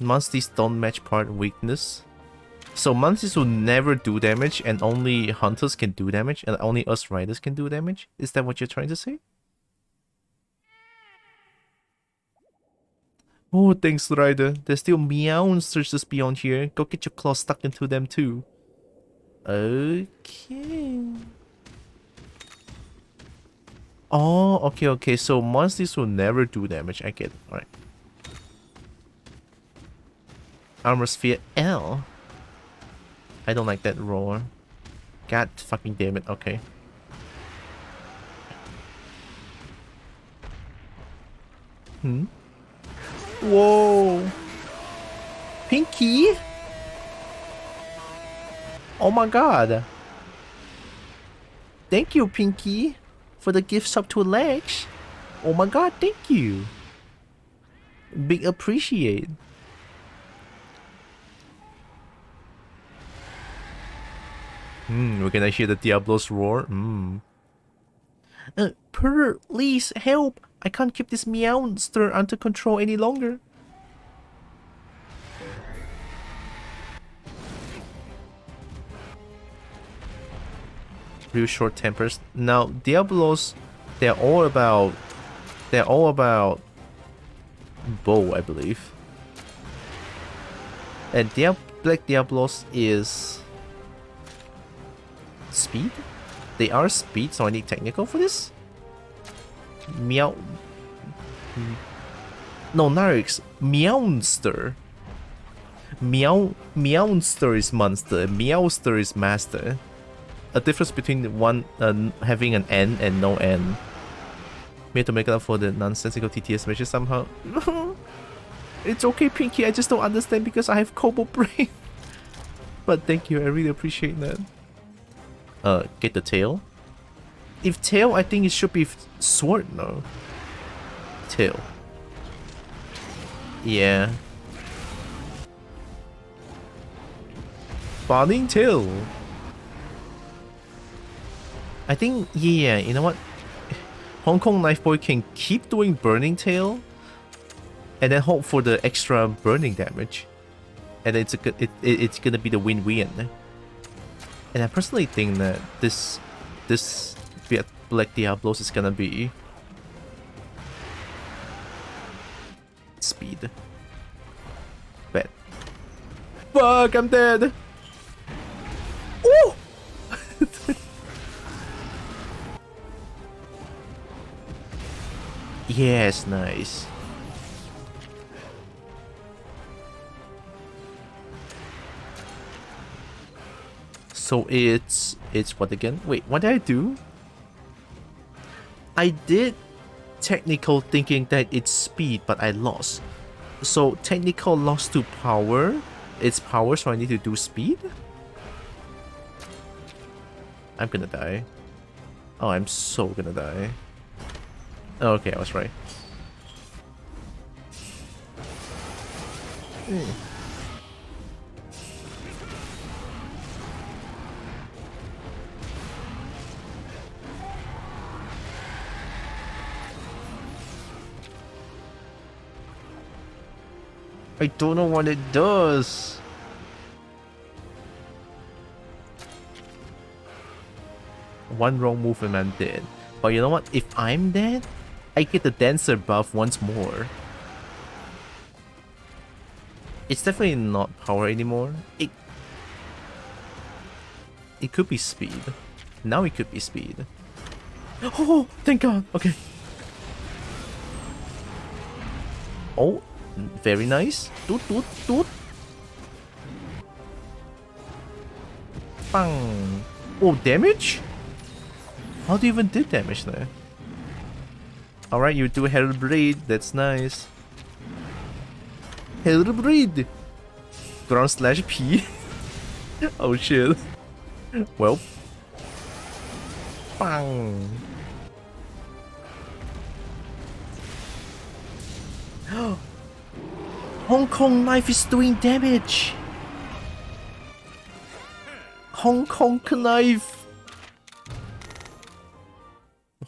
Monsters don't match part weakness. So monsters will never do damage and only hunters can do damage and only us riders can do damage? Is that what you're trying to say? Oh, thanks, Ryder. There's still meowsters just beyond here. Go get your claws stuck into them too. Okay. Oh, okay. So monsters will never do damage. I get it. Alright. Armor Sphere L. I don't like that roar. God fucking damn it. Okay. Whoa. Pinky? Oh my god. Thank you, Pinky, for the gift sub to Lex. Oh my god, thank you. Big appreciate. We're gonna hear the Diablo's roar. Please help. I can't keep this meowster under control any longer. Real short tempers. Now Diablos, they're all about bow, I believe. And Black Diablos is speed? They are speed, so I need technical for this? Meow. No, Narix. Meowster. Meowster is monster. Meowster is master. A difference between one having an N and no N. We have to make it up for the nonsensical TTS measure somehow. It's okay, Pinky. I just don't understand because I have Kobo brain. But thank you. I really appreciate that. Get the tail. If tail, I think it should be sword, no? Tail. Yeah. Burning tail. I think, yeah, you know what? Hong Kong Knife Boy can keep doing burning tail and then hope for the extra burning damage. And it's gonna be the win-win. And I personally think that this Black Diablos is gonna be speed. Bet. Fuck, I'm dead. Ooh! Yes, nice. So it's what again? Wait, what did I do? I did technical thinking that it's speed, but I lost. So technical lost to power. It's power, so I need to do speed? I'm gonna die. Oh, I'm so gonna die. Okay, I was right. I don't know what it does. One wrong move and I'm dead. But you know what? If I'm dead, I get the Dancer buff once more. It's definitely not power anymore. It could be speed. Now it could be speed. Oh, thank God. Okay. Oh, very nice. Toot toot toot. Bang. Oh, damage? How do you even do damage there? Alright, you do Hellbreed. That's nice. Hellbreed. Ground slash P. Oh shit. Well. Bang. Hong Kong Knife is doing damage. Hong Kong Knife.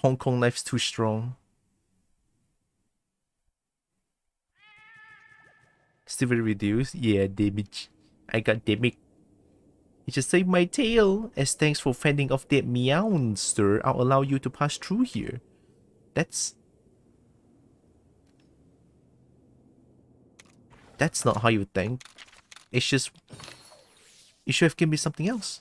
Hong Kong Knife's too strong. Still very reduced? Yeah, damage. I got damage. You just saved my tail. As thanks for fending off that meowster, I'll allow you to pass through here. That's... That's not how you think. It's just... You should have given me something else.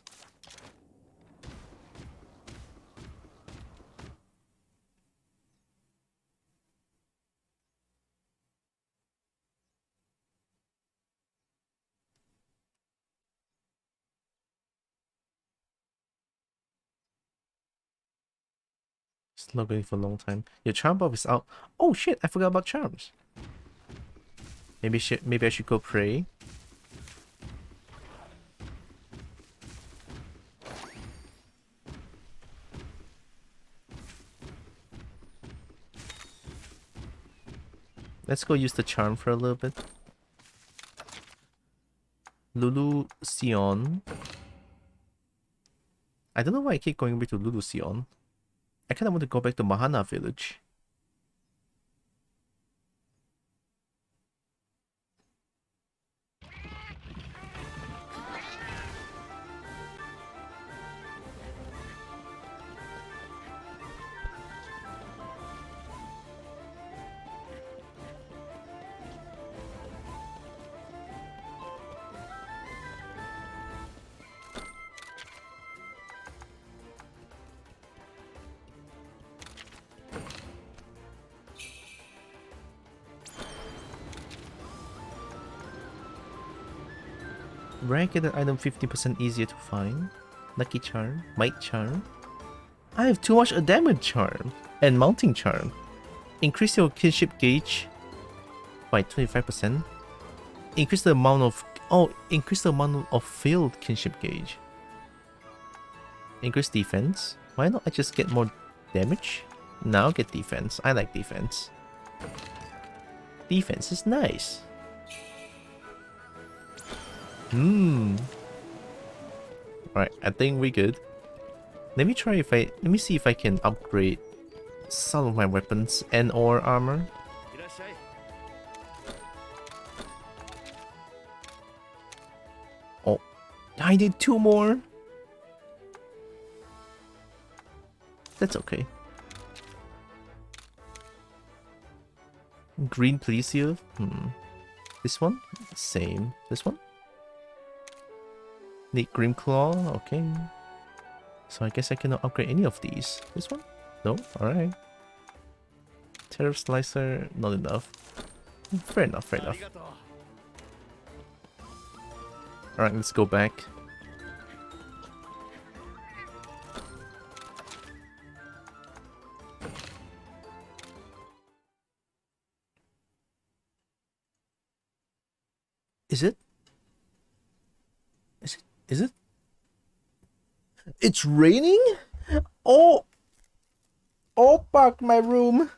It's not going for a long time. Your charm buff is out. Oh shit, I forgot about charms. Maybe I should go pray. Let's go use the charm for a little bit. Lulu Sion. I don't know why I keep going back to Lulu Sion. I kind of want to go back to Mahana village. Ranked item 50% easier to find. Lucky Charm, Might Charm. I have too much damage charm and mounting charm. Increase your kinship gauge by 25%. Increase the amount of filled kinship gauge. Increase defense. Why not I just get more damage? Now get defense. I like defense. Defense is nice. Right, I think we're good. Let me see if I can upgrade some of my weapons and or armor. Oh, I need 2 more. That's okay. Green Plesio. This one? Same. This one? Need Grimclaw, okay. So I guess I cannot upgrade any of these. This one? No? Alright. Terror Slicer, not enough. Fair enough, fair enough. Alright, let's go back. Is it? Is it? It's raining? Oh! Oh, fuck my room.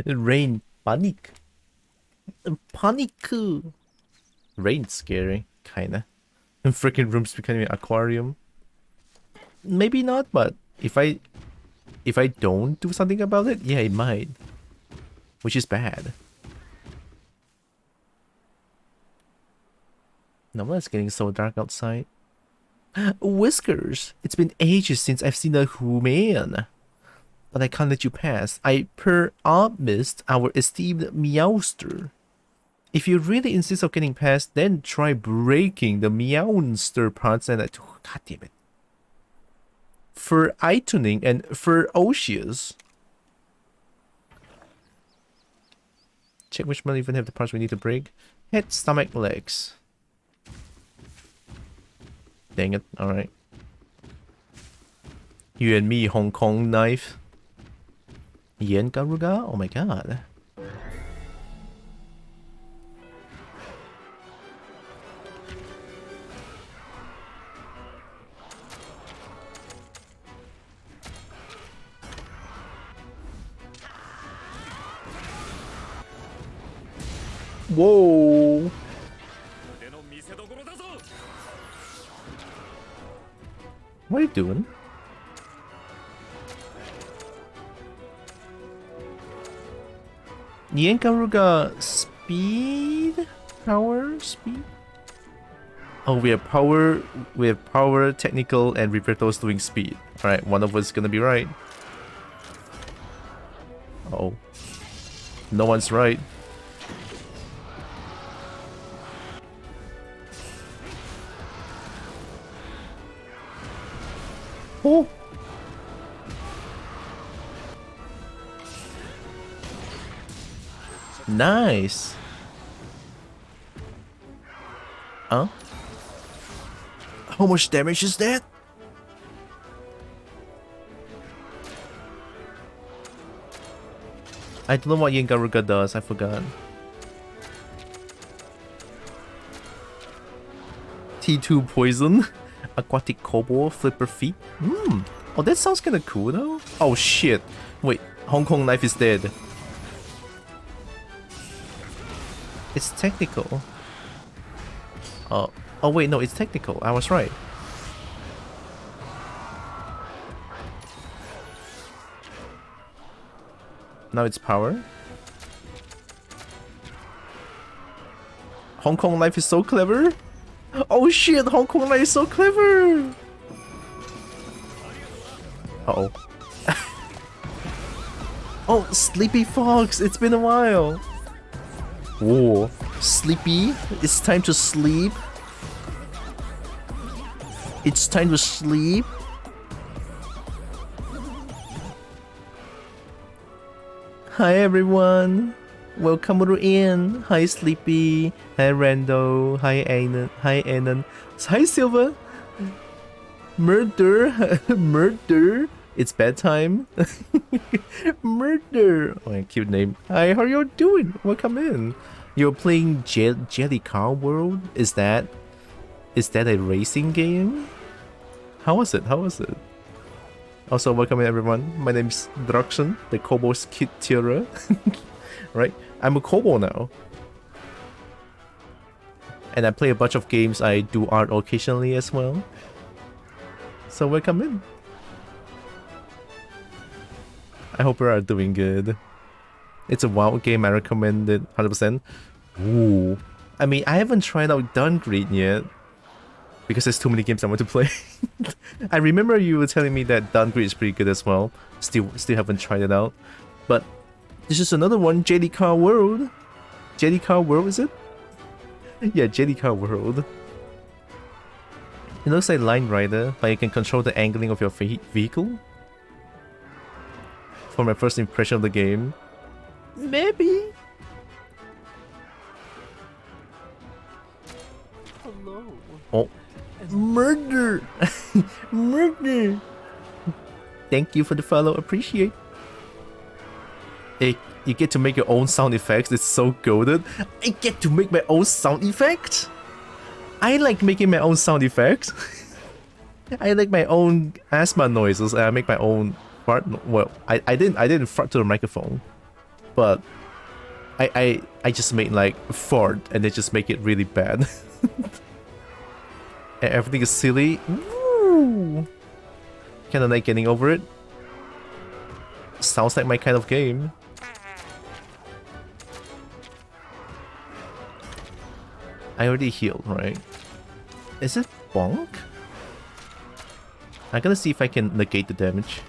Rain panic. Panic. Rain's scary, kinda. And freaking room's becoming an aquarium. Maybe not, but if I don't do something about it, yeah, it might. Which is bad. Now why it's getting so dark outside? Whiskers! It's been ages since I've seen a human. But I can't let you pass. I promised our esteemed Meowster. If you really insist on getting past, then try breaking the Meowster parts and God damn it. For Itoning and Ferocious. Check which one even have the parts we need to break. Head, stomach, legs. Dang it, alright. You and me, Hong Kong knife. Yen Garuga? Oh my god. Whoa. What are you doing? Yankaruga speed? Power? Speed? Oh, we have power, technical, and Roberto's doing speed. Alright, one of us is gonna be right. Uh-oh. No one's right. Oh! Nice! Huh? How much damage is that? I don't know what Yangaruga does, I forgot. T2 poison, aquatic kobo, flipper feet. Oh, that sounds kinda cool though. Oh shit. Wait, Hong Kong knife is dead. It's technical. Oh wait, no, it's technical. I was right. Now it's power. Hong Kong life is so clever. Oh shit, Hong Kong life is so clever. Uh-oh. Oh, Sleepy Fox, it's been a while. Whoa, Sleepy, it's time to sleep. It's time to sleep. Hi everyone, welcome in. Hi Sleepy, hi Rando, hi Anon, hi Silver. Murder, murder. It's bedtime. Murder. Oh, cute name. Hi, how are you doing? Welcome in. You're playing Jelly Car World. Is that a racing game? How was it? How was it? Also, welcome in everyone. My name's Druxon, the Kobo's Kid Tira. Right? I'm a Kobo now. And I play a bunch of games. I do art occasionally as well. So welcome in. I hope you are doing good. It's a wild game, I recommend it 100%. Ooh. I mean, I haven't tried out Dungreed yet. Because there's too many games I want to play. I remember you were telling me that Dungreed is pretty good as well. Still haven't tried it out. But this is another one, JD Car World. JD Car World, is it? Yeah, JD Car World. It looks like Line Rider, but you can control the angling of your vehicle. For my first impression of the game. Maybe. Hello. Oh. Murder! Murder! Thank you for the follow, appreciate. Hey, you get to make your own sound effects, it's so goated. I get to make my own sound effects? I like making my own sound effects. I like my own asthma noises and I make my own fart. Well, I didn't fart to the microphone. But I just made like a fart and they just make it really bad. And everything is silly. Woo! Kinda like getting over it. Sounds like my kind of game. I already healed, right? Is it bonk? I'm gonna see if I can negate the damage.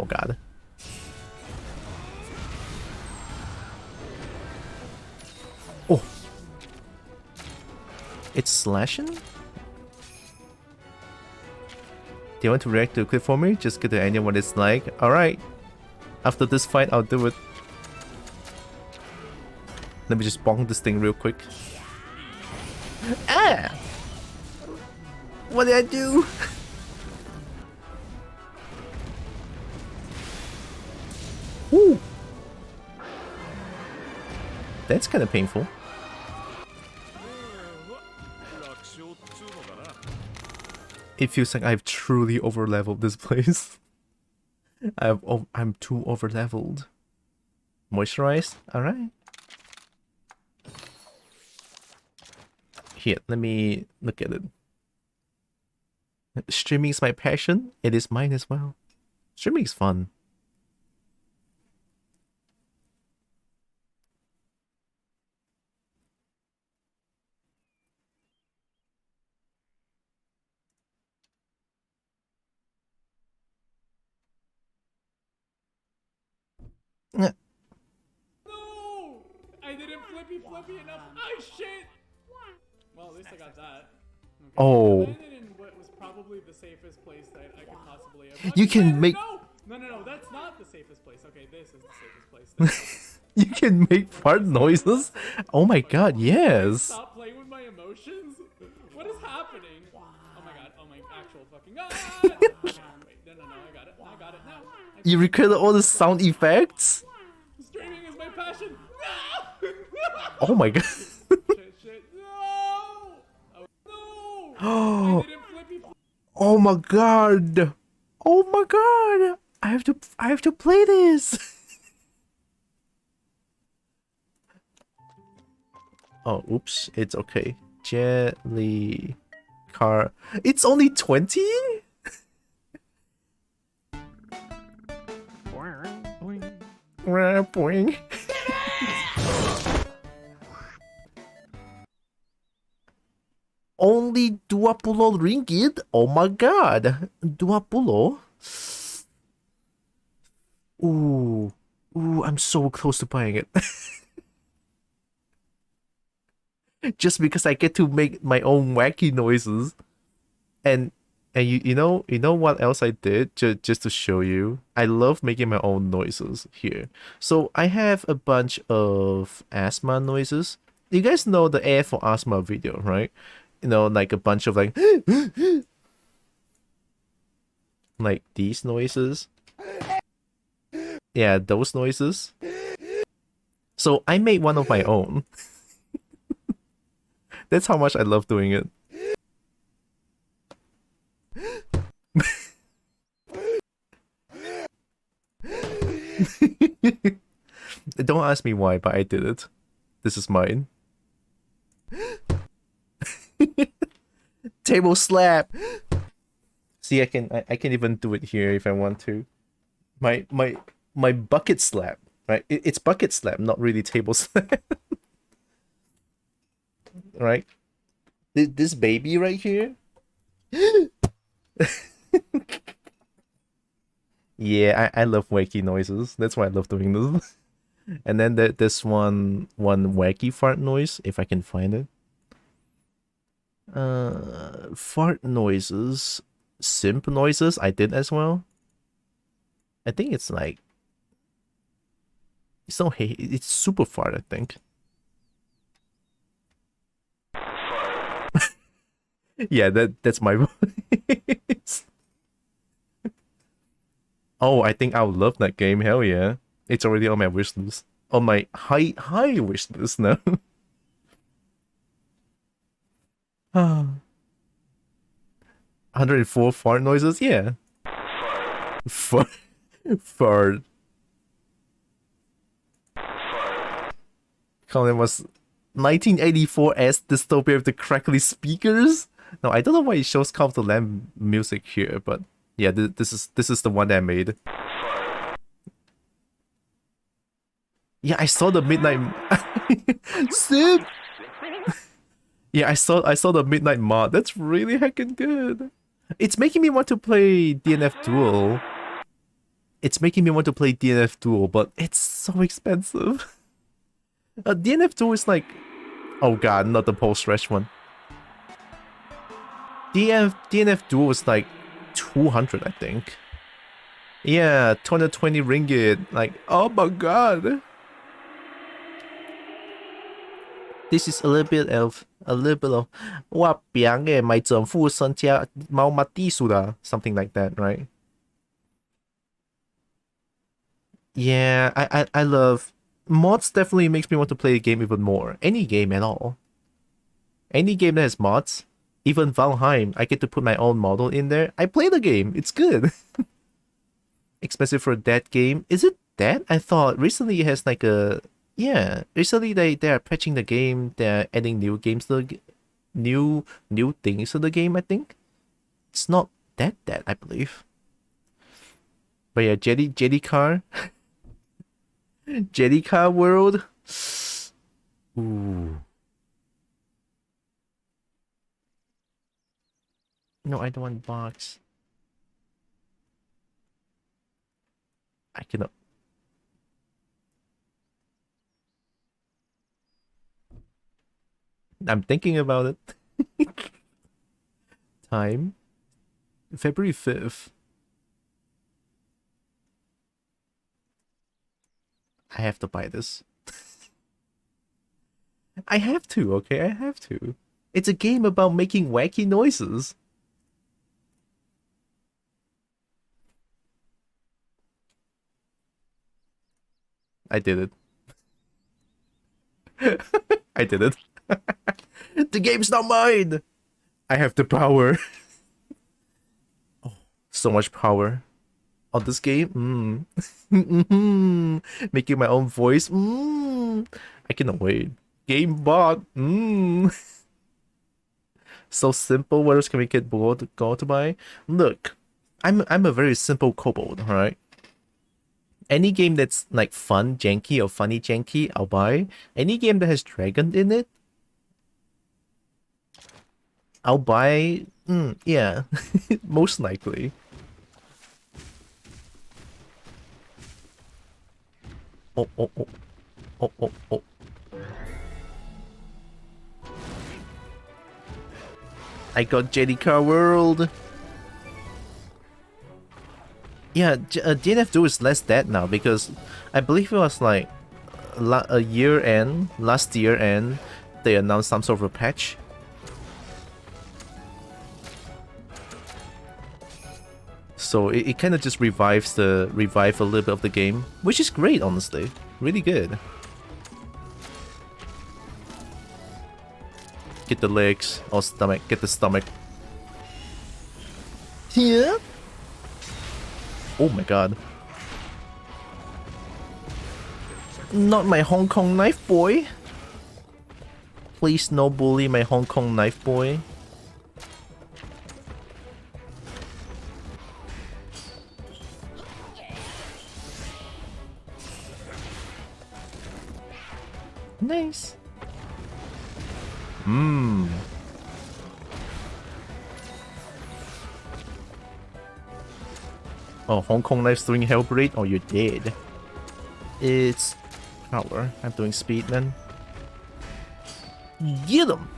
Oh god. Oh! It's slashing? Do you want to react to a clip for me? Just get the idea what it's like. Alright. After this fight, I'll do it. Let me just bonk this thing real quick. Ah! What did I do? Ooh! That's kind of painful. It feels like I've truly overleveled this place. I'm too over leveled. Moisturized? Alright. Here, let me look at it. Streaming is my passion. It is mine as well. Streaming is fun. No! I didn't flippy enough. Oh shit! Well, at least I got that. Okay. Oh. I landed in what was probably the safest place that I could possibly have. You can make- No, that's not the safest place. Okay, this is the safest place. You can make fart noises? Oh my god, yes. Stop playing with my emotions. What is happening? Oh my god. Oh my actual fucking. Wait, no, I got it. No. You recorded all the sound effects? Streaming is my passion. No. Oh my god. Shit. No. Oh, no. I didn't flippy. Oh my god. Oh my god. I have to play this. Oh, oops. It's okay. Jelly car. It's only 20? Boing. Only 20 ringgit? Oh my god. 20? Ooh, I'm so close to buying it. Just because I get to make my own wacky noises. And you know what else I did? Just to show you. I love making my own noises here. So I have a bunch of asthma noises. You guys know the Air for Asthma video, right? You know, like a bunch of like like these noises. Yeah, those noises. So I made one of my own. That's how much I love doing it. Don't ask me why, but I did it. This is mine. Table slap. See, I can even do it here if I want to. My bucket slap, right? It's bucket slap, not really table slap. Right? This baby right here. Yeah, I love wacky noises. That's why I love doing this. And then there's one wacky fart noise, if I can find it. Fart noises, simp noises, I did as well. I think it's like it's super fart, I think. Yeah, that's my voice. Oh, I think I would love that game. Hell yeah. It's already on my wish list. On my high wish list now. 104 fart noises? Yeah. Fart. Colin was 1984's Dystopia with the crackly speakers. No, I don't know why it shows Call of the Lamb music here, but yeah, this is the one that I made. Yeah, I saw the midnight. Sip. Yeah, I saw the midnight mod. That's really heckin' good. It's making me want to play DNF Duel. It's making me want to play DNF Duel, but it's so expensive. DNF Duel is like, oh god, not the post-stretch one. DNF Duel is like 200, I think. Yeah, 220 ringgit. Like, oh my god. This is a little bit of 我病嘅咪政府身家冇乜技術啦 something like that, right? Yeah, I love mods. Definitely makes me want to play the game even more. Any game at all. Any game that has mods. Even Valheim, I get to put my own model in there. I play the game. It's good. expensive for that game. Is it that? I thought recently it has like a yeah. Recently they are patching the game. They're adding new games to the new things to the game. I think it's not that I believe. But yeah, Jetty Car, Jetty Car World. Ooh. No, I don't want box. I cannot. I'm thinking about it. Time. February 5th. I have to buy this. I have to, okay? I have to. It's a game about making wacky noises. I did it. I did it. The game's not mine! I have the power. Oh, so much power. On this game? Making my own voice? I cannot wait. Game bot? So simple, what else can we get go to buy? Look, I'm a very simple kobold, alright? Any game that's like fun janky or funny janky, I'll buy. Any game that has dragon in it, I'll buy. Yeah, most likely. Oh. I got Jetty Car World. Yeah, DNF Duel is less dead now because I believe it was like last year end, they announced some sort of a patch. So it kind of just revive a little bit of the game, which is great, honestly. Really good. Get the legs or stomach. Get the stomach. Here. Oh my god. Not my Hong Kong knife boy. Please no bully my Hong Kong knife boy. Nice. Oh, Hong Kong knife's doing Hellblade? Oh, you're dead. It's power. I'm doing speed, man. Get him!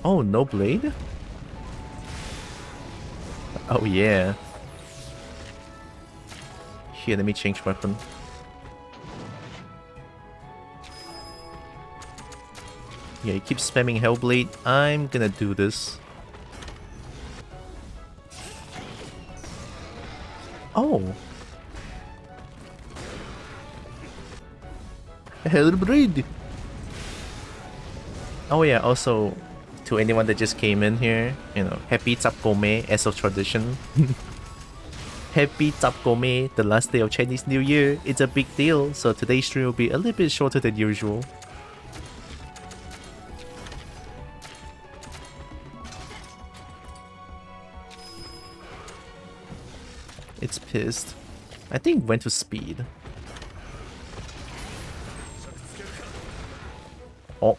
Oh, no blade? Oh, yeah. Here, let me change weapon. Yeah, he keeps spamming Hellblade. I'm gonna do this. Oh! Hellblade! Oh yeah, also, to anyone that just came in here, you know, happy Tsap Gome as of tradition. Happy Tsap Gome, the last day of Chinese New Year. It's a big deal, so today's stream will be a little bit shorter than usual. It's pissed. I think it went to speed. Oh.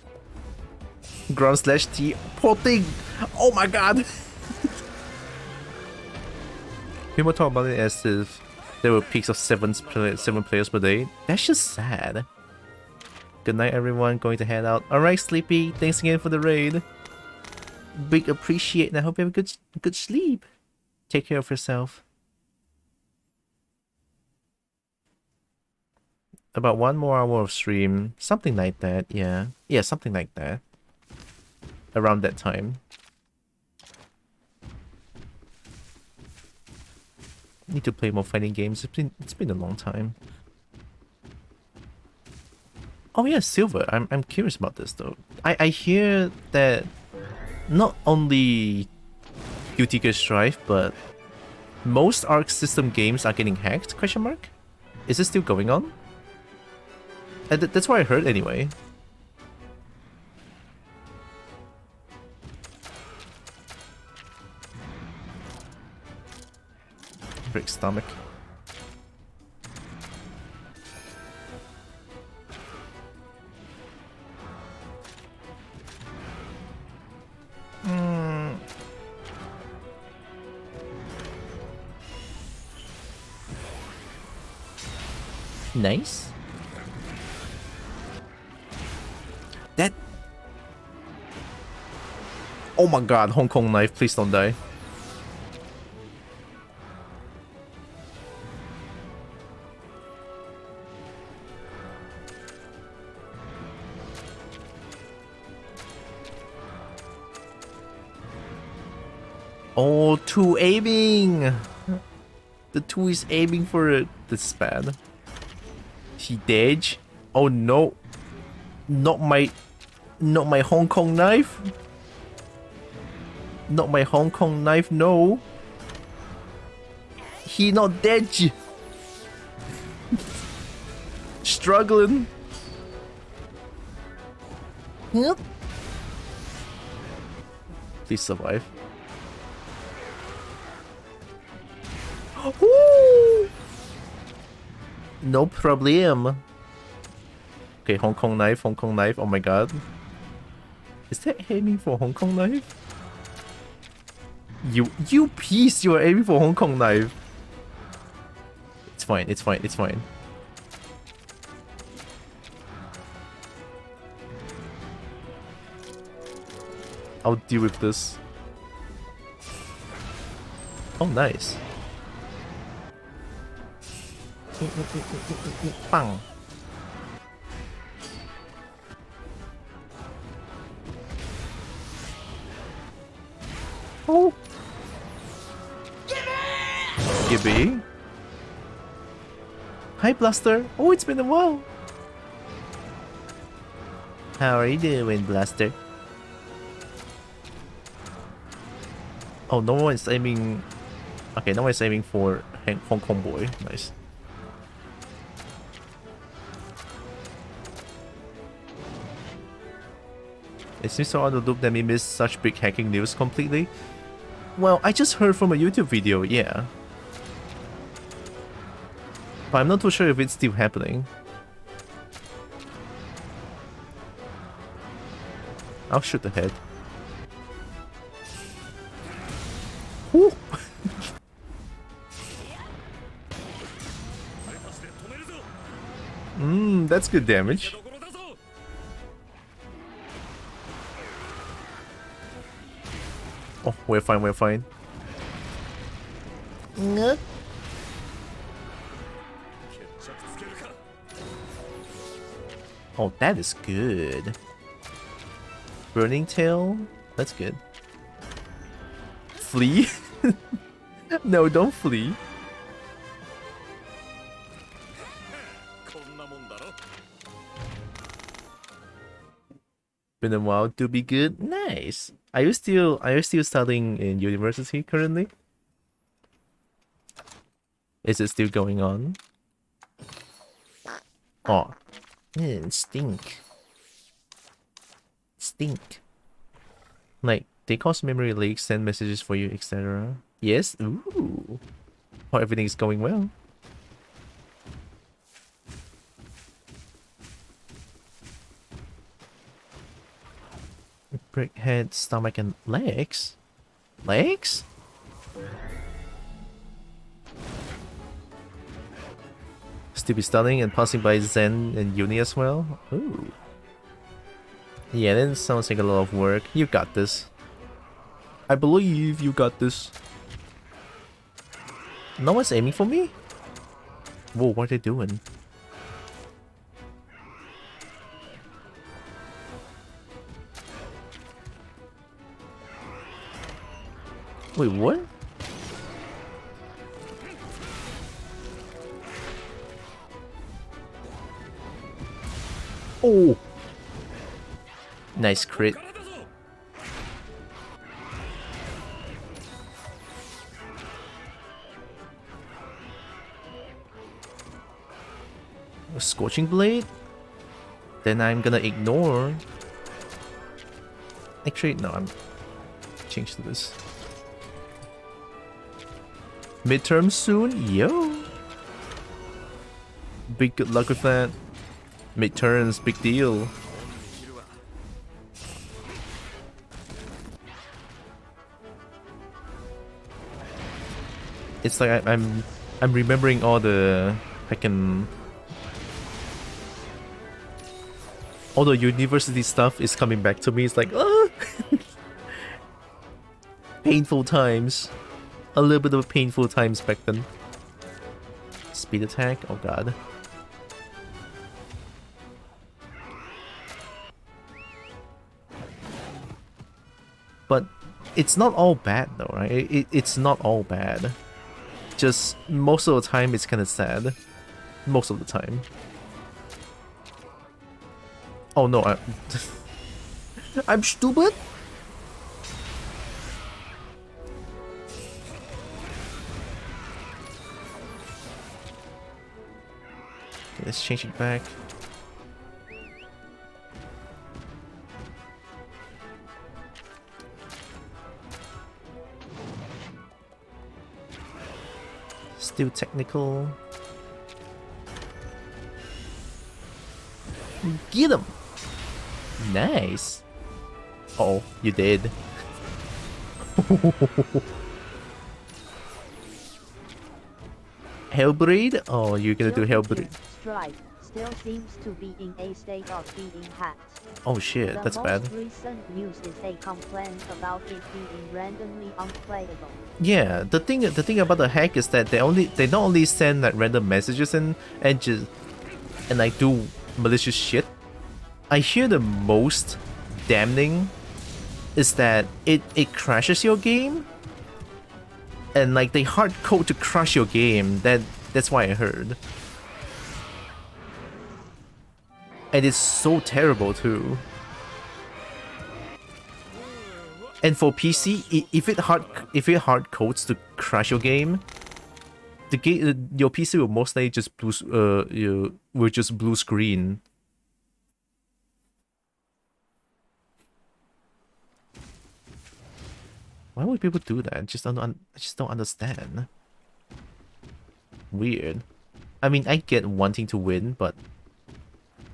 Ground slash T. Poor thing! Oh my god! People talk about it as if there were peaks of 7 players per day. That's just sad. Good night, everyone. Going to head out. Alright, Sleepy. Thanks again for the raid. Big appreciate, and I hope you have a good sleep. Take care of yourself. About 1 more hour of stream. Something like that, yeah. Yeah, something like that. Around that time. Need to play more fighting games. It's been a long time. Oh yeah, Silver. I'm curious about this though. I hear that not only Guilty Gear Strive, but most Arc System games are getting hacked, question mark? Is it still going on? That's what I heard anyway. Break stomach. Nice. That. Oh my god, Hong Kong knife, please don't die. Oh, 2 aiming! The 2 is aiming for it. This is bad. He dead? Oh no. Not my Hong Kong knife. Not my Hong Kong knife, no. He not dead. Struggling. Yep. Please survive. Woo! No problem. Okay, Hong Kong knife, oh my god. Is that aiming for Hong Kong knife? You piece, you are aiming for Hong Kong knife. It's fine, it's fine, it's fine. I'll deal with this. Oh, nice. Bang. Oh. Gibby. Hi, Blaster. Oh, it's been a while. How are you doing, Blaster? Oh, no one is aiming. Okay, no one is aiming for Hong Kong boy. Nice. It seems so out of the loop that we missed such big hacking news completely. Well, I just heard from a YouTube video, yeah. But I'm not too sure if it's still happening. I'll shoot the head. Woo! That's good damage. Oh, we're fine, we're fine. Oh, that is good. Burning Tail? That's good. Flee? No, don't flee. Been a while to be good. Nice. Are you still studying in university currently? Is it still going on? Oh. Stink. Stink. Like, they cause memory leaks, send messages for you, etc. Yes? Ooh. Oh, everything is going well. Break head, stomach, and legs? Legs? Still be stunning and passing by Zen and Uni as well? Ooh. Yeah, that sounds like a lot of work. You got this. I believe you got this. No one's aiming for me? Whoa, what are they doing? Wait, what? Oh! Nice crit. Scorching Blade? Then I'm gonna ignore. Actually, no, I'm change to this. Midterm soon? Yo! Big good luck with that. Midterms, big deal. It's like I'm remembering all the all the university stuff is coming back to me. It's like, painful times. A little bit of painful times back then. Speed attack, oh god. But it's not all bad though, right? It's not all bad. Just most of the time it's kind of sad. Most of the time. Oh no, I'm stupid? Okay, let's change it back. Still technical. Get him! Nice. Oh, you did. Hellblade? Oh, you're gonna do Hellblade. Strike still seems to be in a state of being hacked. Oh shit, that's bad. The most recent news is a complaint about it being randomly unplayable. Yeah, the thing about the hack is that they not only send like random messages and like do malicious shit. I hear the most damning is that it crashes your game, and like they hard code to crash your game. That's why I heard, and it's so terrible too. And for PC, if it hard codes to crash your game, your PC will most likely just blue screen. Why would people do that? I just don't understand. Weird. I mean, I get wanting to win, but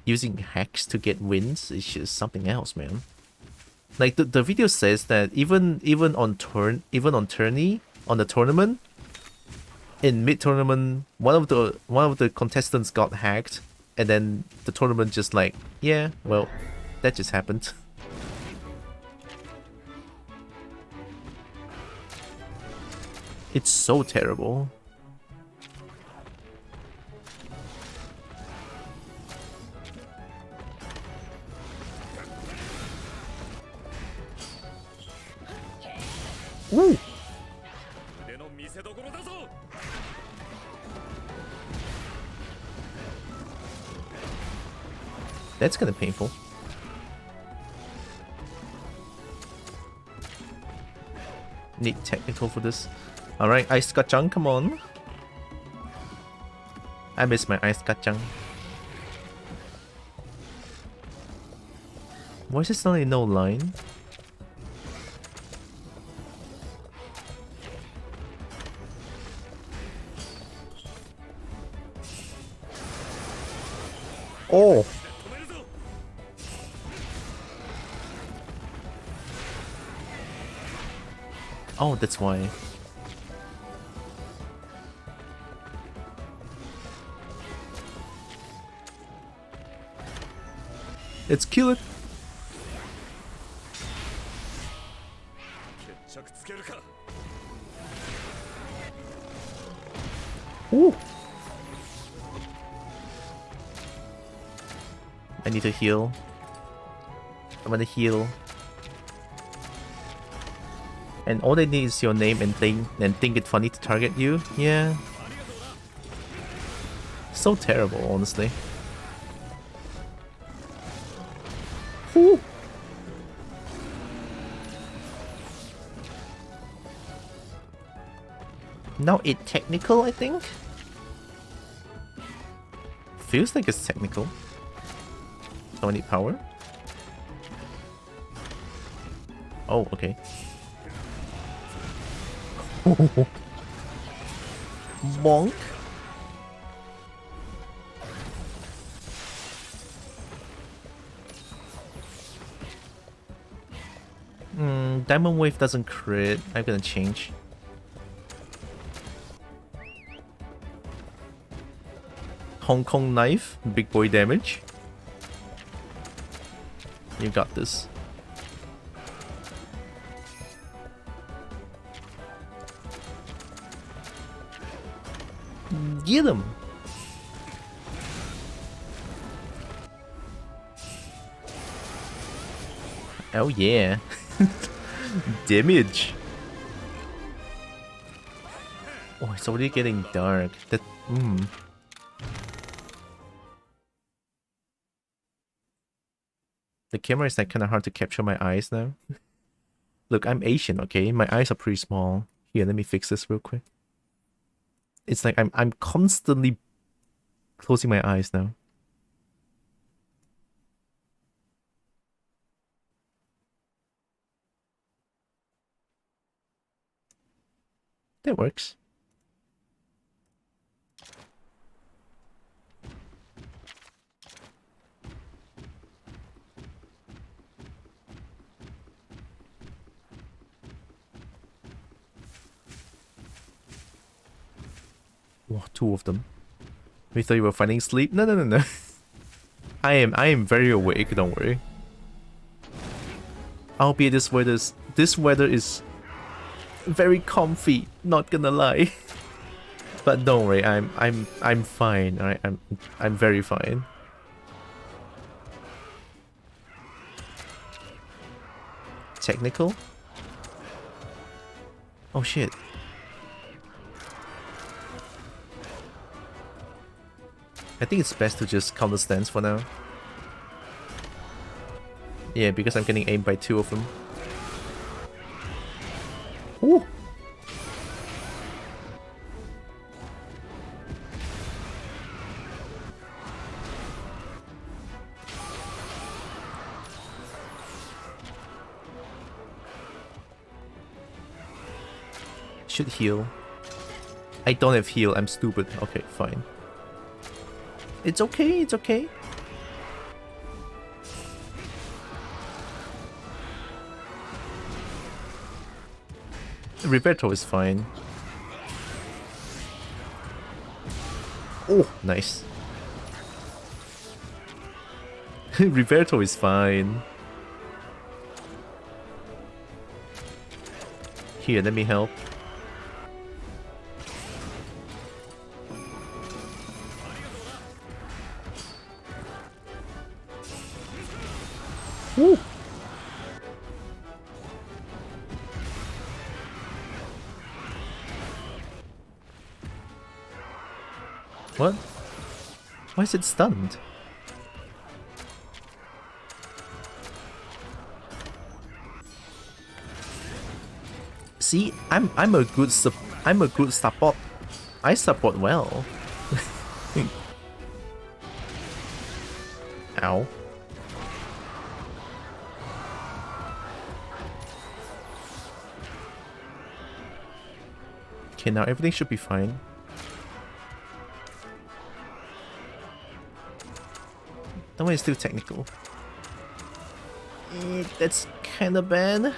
using hacks to get wins is just something else, man. Like the video says that even on tourney on the tournament, in mid tournament, one of the contestants got hacked, and then the tournament just like, yeah, well, that just happened. It's so terrible. Ooh. That's kind of painful. Need technical for this. Alright, Ice Kachang, come on. I miss my Ice Kachang. Why is there suddenly no line? Oh! Oh, that's why. Let's kill it. Ooh. I need to heal. I'm gonna heal. And all they need is your name and think it funny to target you. Yeah. So terrible, honestly. Ooh. Now it technical, I think. feels like it's technical. So I need power. Oh, okay. Bonk. Diamond Wave doesn't crit. I'm gonna change. Hong Kong Knife, big boy damage. You got this. Get him! Oh yeah. Damage. Oh, it's already getting dark. That The camera is like kind of hard to capture my eyes now. Look, I'm Asian, okay? My eyes are pretty small. Here, let me fix this real quick. It's like I'm constantly closing my eyes now. That works. Wow, 2 of them. We thought you were finding sleep? No, no, no, no. I am very awake, don't worry. Albeit this weather is very comfy, not gonna lie. But don't worry, I'm fine. Alright, I'm very fine. Technical? Oh shit. I think it's best to just counter stance for now. Yeah, because I'm getting aimed by 2 of them. Ooh. Should heal. I don't have heal, I'm stupid. Okay, fine. It's okay, it's okay. Roberto is fine. Oh, nice. Roberto is fine. Here, let me help. Woo. What? Why is it stunned? See, I'm a good support. I support well. Ow. Okay, now everything should be fine. That one is still technical. That's kinda bad.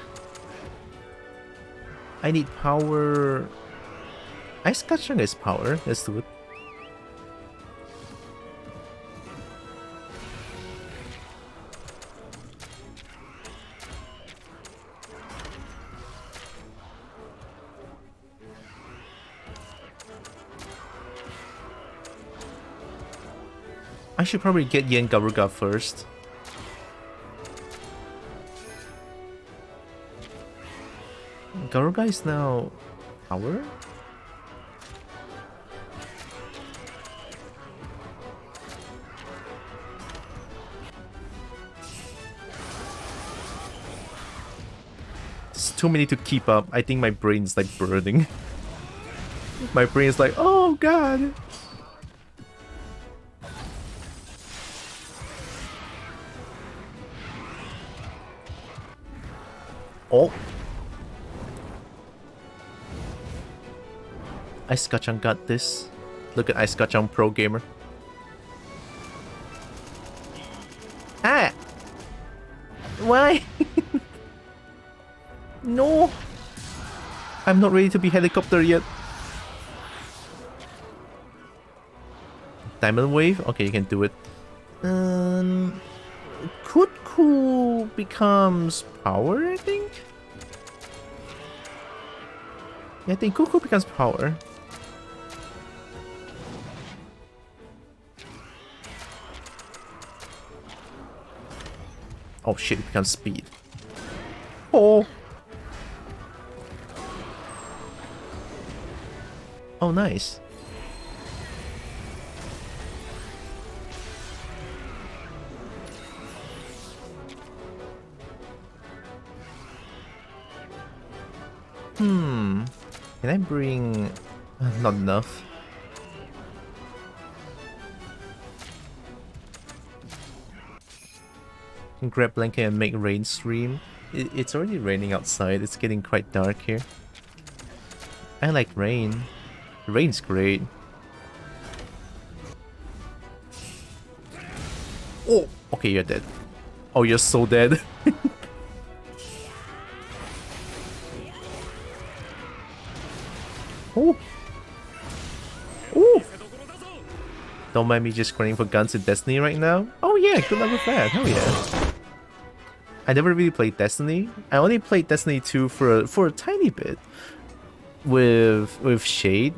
I need power. Ice Kachang is power, let's do it. I should probably get Yen Garuga first. Garuga is now power? It's too many to keep up. I think my brain's like burning. My brain's like, oh god! Oh! Ice Gachang got this. Look at Ice Gachang Pro Gamer. Ah! Why? No! I'm not ready to be helicopter yet. Diamond Wave? Okay, you can do it. Kutku becomes power, I think? Yeah, I think Kutku becomes power. Oh shit, it becomes speed. Oh! Oh, nice. Can I bring... not enough. Can grab blanket and make rain stream. It's already raining outside. It's getting quite dark here. I like rain. Rain's great. Oh! Okay, you're dead. Oh, you're so dead. Oh! Oh! Don't mind me just grinding for guns in Destiny right now. Oh yeah, good luck with that. Hell yeah. I never really played Destiny. I only played Destiny 2 for a tiny bit with Shade.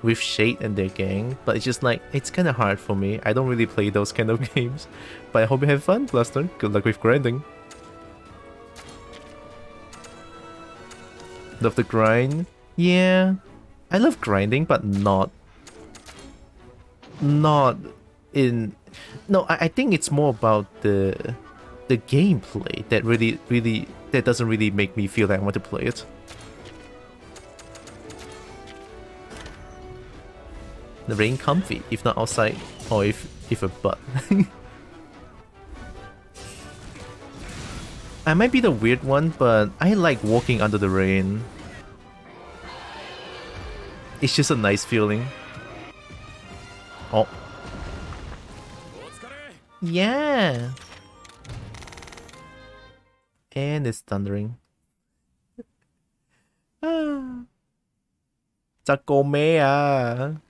With Shade and their gang, but it's just like, it's kind of hard for me. I don't really play those kind of games. But I hope you have fun, Blaster. Good luck with grinding. Love the grind? Yeah. I love grinding, but not in... No, I think it's more about the gameplay that really that doesn't really make me feel that I want to play it. The rain comfy, if not outside, or if a butt. I might be the weird one, but I like walking under the rain. It's just a nice feeling. Oh. Yeah! And it's thundering. Ah. Chakome ah.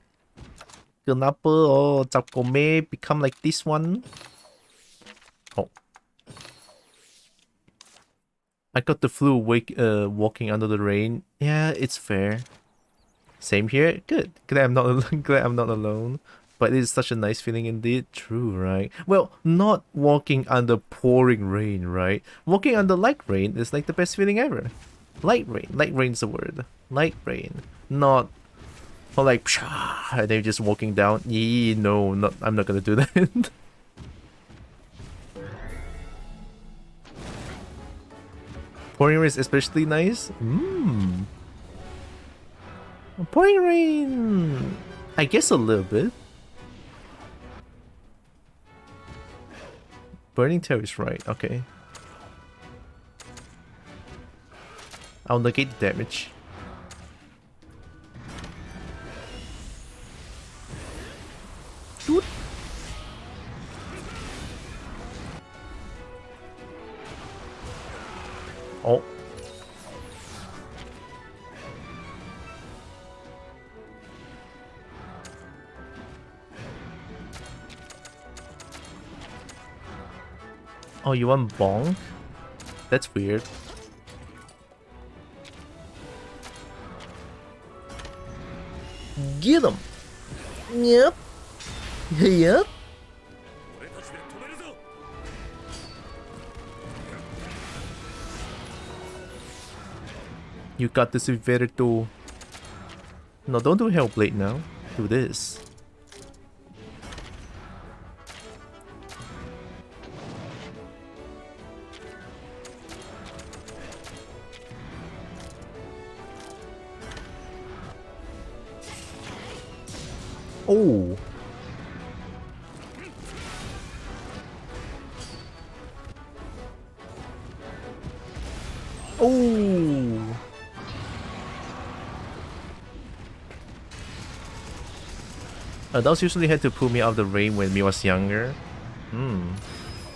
Kenapa oh Chakome become like this one? Oh. I got the flu walking under the rain. Yeah, it's fair. Same here. Good. Glad I'm not alone. Glad I'm not alone. But it is such a nice feeling indeed. True, right? Well, not walking under pouring rain, right? Walking under light rain is like the best feeling ever. Light rain. Light rain's the word. Light rain. Not or like pshaw, and they're just walking down. Yee, no, not I'm not gonna do that. Pouring rain is especially nice. Pouring rain, I guess a little bit. Burning Tail is right, okay. I'll negate the damage. Dude. Oh. Oh, you want bonk? That's weird. Get him! Yep. Yep. You got this Verito. No, don't do Hellblade now. Do this. Oh. Oh. Adults usually had to pull me out of the rain when me was younger.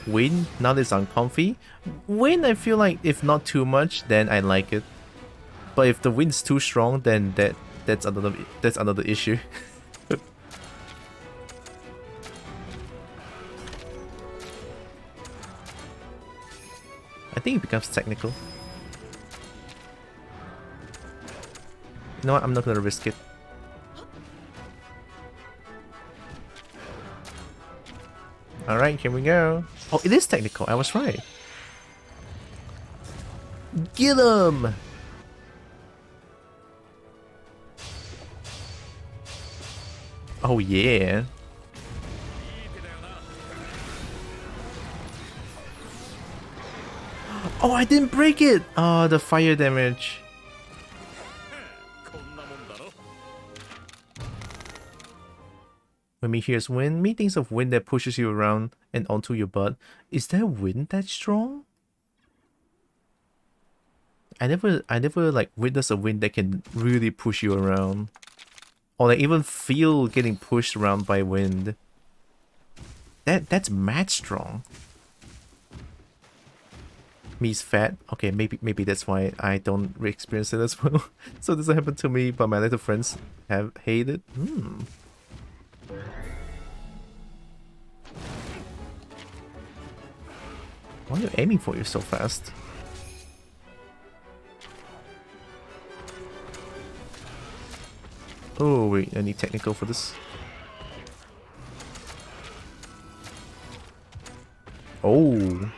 Wind, now that it's uncomfy. Wind, I feel like if not too much, then I like it. But if the wind's too strong, then that's another issue. I think it becomes technical. You know what? I'm not gonna risk it. Alright, here we go. Oh, it is technical. I was right. Get him! Oh, yeah. Oh, I didn't break it! Oh, the fire damage. When me hears wind, me thinks of wind that pushes you around and onto your butt. Is there wind that strong? I never like witnessed a wind that can really push you around. Or like even feel getting pushed around by wind. That's mad strong. Me's fat. Okay, maybe that's why I don't experience it as well. So this happened to me, but my little friends have hated. Why are you aiming for you so fast? Oh wait, I need technical for this. Oh.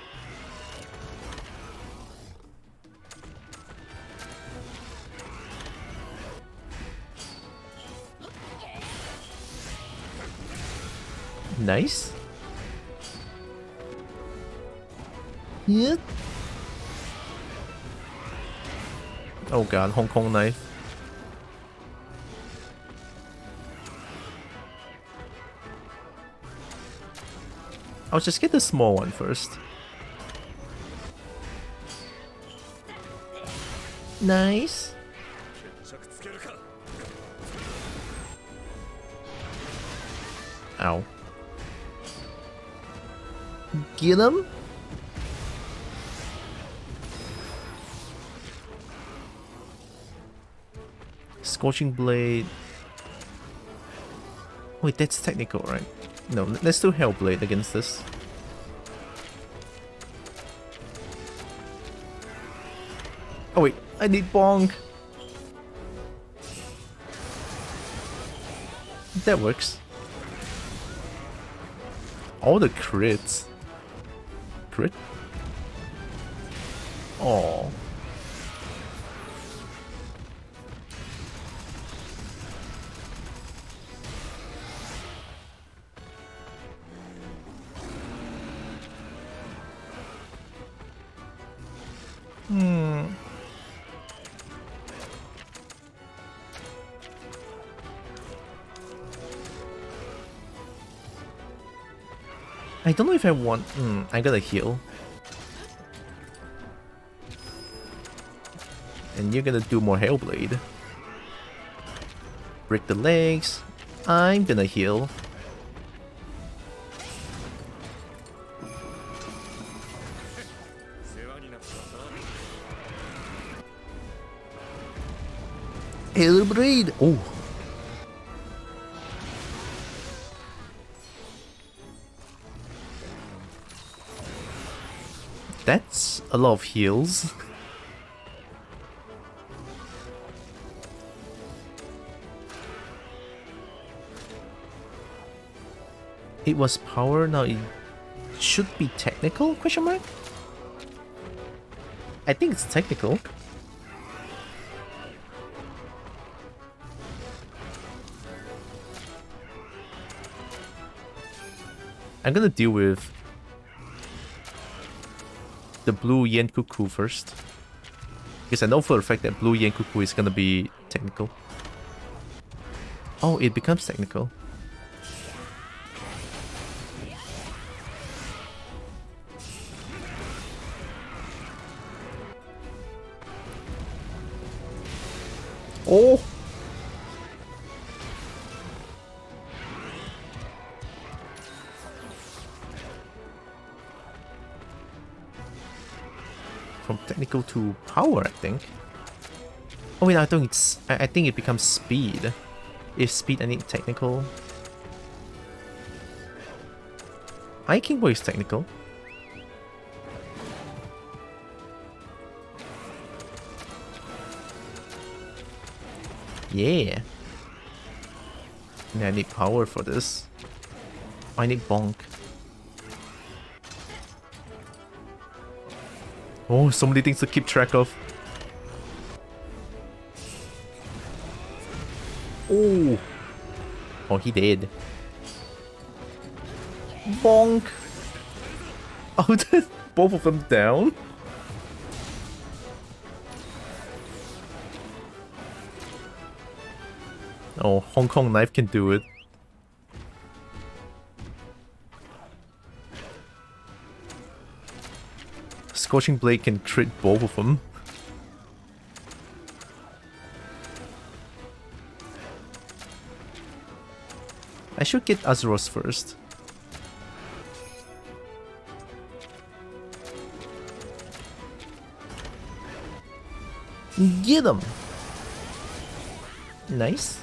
Nice. Yeah. Oh god, Hong Kong knife. I'll just get the small one first. Nice. Ow. Get him. Scorching Blade. Wait, that's technical, right? No, let's do Hellblade against this. Oh wait, I need Bonk. That works. All the crits. Crit? Oh. I don't know if I want... I gotta heal. And you're gonna do more Hellblade. Break the legs. I'm gonna heal. Hellblade! Oh! That's a lot of heals. It was power, now it should be technical? Question mark? I think it's technical. I'm gonna deal with the blue Yen Cuckoo first. Because I know for a fact that blue Yen Cuckoo is gonna be technical. Oh, it becomes technical. Oh! From technical to power, I think. Oh wait, I think it's. I think it becomes speed. If speed, I need technical. King Boy is technical. Yeah. And I need power for this. I need bonk. Oh, so many things to keep track of. Oh. Oh, he did. Bonk. Oh, both of them down. Oh, Hong Kong knife can do it. Scorching Blade can crit both of them. I should get Azuros first. Get him! Nice.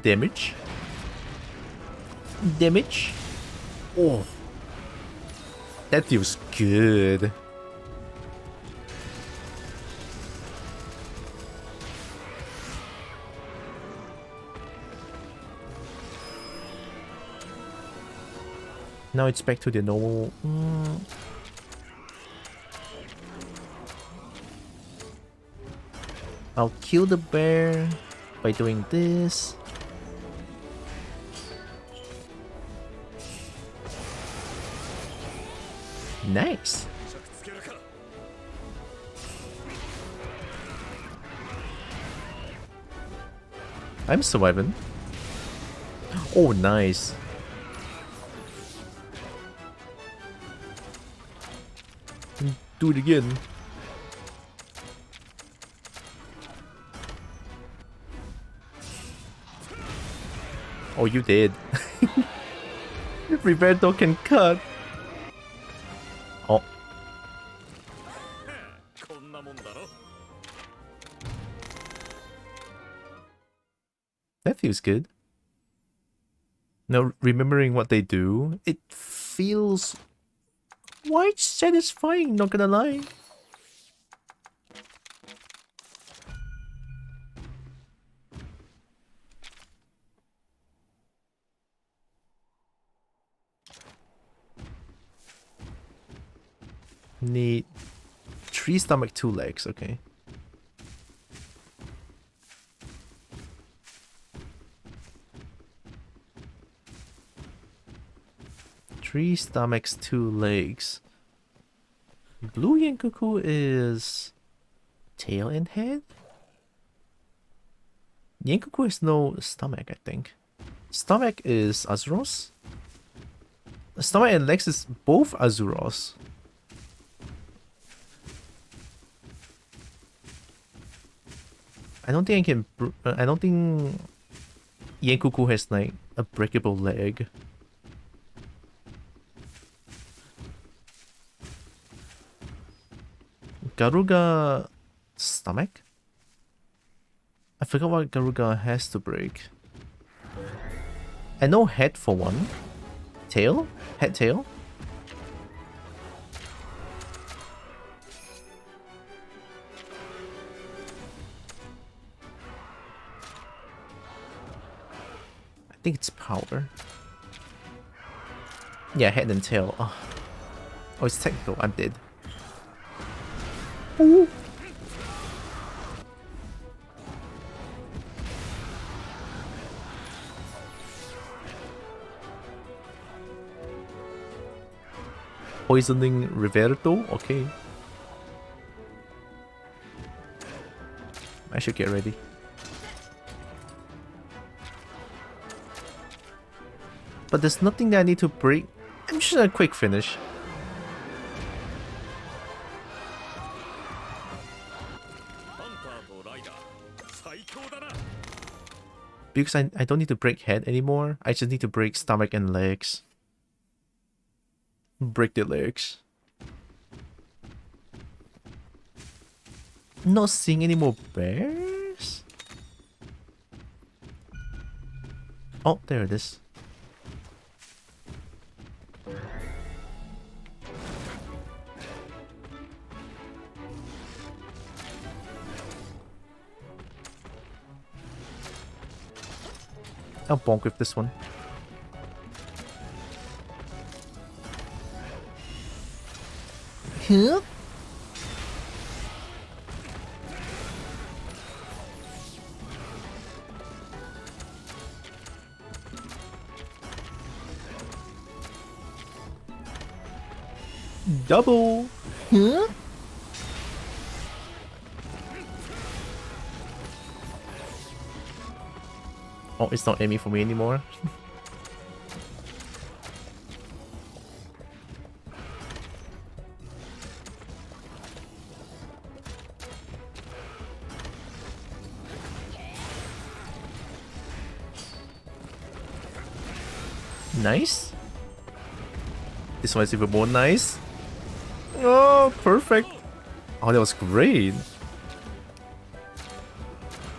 Damage. Damage. Oh. That feels good. Now it's back to the normal. I'll kill the bear by doing this. Nice. I'm surviving. Oh, nice. Do it again. Oh, you did. Roberto can cut. Oh. That feels good. Now, remembering what they do, it feels quite satisfying, not gonna lie. Need 3 stomach, 2 legs, okay. Three stomachs, 2 legs. Blue Yenkoku is tail and head? Yenkoku has no stomach, I think. Stomach is Azuros. Stomach and legs is both Azuros. I don't think I can. I don't think Yenkoku has like a breakable leg. Garuga stomach? I forgot what Garuga has to break. I know head for one. Tail? Head tail? I think it's power. Yeah, head and tail. Oh, it's technical. I'm dead. Ooh. Poisoning Roberto? Okay. I should get ready. But there's nothing that I need to break. I'm just a quick finish. Because I don't need to break head anymore. I just need to break stomach and legs. Break the legs. Not seeing any more bears? Oh, there it is. I'll bonk with this one. Huh? Double. Huh? Oh, it's not aiming for me anymore. Nice. This one is even more nice. Oh, perfect. Oh, that was great.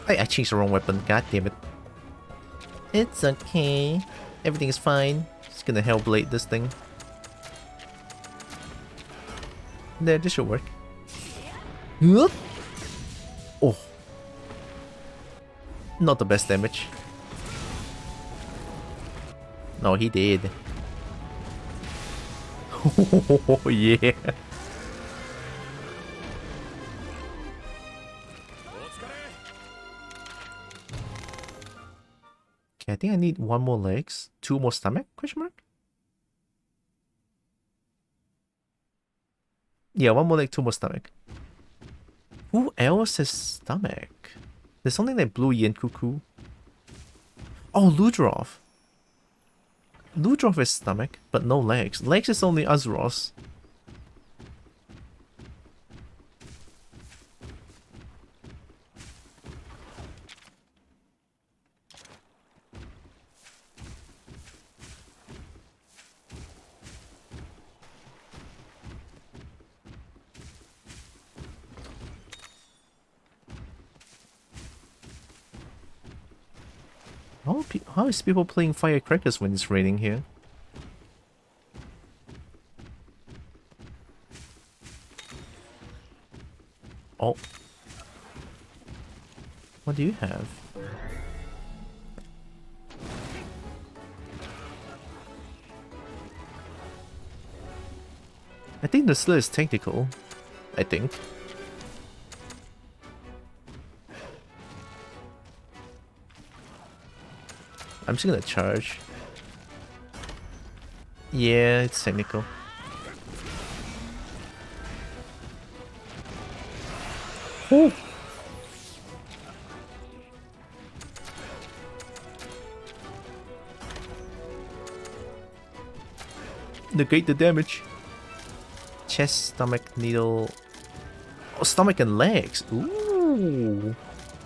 I changed the wrong weapon. God damn it. It's okay. Everything is fine. Just gonna Hellblade this thing. There, this should work. Whoop. Oh. Not the best damage. No, he did. Oh, yeah. Okay, I think I need one more legs, two more stomach, question mark? Yeah, one more leg, two more stomach. Who else has stomach? There's something like Blue Yin Cuckoo. Oh, Ludroth. Ludroth has stomach, but no legs. Legs is only Azuros. How is people playing firecrackers when it's raining here? Oh. What do you have? I think the slur is technical. I think. I'm just gonna charge. Yeah, it's technical. Oh! Negate the damage. Chest, stomach, needle. Oh, stomach and legs. Ooh.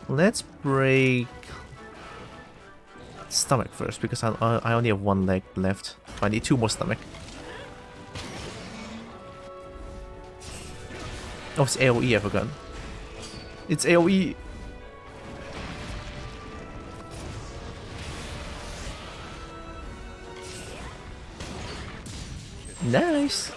Let's break stomach first because I only have one leg left. I need two more stomach. Oh, it's AoE, I forgot. It's AoE. Nice.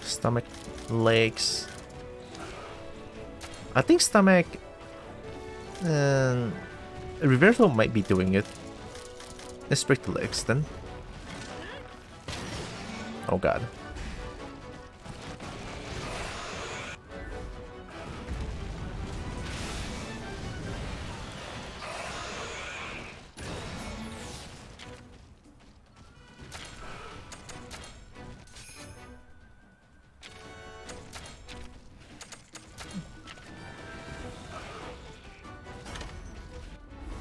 Stomach, legs. I think stomach. Reverso might be doing it. Let's break the legs then. Oh god.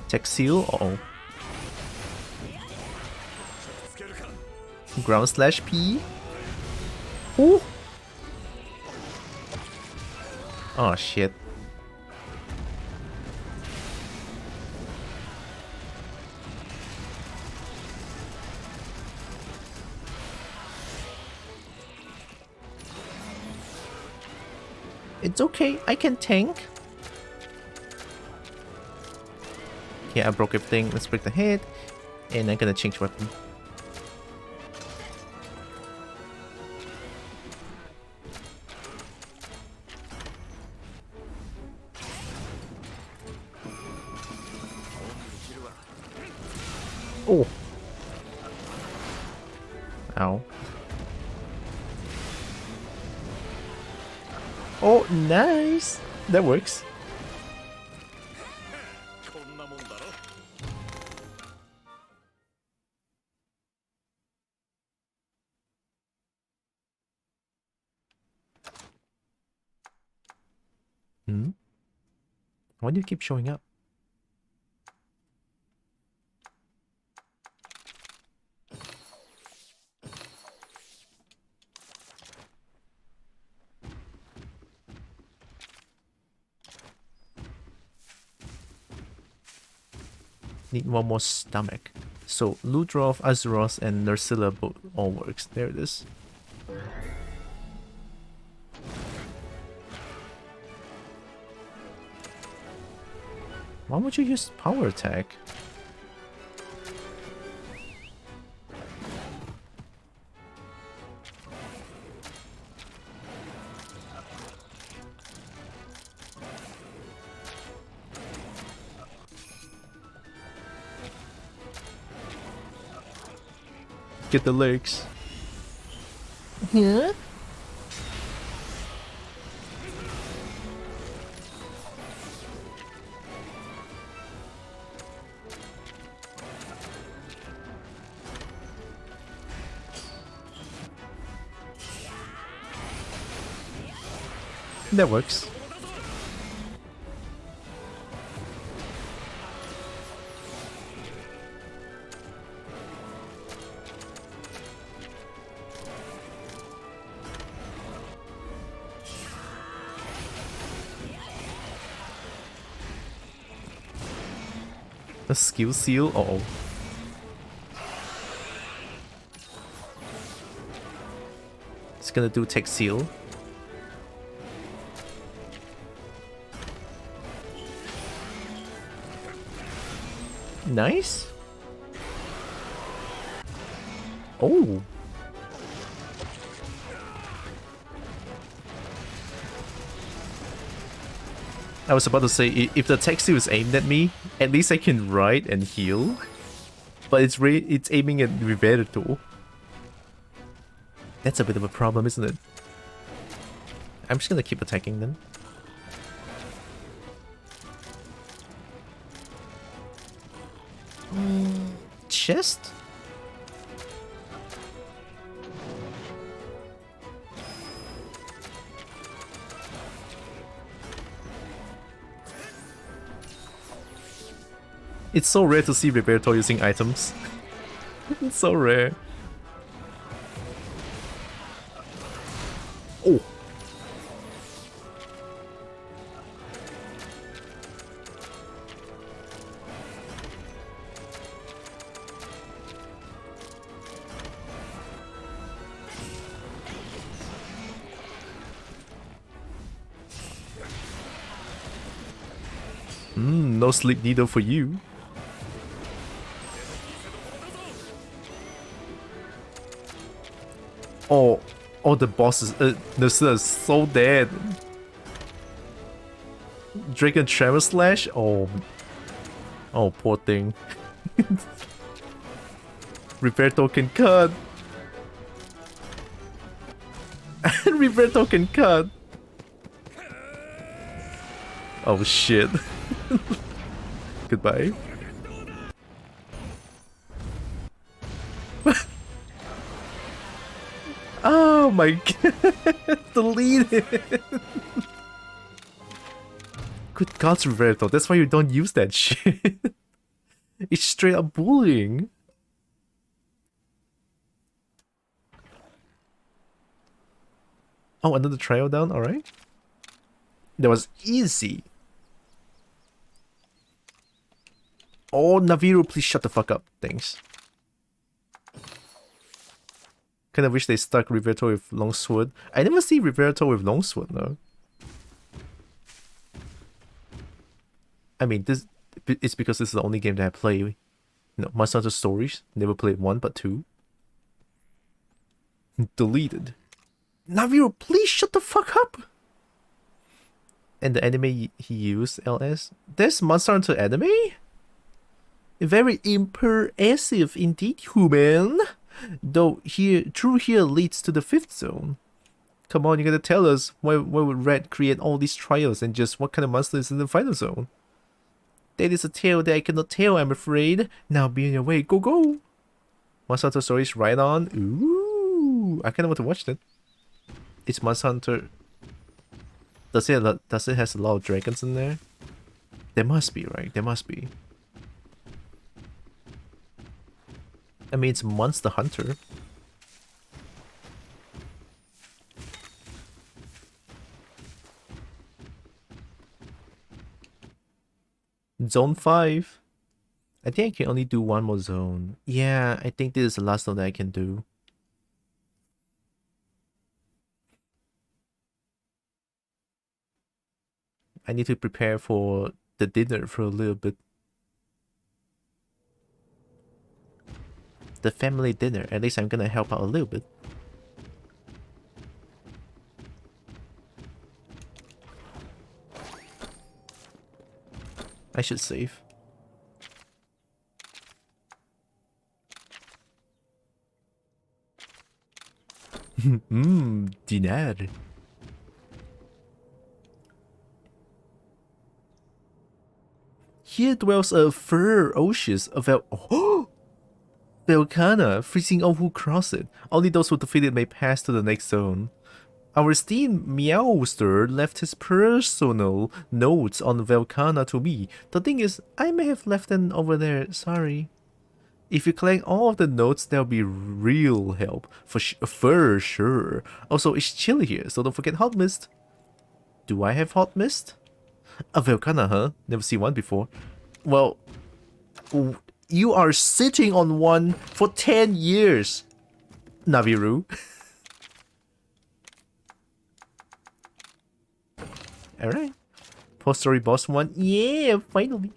Tech seal, uh-oh. Ground slash P. Oh! Oh shit. It's okay, I can tank. Okay, I broke everything. Let's break the head. And I'm gonna change weapon. Oh. Ow. Oh, nice. That works. Hmm? Why do you keep showing up? Need one more stomach. So Ludroth, Azeroth, and Nursilla all works. There it is. Why would you use power attack? Get the legs. Yeah? That works. A skill seal? Uh-oh. It's gonna do tech seal. Nice. Oh. I was about to say, if the tech seal is aimed at me, at least I can ride and heal. But it's aiming at Riverto. That's a bit of a problem, isn't it? I'm just gonna keep attacking then. Chest? It's so rare to see Roberto using items. It's so rare. Oh. No sleep needle for you. Oh, the bosses, Nursilla is so dead. Dragon Tremor Slash? Oh, poor thing. Roberto can cut. Roberto can cut. Oh shit. Goodbye. Oh my god. Delete it. Good gods, Roberto. That's why you don't use that shit. It's straight up bullying. Oh, another trial down? Alright. That was easy. Oh, Naviru, please shut the fuck up. Thanks. Kinda wish they stuck Riverto with Longsword. I never see Riverto with Longsword though. I mean, this it's because this is the only game that I play. You know, Monster Hunter Stories. Never played 1 but 2. Deleted. Naviru, please shut the fuck up! And the anime he used, LS? There's Monster Hunter anime? Very impressive indeed, human. Though through here leads to the 5th zone. Come on, you gotta tell us why would Red create all these trials and just what kind of monster is in the final zone? That is a tale that I cannot tell, I'm afraid. Now be on your way, go go! Monster Hunter Stories right on. Ooh, I kinda want to watch that. It's Monster Hunter. Does it has a lot of dragons in there? There must be, right? There must be. I mean, it's Monster Hunter. Zone 5. I think I can only do 1 more zone. Yeah, I think this is the last zone that I can do. I need to prepare for the dinner for a little bit. The family dinner. At least I'm gonna help out a little bit. I should save. Dinner. Here dwells a ferocious Velkhana, freezing all who cross it. Only those who defeat it may pass to the next zone. Our esteemed Meowster left his personal notes on Velkhana to me. The thing is, I may have left them over there, sorry. If you collect all of the notes, there'll be real help, for sure. Also, it's chilly here, so don't forget Hot Mist. Do I have Hot Mist? A Velkhana, huh? Never seen one before. Well, you are sitting on one for 10 years, Naviru. Alright. Post-story boss 1. Yeah, finally.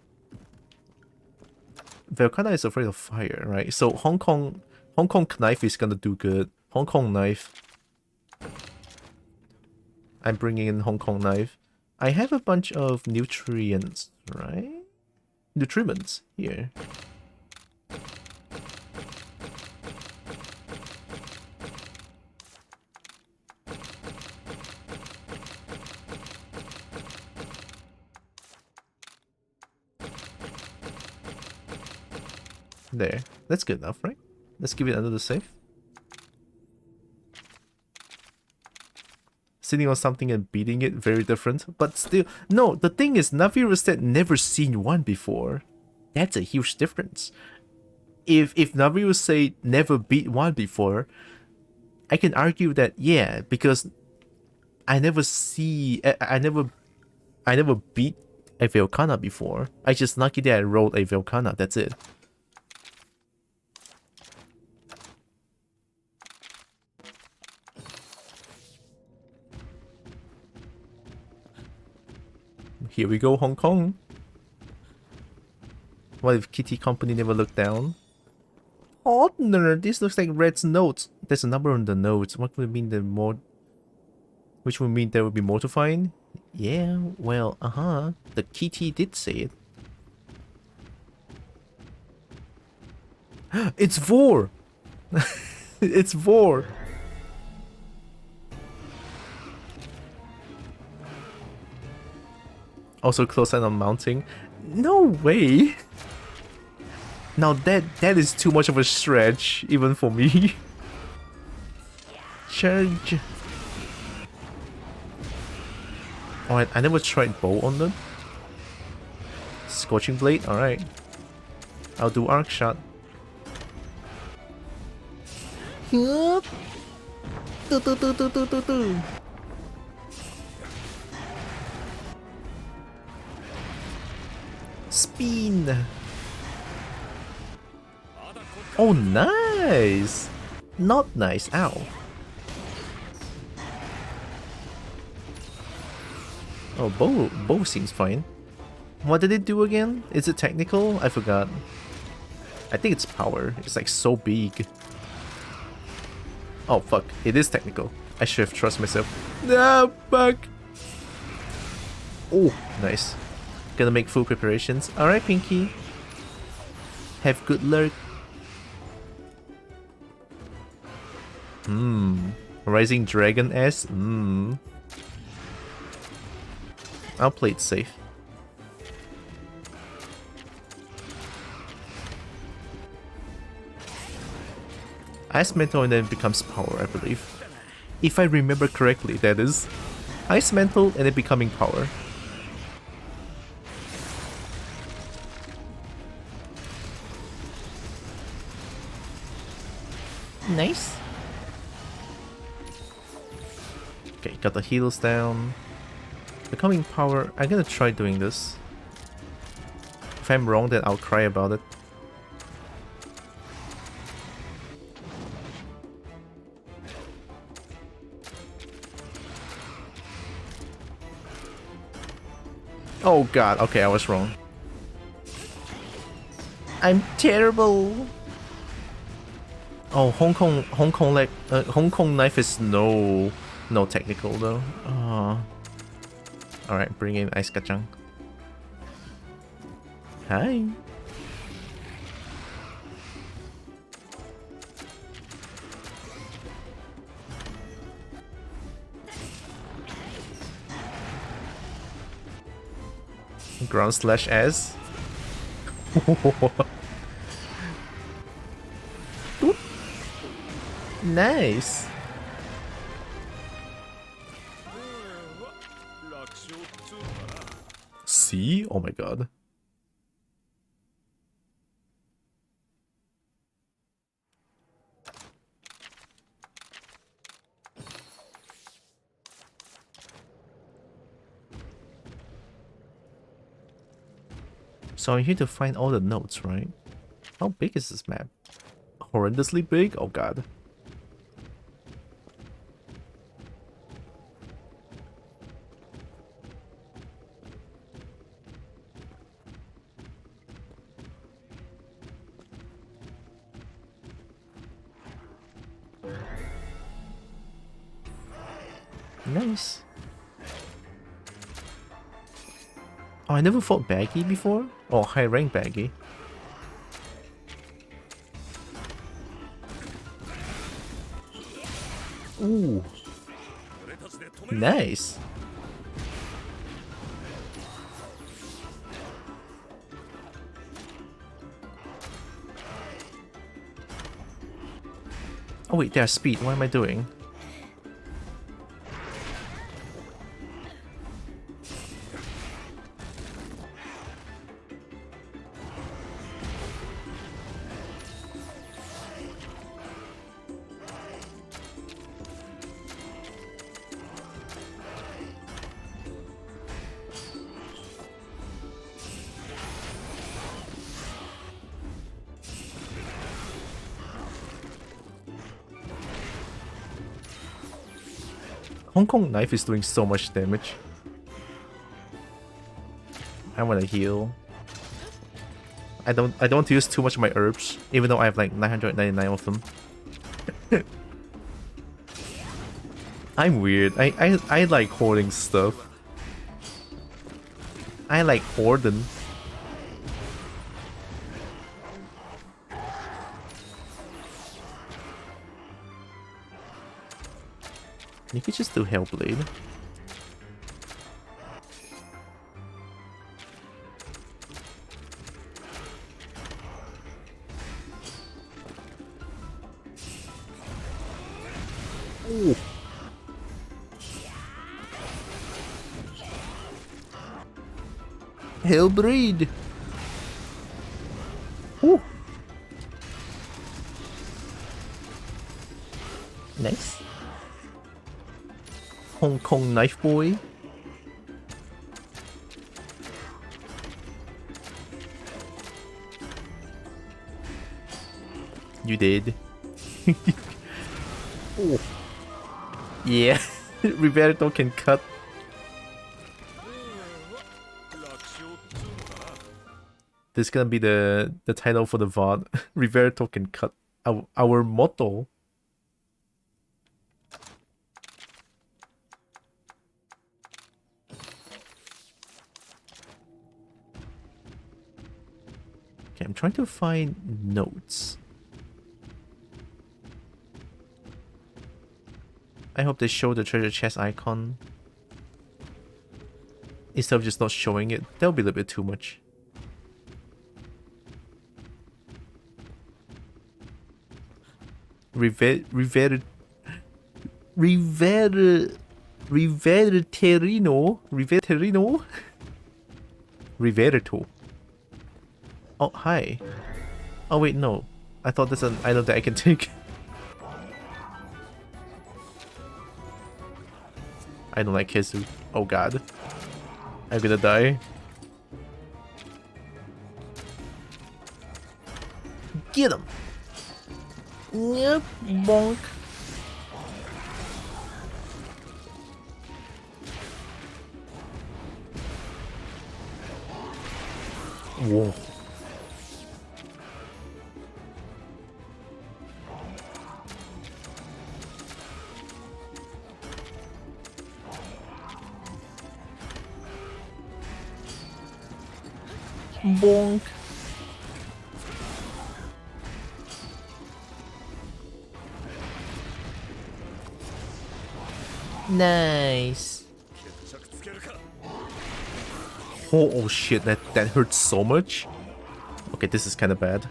Velkhana is afraid of fire, right? So Hong Kong knife is gonna do good. Hong Kong knife. I'm bringing in Hong Kong knife. I have a bunch of nutrients, right? Nutriments here. There. That's good enough, right? Let's give it another save. Sitting on something and beating it, very different. But still, no, the thing is, Naviru said never seen one before. That's a huge difference. If Naviru say never beat one before, I can argue that, yeah, because I never beat a Velkhana before. I just lucky that I rolled a Velkhana, that's it. Here we go, Hong Kong. What if Kitty Company never looked down? Partner, this looks like Red's notes. There's a number on the notes. What would mean the more? Which would mean there would be more to find? Yeah, well, the Kitty did say it. It's Vor! It's Vor! Also close line on mounting. No way! Now that is too much of a stretch, even for me. Charge. Alright, I never tried bow on them. Scorching blade, alright. I'll do arc shot. Yup. Spin! Oh, nice! Not nice, ow. Oh, bow seems fine. What did it do again? Is it technical? I forgot. I think it's power. It's like so big. Oh fuck, it is technical. I should have trusted myself. No, fuck! Oh, nice. Gonna make full preparations. Alright, Pinky. Have good luck. Rising Dragon S? I'll play it safe. Ice Mantle and then becomes power, I believe. If I remember correctly, that is. Ice Mantle and then becoming power. Nice. Okay, got the heals down. Becoming power, I'm gonna try doing this. If I'm wrong, then I'll cry about it. Oh god, okay, I was wrong. I'm terrible. Oh, Hong Kong knife is no technical though. Alright, bring in Ice Kachang. Hi. Ground slash S. Nice. See? Oh my god. So I'm here to find all the notes, right? How big is this map? Horrendously big? Oh god. Nice. Oh, I never fought Baggy before? Oh, high rank Baggy. Ooh. Nice. Oh wait, there's speed. What am I doing? Hong Kong knife is doing so much damage. I wanna heal. I don't want to use too much of my herbs, even though I have like 999 of them. I'm weird. I like hoarding stuff. I like hoarding. You could just do Hellblade. Ooh. Hellblade. Ooh. Nice. Hong Kong knife boy. You did. Oh. Yeah. Riverto can cut. This is gonna be the title for the VOD. Riverto can cut. Our motto. Okay, I'm trying to find notes. I hope they show the treasure chest icon instead of just not showing it. That'll be a little bit too much. Riverterino? Riverto. Oh, hi. Oh wait, no. I thought that's an item that I can take. I don't like Kizu. Oh god. I'm gonna die. Get him! Yep, bonk. Whoa. Bonk. Nice. Oh shit, that hurts so much. Okay, this is kind of bad.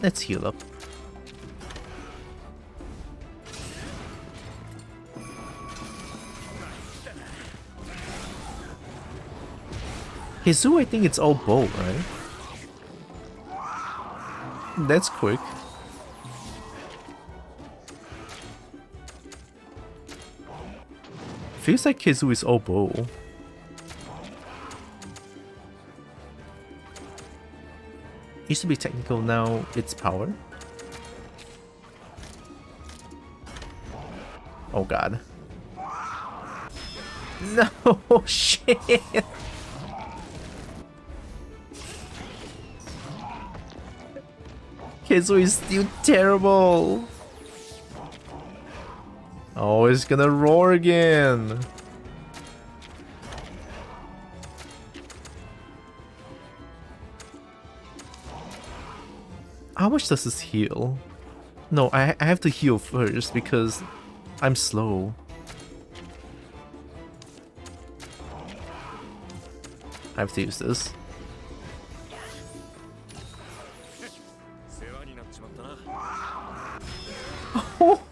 Let's heal up. Hizu, I think it's all bow, right? That's quick. Feels like Kizu is all bow. Used to be technical, now it's power. Oh god. No, shit! Kizu is still terrible! Oh, it's gonna roar again! How much does this heal? No, I have to heal first because I'm slow. I have to use this.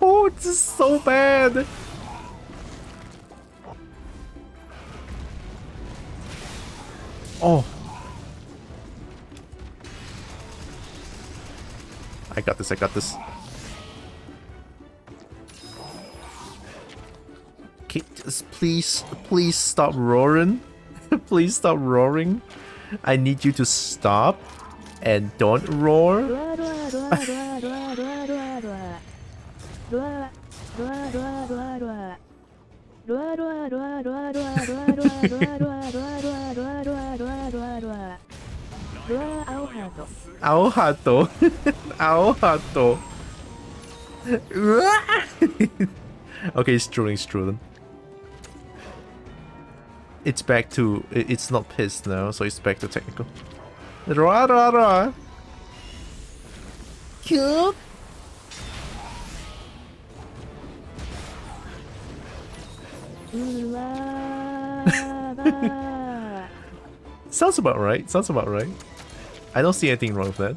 Oh, this is so bad! Oh. I got this, I got this. Okay, just please stop roaring. Please stop roaring. I need you to stop and don't roar. Aohato. Aohato. Okay, it's true. It's back to... It's not pissed now, so it's back to technical. Ra ra ra. Cute. Sounds about right. Sounds about right. I don't see anything wrong with that.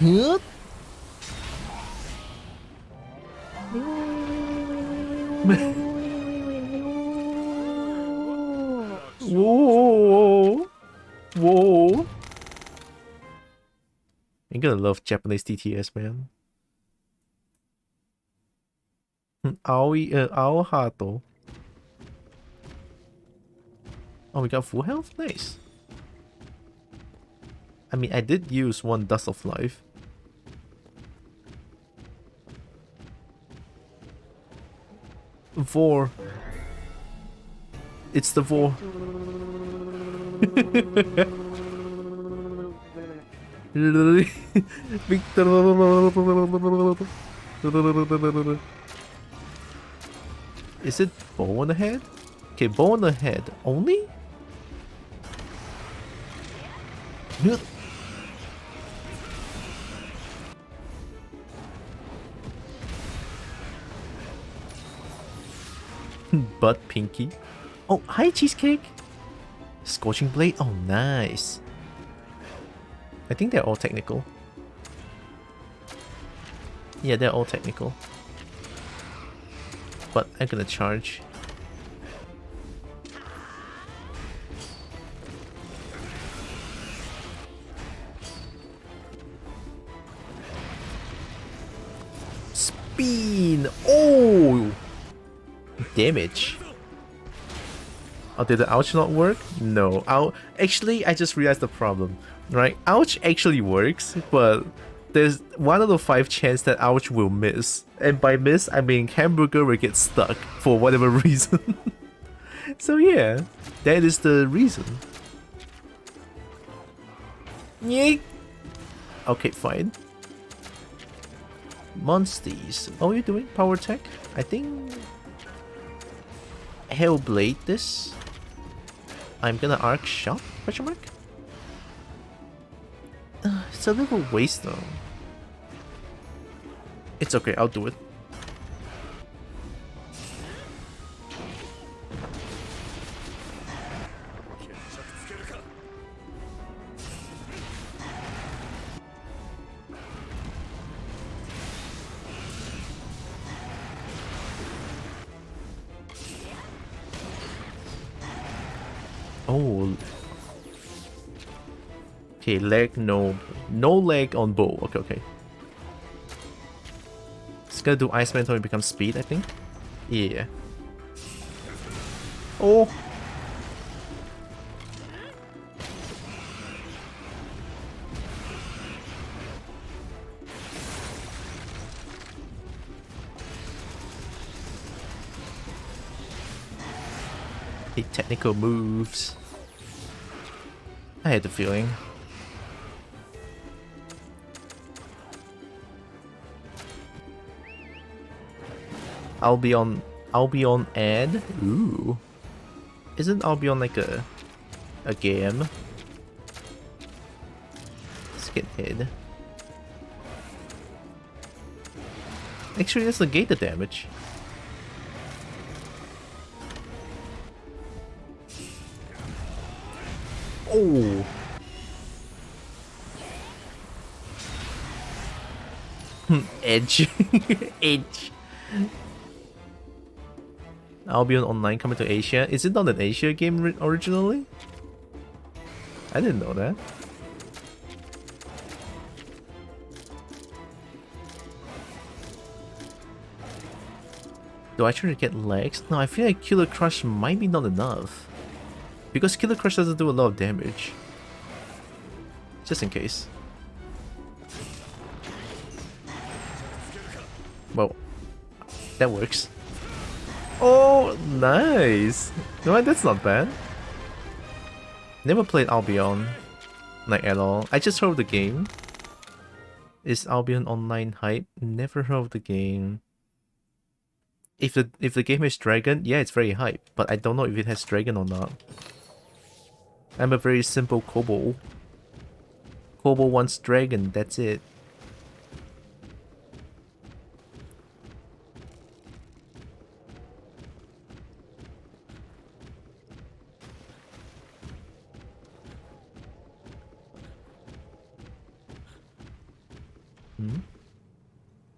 Huh? Whoa! Whoa! You're gonna love Japanese TTS, man. Aohato. Oh, we got full health? Nice. I mean, I did use one Dust of Life. Vor. It's the Vor. Victor. Is it bow on the head? Okay, bow on the head only? Butt Pinky. Oh, hi Cheesecake. Scorching Blade. Oh, nice. I think they're all technical. Yeah, they're all technical. But I'm gonna charge. Spin! Oh! Damage. Oh, did the ouch not work? No. Actually, I just realized the problem. Right? Ouch actually works, but there's 1 out of 5 chance that ouch will miss. And by miss, I mean hamburger will get stuck for whatever reason. So yeah, that is the reason. Yeet! Okay, fine. Monsties. Oh, you're doing power tech? I think... Hellblade this. I'm gonna arc shot? Question mark? It's a little waste though. It's okay, I'll do it. Oh. Okay, leg, no leg on bow. Okay, okay. It's gonna do Iceman until it becomes speed, I think. Yeah. Oh. The technical moves. I had the feeling. Albion ad. Ooh. Isn't Albion like a game? Let's get hit. Actually, let's negate the damage. Oh. Edge. Edge. Albion Online coming to Asia. Is it not an Asia game originally? I didn't know that. Do I try to get legs? No, I feel like Killer Crush might be not enough. Because Killer Crush doesn't do a lot of damage. Just in case. Well, that works. Oh, nice! No, that's not bad. Never played Albion, like at all. I just heard of the game. Is Albion Online hype? Never heard of the game. If the game has dragon, yeah, it's very hype. But I don't know if it has dragon or not. I'm a very simple Kobo. Kobo wants dragon, that's it.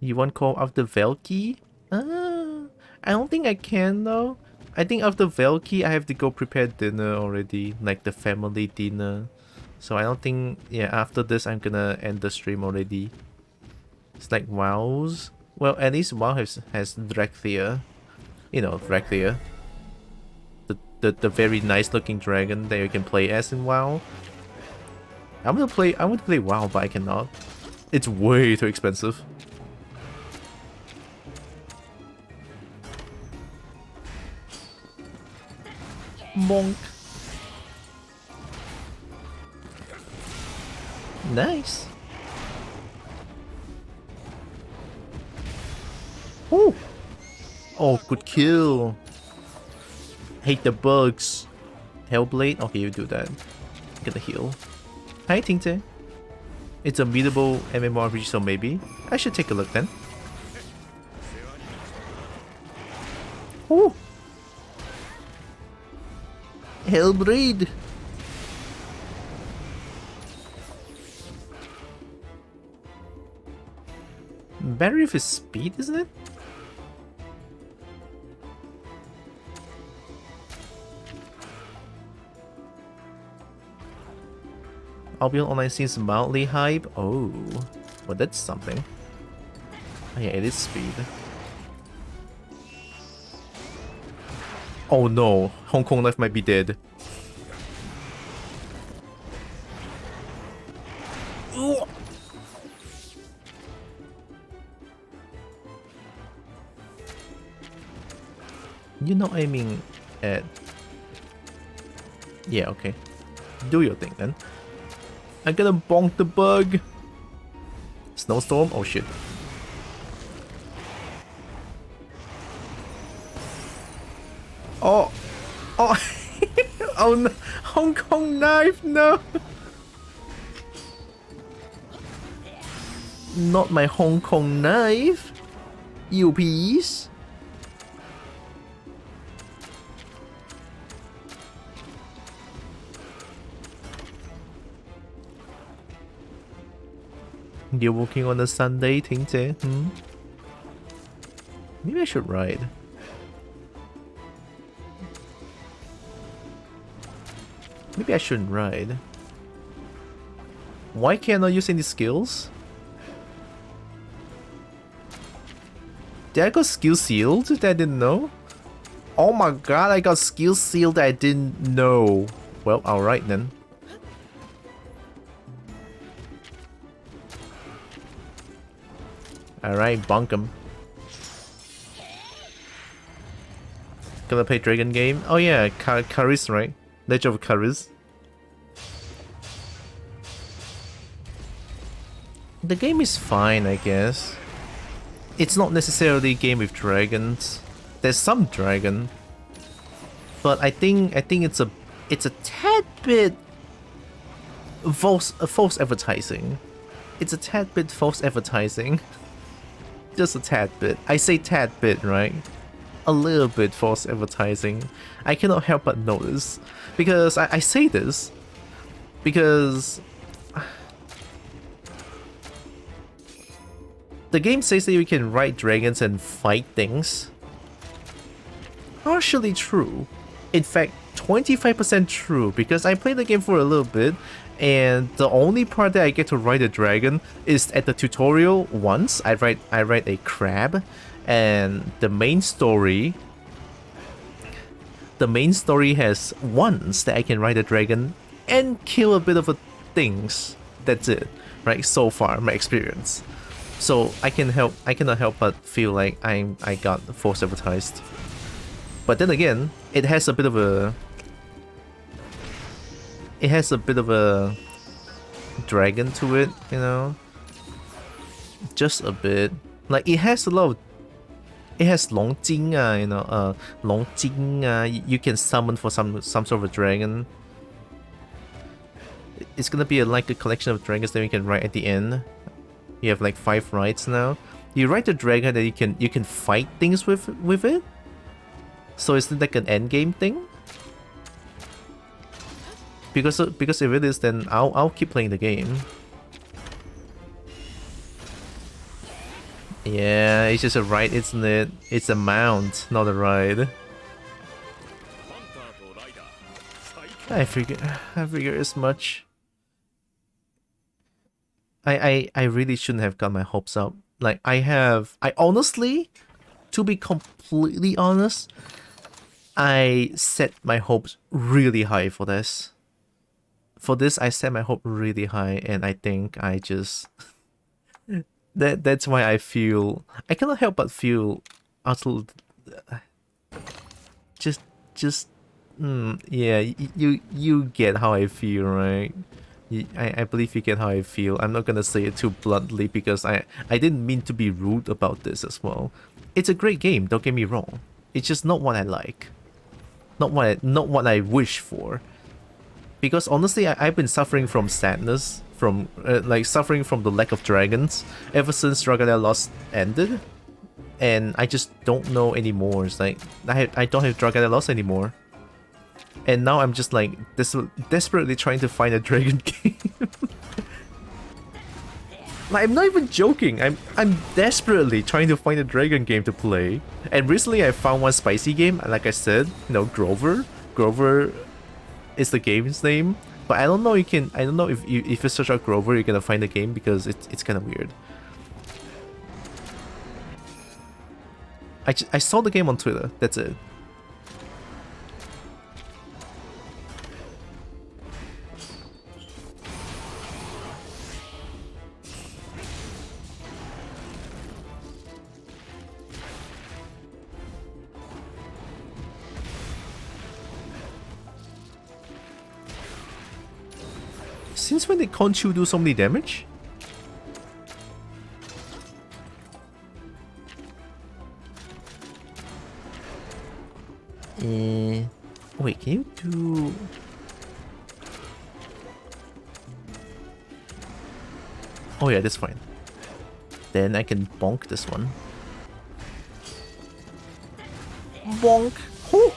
You want call after Velky? I don't think I can though. I think after Velky I have to go prepare dinner already, like the family dinner. So I don't think, yeah, after this I'm gonna end the stream already. It's like wows. Well, at least WoW has Dracthea. You know, Dracthea. The very nice looking dragon that you can play as in WoW. I want to play WoW, but I cannot. It's way too expensive. Monk. Nice. Oh. Oh, good kill. Hate the bugs. Hellblade? Okay, you do that. Get the heal. Hi, Tingte. It's a beatable MMORPG, so maybe I should take a look then. Oh. Hellblade. Battery of his speed, isn't it? Albion Online seems mildly hype. Oh, well that's something. Oh, yeah, it is speed. Oh no, Hong Kong Life might be dead. Ooh. You're not aiming at... Yeah, okay. Do your thing then. I'm gonna bonk the bug. Snowstorm? Oh shit. Oh. Oh. Oh no. Hong Kong knife, no. Not my Hong Kong knife. You please. You're working on a Sunday, Tingte? Hmm? Maybe I should ride. Maybe I shouldn't ride. Why can't I use any skills? Did I got skill sealed that I didn't know? Oh my god, I got skill sealed that I didn't know. Well, alright then. Alright, bonk him. Gonna play Dragon game? Oh yeah, Kharis, right? Legend of Kharis. The game is fine, I guess. It's not necessarily a game with dragons. There's some dragon, but I think it's a tad bit false advertising. It's a tad bit false advertising. Just a tad bit. I say tad bit, right? A little bit false advertising. I cannot help but notice. Because I say this because the game says that you can ride dragons and fight things. Partially true. In fact, 25% true, because I played the game for a little bit and the only part that I get to ride a dragon is at the tutorial once. I ride a crab, and the main story has once that I can ride a dragon and kill a bit of a things. That's it, right? So far, my experience. So I cannot help but feel like I got force advertised. But then again, it has a bit of a dragon to it, you know? Just a bit. Like it has a lot of, it has Long Jing, you know, Long Jing, you can summon for some sort of a dragon. It's gonna be like a collection of dragons that you can ride at the end. You have like 5 rides now. You ride the dragon that you can fight things with it. So is it like an end game thing? Because if it is, then I'll keep playing the game. Yeah, it's just a ride, isn't it? It's a mount, not a ride. I figure as much. I really shouldn't have got my hopes up Like I honestly, to be completely honest, I set my hopes really high for this. For this, I set my hope really high, and I think I just that's why I feel I cannot help but feel utterly just just yeah, you get how I feel, right? I believe you get how I feel. I'm not gonna say it too bluntly because I didn't mean to be rude about this as well. It's a great game, don't get me wrong. It's just not what I like. Not what I wish for. Because honestly, I've been suffering from sadness, from like suffering from the lack of dragons ever since Dragalia Lost ended, and I just don't know anymore. It's like I don't have Dragalia Lost anymore, and now I'm just like desperately trying to find a dragon game. Like, I'm not even joking. I'm desperately trying to find a dragon game to play, and recently I found one spicy game. Like I said, you know, Grover. Grover is the game's name, but I don't know. I don't know if you search out Grover, you're gonna find the game because it's kind of weird. I saw the game on Twitter. That's it. Since when did Conchu do so many damage? Wait, can you do... Oh yeah, that's fine. Then I can bonk this one. Bonk! Whew.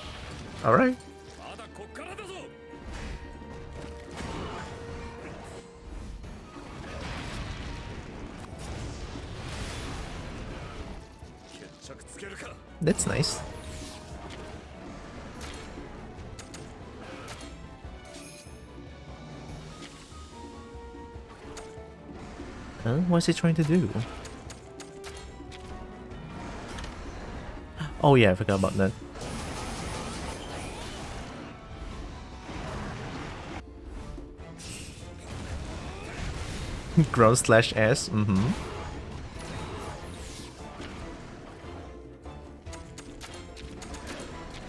Alright. That's nice. What's he trying to do? Oh yeah, I forgot about that. Ground slash S,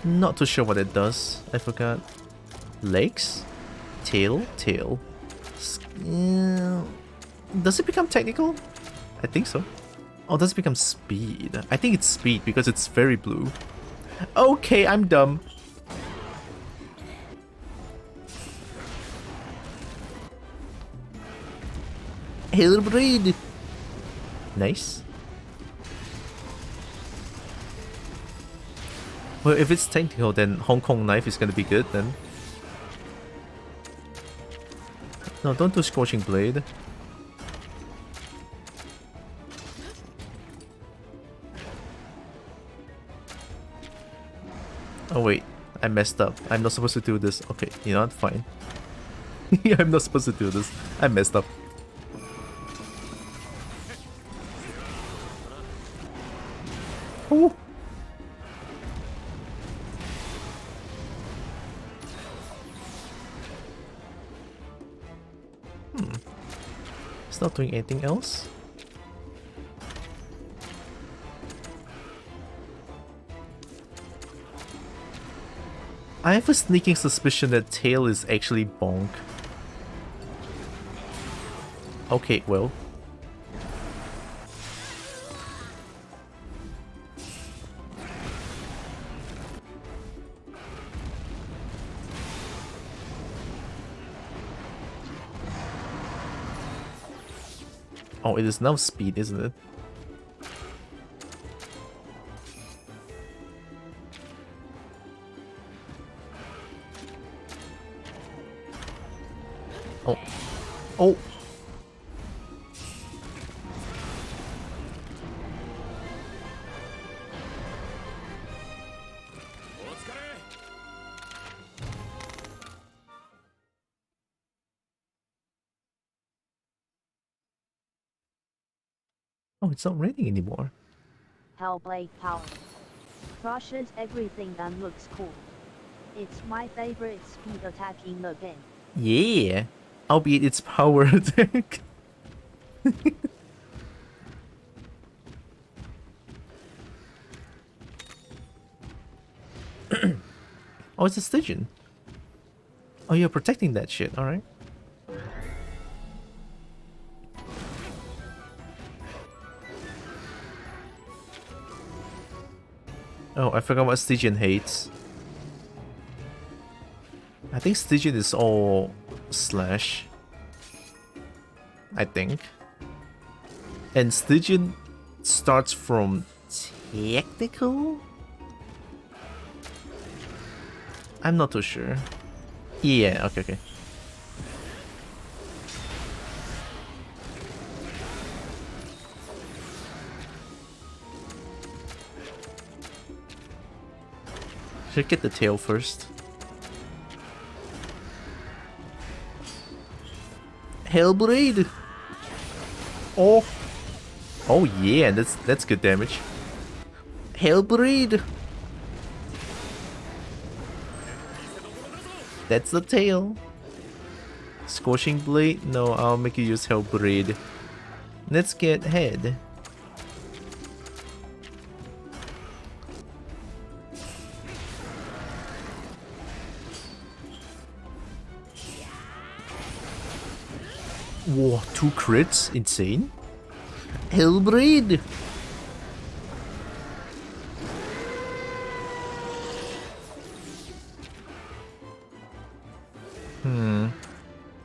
Not too sure what it does. I forgot. Legs? Tail? Tail. Does it become technical? I think so. Oh, does it become speed? I think it's speed because it's very blue. Okay, I'm dumb. Hellblade! Nice. Well, if it's technical, then Hong Kong knife is gonna be good then. No, don't do Scorching Blade. Oh wait, I messed up. I'm not supposed to do this. Okay, you know what? Fine. I'm not supposed to do this. I messed up. Oh! It's not doing anything else? I have a sneaking suspicion that Tail is actually Bonk. Okay, well. Oh, it is now speed, isn't it? Oh. Oh! Oh, it's not raining anymore. Hellblade power. Crushes everything and looks cool. It's my favorite speed attack in the game. Yeah. Albeit its power attack. Oh, it's a Stygian. Oh, you're protecting that shit, alright. Oh, I forgot what Stygian hates. I think Stygian is all slash. I think. And Stygian starts from technical? I'm not too sure. Yeah, okay. Should get the tail first. Hellblade! Oh! Oh yeah, that's good damage. Hellblade! That's the tail. Scorching Blade? No, I'll make you use Hellblade. Let's get head. Whoa, 2 crits? Insane. Hellblade!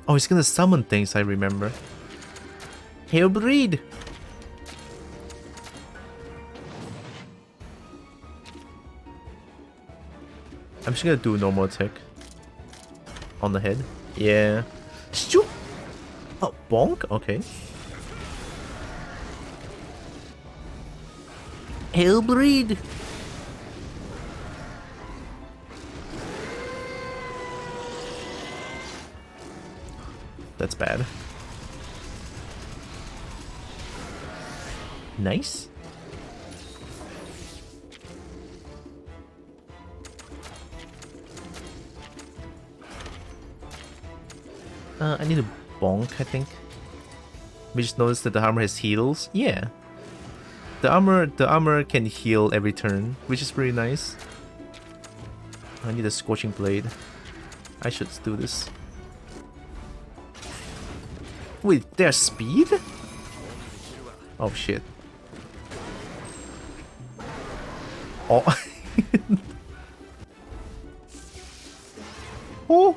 Oh, he's gonna summon things, I remember. Hellblade! I'm just gonna do normal attack. On the head. Yeah. Shoot! Oh, bonk? Okay. Hellblade! That's bad. Nice. I need a bonk, I think. We just noticed that the armor has heals. Yeah. The armor can heal every turn, which is pretty nice. I need a Scorching Blade. I should do this. Wait, there's speed? Oh shit. Oh. Oh.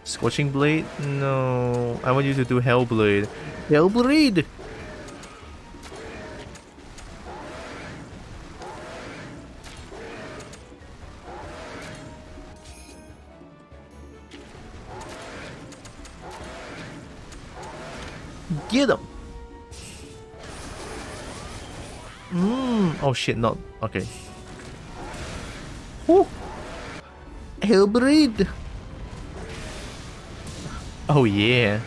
Scorching Blade? No. I want you to do Hellblade. Hellblade! Get him! Oh shit, not. Okay. Oh! Hellblade! Oh yeah.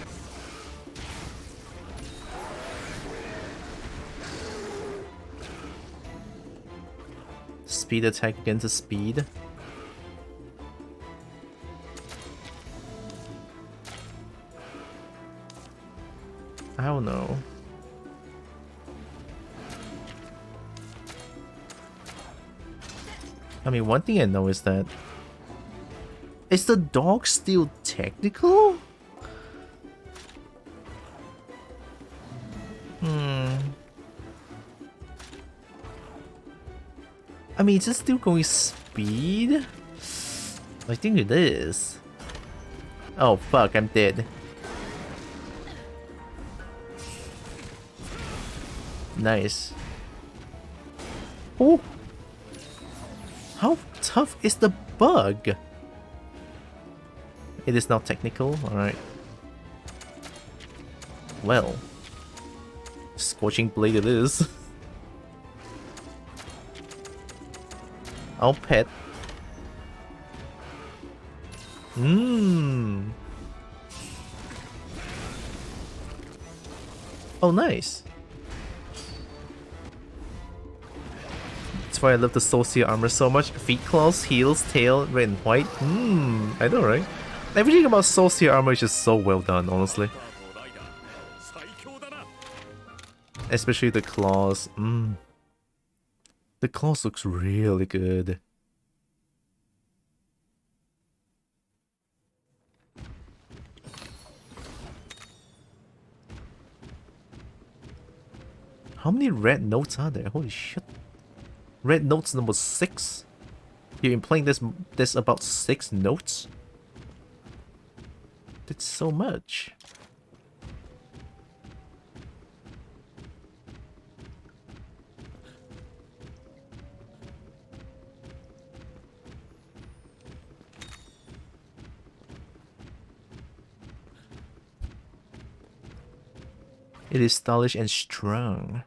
Speed attack against speed. I don't know. I mean, one thing I know is that... Is the dog still technical? I mean, is it still going speed? I think it is. Oh fuck, I'm dead. Nice. Oh! How tough is the bug? It is not technical, alright. Well. Scorching Blade it is. I'll pet. Oh, nice. That's why I love the Solstice armor so much. Feet claws, heels, tail, red and white. I know, right? Everything about Solstice armor is just so well done, honestly. Especially the claws. The claws looks really good. How many red notes are there? Holy shit. Red notes number 6? You've been playing this about 6 notes? That's so much. It is stylish and strong.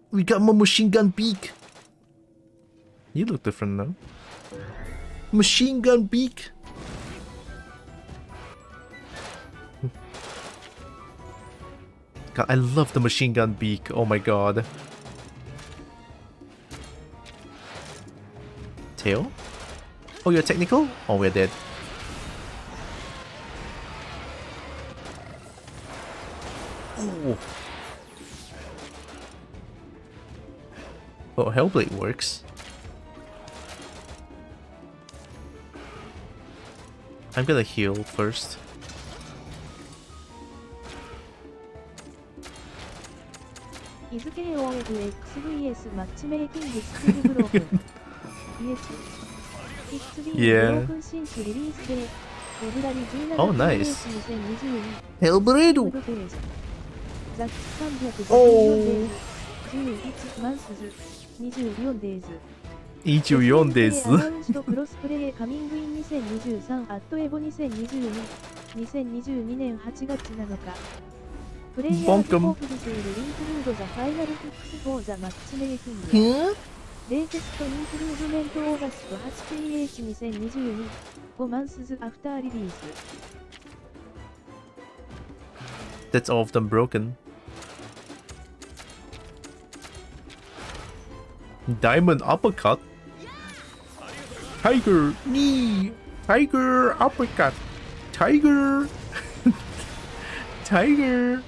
We got more machine gun beak. You look different now. Machine gun beak. God, I love the machine gun beak. Oh my god. Tail? Oh, you're technical? Oh, we're dead. Oh. Oh, Hellblade works. I'm gonna heal first. Yeah. Oh, nice. Hellblade! Oh! 24 ですクロスプレイカミングイン2023アットエボ2022 2022年8月7日プレイヤーズホープルセールインクルードザファイナルフィックスフォーザマッチメイキングレイテストインクルードメントオーガスト 8PH2022 5マンスズアフターリリース That's all of them broken. Diamond uppercut. Tiger knee. Tiger uppercut. Tiger. Tiger.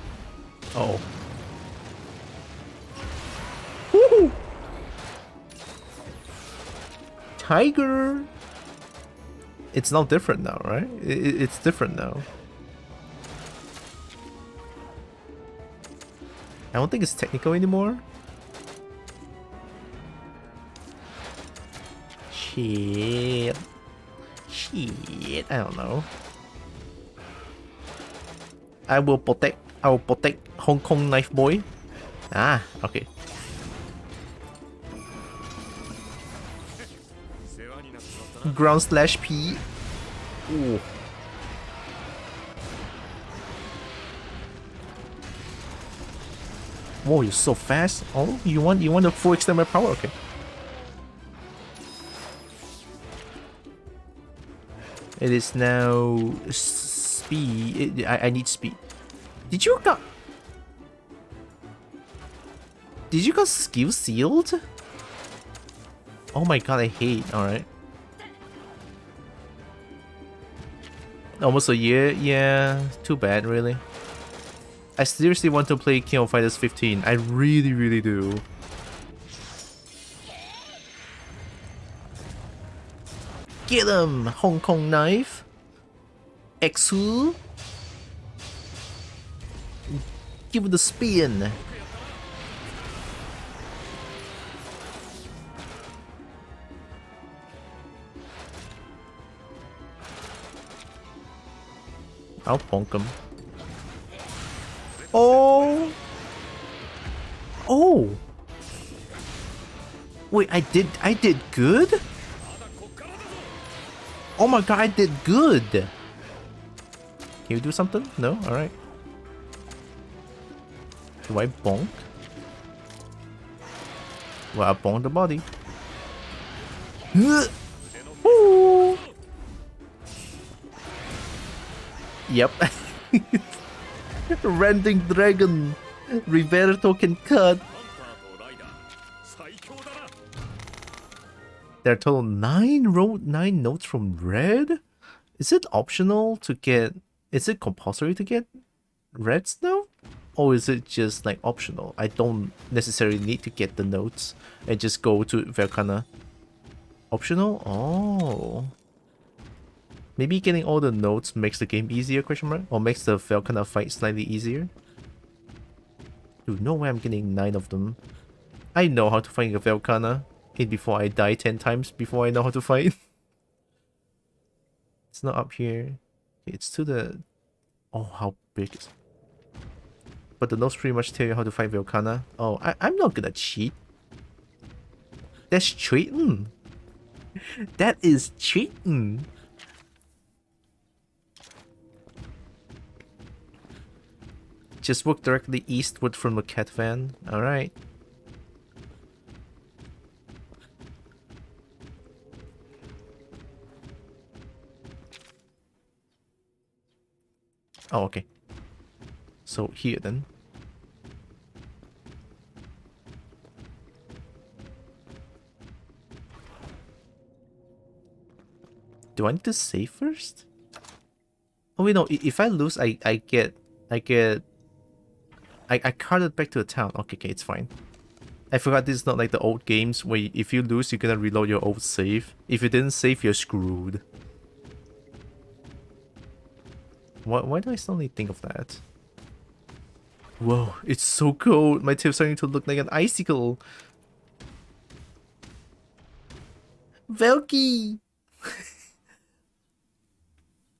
Oh. Woo! Tiger. It's now different now, right? It's different now. I don't think it's technical anymore. Shit. Shit. I don't know. I will protect Hong Kong Knife Boy. Ah, okay. Ground slash P. Ooh. Whoa, you're so fast. Oh, you want the full extended power? Okay. It is now speed. I need speed. Did you got skill sealed? Oh my god, I hate. Alright. Almost a year? Yeah, too bad, really. I seriously want to play King of Fighters 15. I really, really do. Get him! Hong Kong Knife. Exu. Give it the spin. I'll bonk him. Oh! Oh! Wait, I did good? Oh my god, I did good! Can you do something? No? Alright. Do I bonk? Well, I bonk the body. Ooh. Yep. Rending Dragon. Riverto can cut. There are total 9 notes from red? Is it optional to get... Is it compulsory to get reds now? Or is it just like optional? I don't necessarily need to get the notes and just go to Velkhana. Optional? Oh. Maybe getting all the notes makes the game easier, question mark? Or makes the Velkhana fight slightly easier? Dude, no way I'm getting 9 of them. I know how to fight a Velkhana. Before I die 10 times before I know how to fight. It's not up here. Okay, it's to the... Oh, how big is it? But the notes pretty much tell you how to fight Velkhana. Oh, I'm not gonna cheat. That's cheating. That is cheating. Just walk directly eastward from the cat van. Alright. Oh, okay. So here then. Do I need to save first? Oh wait, no. If I lose, I carded back to the town. Okay, it's fine. I forgot this is not like the old games where if you lose, you're gonna reload your old save. If you didn't save, you're screwed. Why do I suddenly think of that? Whoa, it's so cold. My tip's starting to look like an icicle. Velky!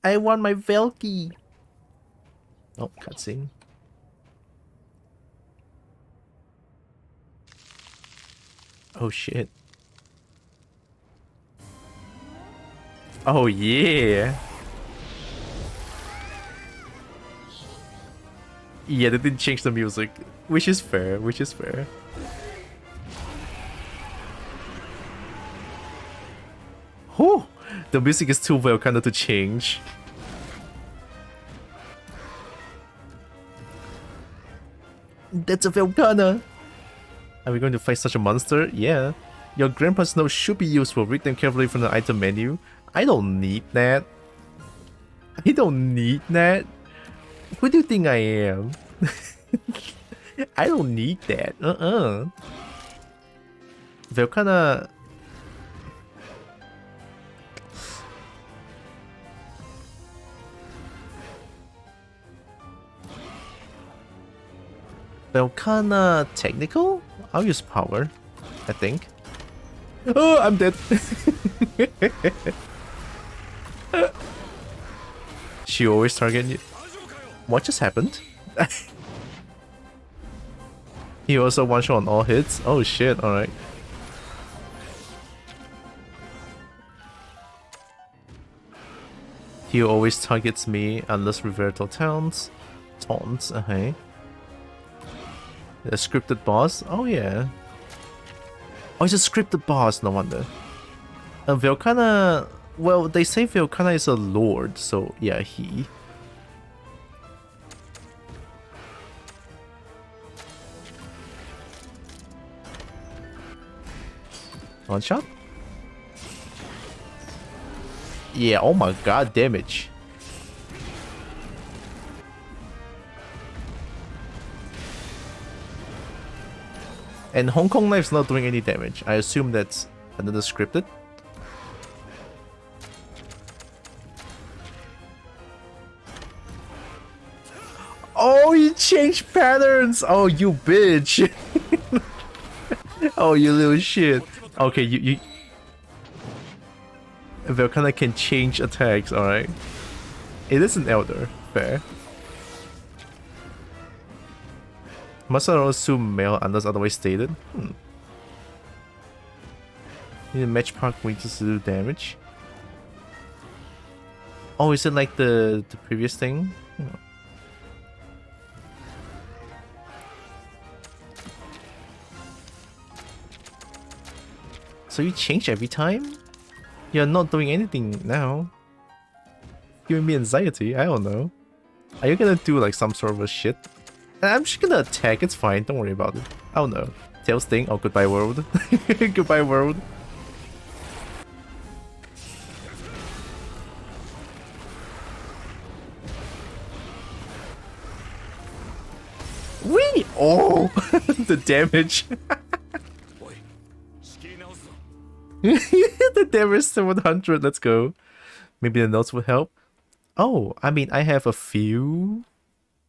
I want my Velky. Oh, cutscene. Oh shit. Oh yeah. Yeah, they didn't change the music, which is fair, Oh, the music is too Velkhana to change. That's a Velkhana. Are we going to fight such a monster? Yeah. Your grandpa's notes should be useful. Read them carefully from the item menu. I don't need that. I don't need that. Who do you think I am? I don't need that. Velkhana... Velkhana technical? I'll use power, I think. Oh, I'm dead. She always target you. What just happened? He also one shot on all hits. Oh shit! All right. He always targets me unless Riverto taunts. Okay. A scripted boss? Oh yeah. Oh, it's a scripted boss, no wonder. Velkhana... Well, they say Velkhana is a lord, so yeah, he... One shot? Yeah, oh my god, damage. And Hong Kong Knife's not doing any damage. I assume that's another scripted. Oh, you changed patterns! Oh, you bitch! Oh, you little shit. Okay, you... Velkhana can change attacks, alright. It is an elder, fair. Must I assume male unless otherwise stated? Need a match park weakness to do damage. Oh, is it like the previous thing? So you change every time? You're not doing anything now. Giving me anxiety, I don't know. Are you gonna do like some sort of a shit? I'm just gonna attack, it's fine, don't worry about it. I don't know. Tails thing, oh goodbye world. Goodbye world. Wee! Oh! The damage. The damage 700, let's go. Maybe the notes will help. Oh, I mean, I have a few.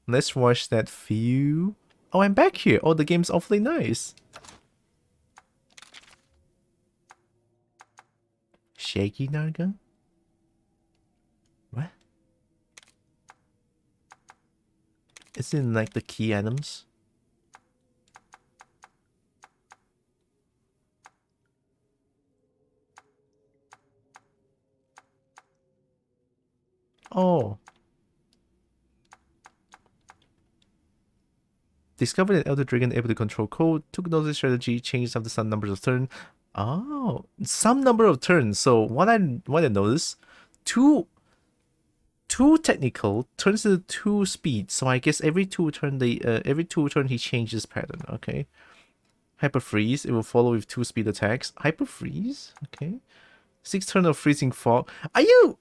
Let's watch that few. Oh, I'm back here. Oh, the game's awfully nice. Shaky Narga? What? Is it like the key items? Oh. Discovered an Elder Dragon able to control cold, took notice strategy, changed up the some numbers of turns. Oh, some number of turns. So what I noticed, two technical turns into 2 speed. So I guess every 2 turn he changes pattern. Okay. Hyper freeze. It will follow with 2 speed attacks. Hyper freeze. Okay. 6 turn of freezing fog. Are you?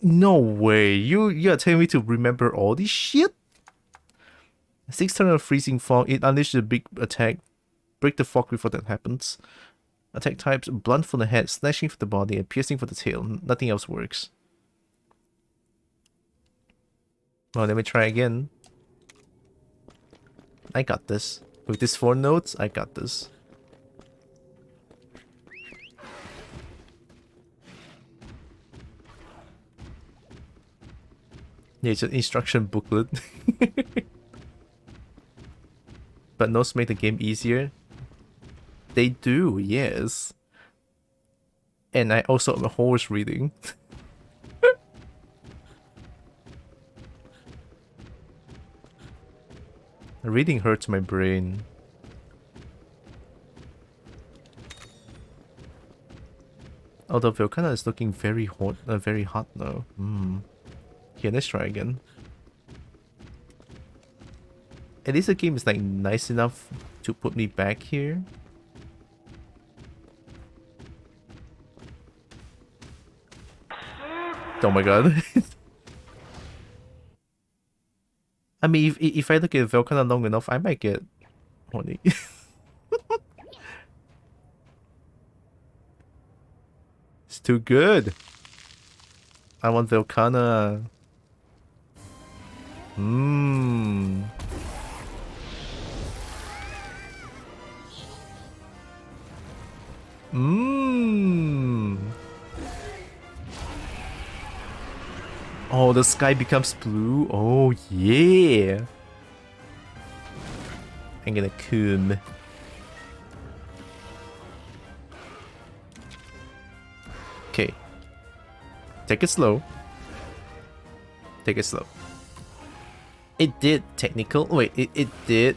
No way. You are telling me to remember all this shit? 6 turn of freezing fog. It unleashes a big attack. Break the fog before that happens. Attack types: blunt for the head, slashing for the body, and piercing for the tail. Nothing else works. Well, let me try again. I got this. With these 4 notes, I got this. Yeah, it's an instruction booklet. But notes make the game easier. They do, yes. And I also am a horse reading. Reading hurts my brain. Although Velkhana is looking very hot now. Here, let's try again. At least the game is like nice enough to put me back here. Oh my god. I mean, if I look at Velkhana long enough, I might get horny. It's too good. I want Velkhana. Oh, the sky becomes blue. Oh, yeah. I'm gonna come. Okay. Take it slow. Take it slow. It did technical. Wait, it did.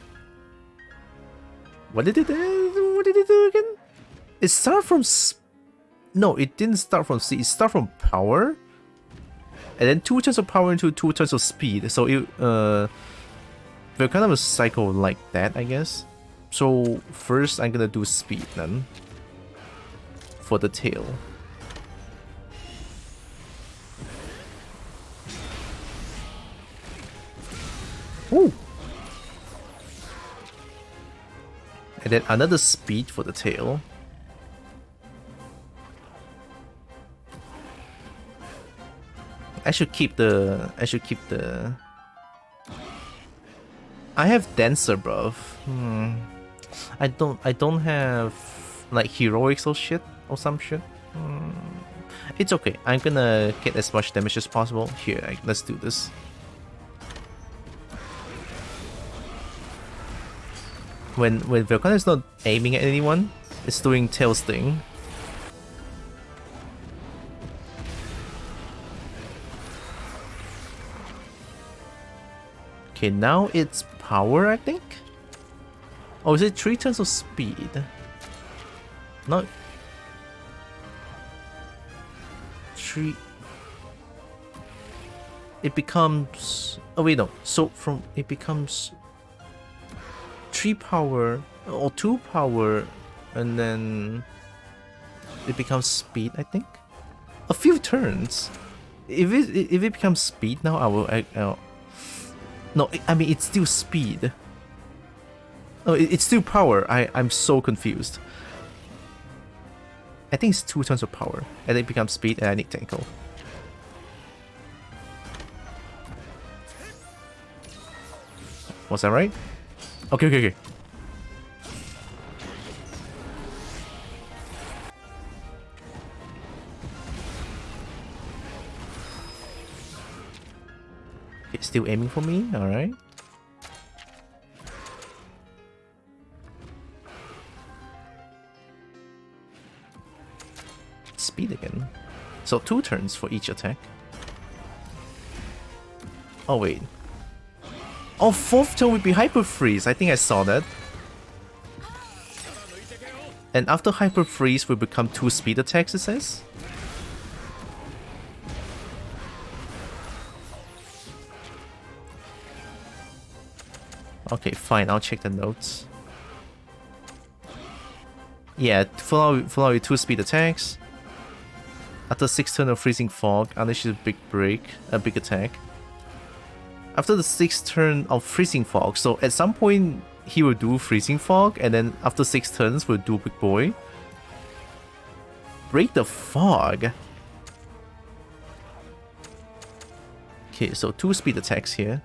What did it do? What did it do again? It started from. No, it didn't start from C. It started from power. And then 2 turns of power into 2 turns of speed. So it we're kind of a cycle like that, I guess. So first I'm gonna do speed then. For the tail. Ooh. And then another speed for the tail. I should keep the I have Dancer buff. I don't have like heroics or shit or some shit. It's okay. I'm gonna get as much damage as possible. Here, let's do this. When Velkhana is not aiming at anyone, it's doing tail sting. Okay, now it's power, I think? Oh, is it 3 turns of speed? No. 3. It becomes. Oh wait, no. So from it becomes 3 power or 2 power, and then it becomes speed. I think a few turns. If it becomes speed now, I'll no, I mean it's still speed. Oh, it's still power. I'm so confused. I think it's 2 turns of power, and it becomes speed, and I need technical. Was that right? Okay, okay, okay. It's still aiming for me, alright. Speed again. So 2 turns for each attack. Oh wait. Oh, 4th turn would be Hyper Freeze. I think I saw that. And after Hyper Freeze will become 2 speed attacks, it says. Okay, fine. I'll check the notes. Yeah, follow with 2 speed attacks. After 6 turn of Freezing Fog, unleashes a big attack. After the 6th turn of Freezing Fog, so at some point he will do Freezing Fog, and then after 6 turns will do Big Boy. Break the Fog. Okay, so 2 speed attacks here.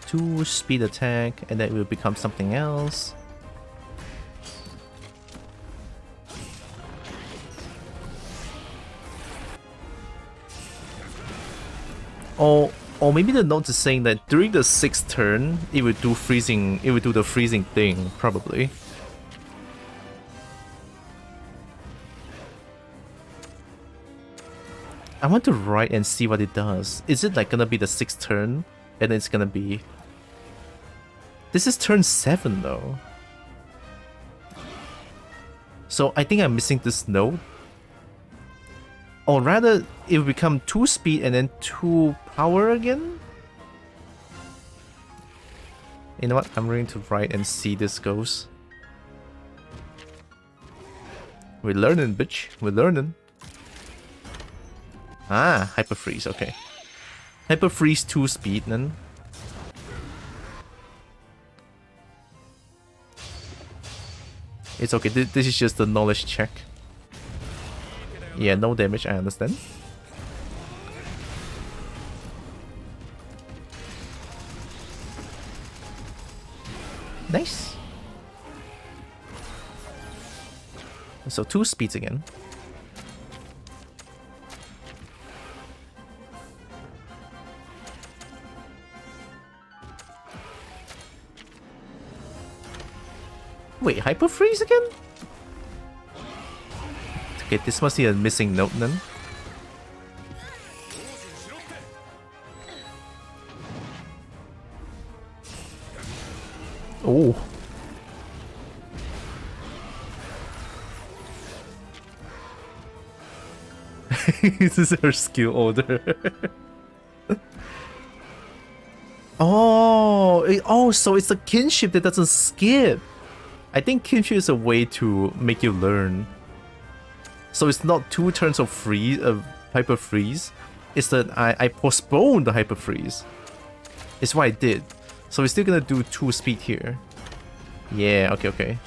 Two speed attack, and then it will become something else. Or maybe the note is saying that during the 6th turn, it would do freezing. It would do the freezing thing, probably. I want to write and see what it does. Is it like gonna be the 6th turn? And it's gonna be... This is turn 7 though. So I think I'm missing this note. Or rather, it will become 2 speed and then 2 power again? You know what? I'm going to write and see this goes. We're learning, bitch. We're learning. Ah, Hyper Freeze, okay. Hyper Freeze 2 speed then. It's okay, this is just a knowledge check. Yeah, no damage, I understand. Nice. So 2 speeds again. Wait, Hyper Freeze again? Okay, this must be a missing note then. Oh. This is her skill order. Oh, so it's a kinship that doesn't skip. I think kinship is a way to make you learn. So it's not 2 turns of Hyper Freeze. It's that I postponed the Hyper Freeze. It's what I did. So we're still gonna do 2 speed here. Yeah, okay.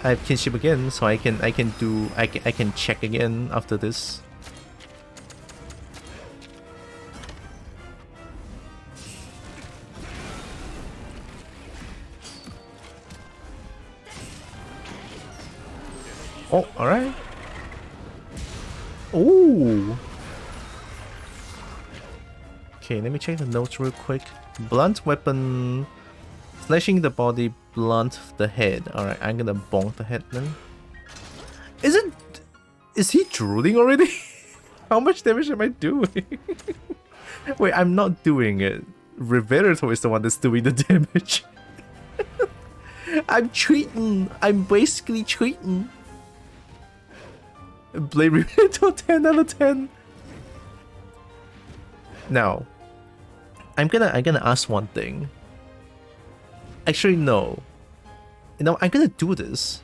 I have kinship again, so I can check again after this. Oh, alright. Ooh. Okay, let me check the notes real quick. Blunt weapon, slashing the body, blunt the head. Alright, I'm gonna bonk the head then. Is he drooling already? How much damage am I doing? Wait, I'm not doing it. Riverato is the one that's doing the damage. I'm cheating. I'm basically cheating. Blade Riverato 10 out of 10. Now, I'm gonna ask one thing. Actually, no. You know, I'm gonna do this.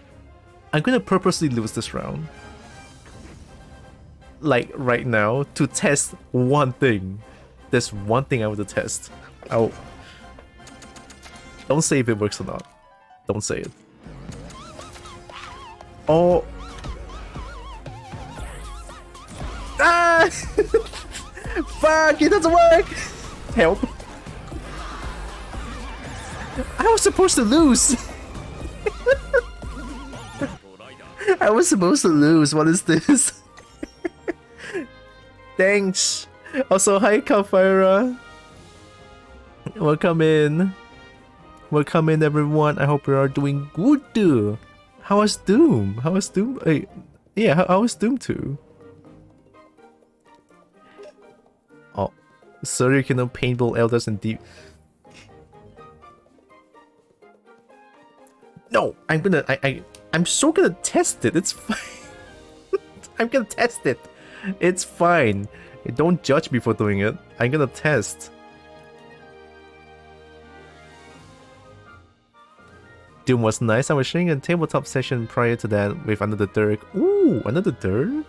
I'm gonna purposely lose this round. Like right now, to test one thing. There's one thing I want to test. Don't say if it works or not. Don't say it. Oh. Ah! Fuck, it doesn't work! Help. I was supposed to lose. I was supposed to lose. What is this? Thanks. Also, hi Kalfira. Welcome in. Welcome in, everyone. I hope you are doing good. How was Doom? How was Doom? Yeah, how was Doom 2? Oh, sorry, you cannot paintball elders and deep. No, I'm so gonna test it. It's fine. I'm gonna test it. It's fine. Don't judge me for doing it. I'm gonna test. Doom was nice. I was sharing a tabletop session prior to that with another Dirk. Ooh, another Dirk?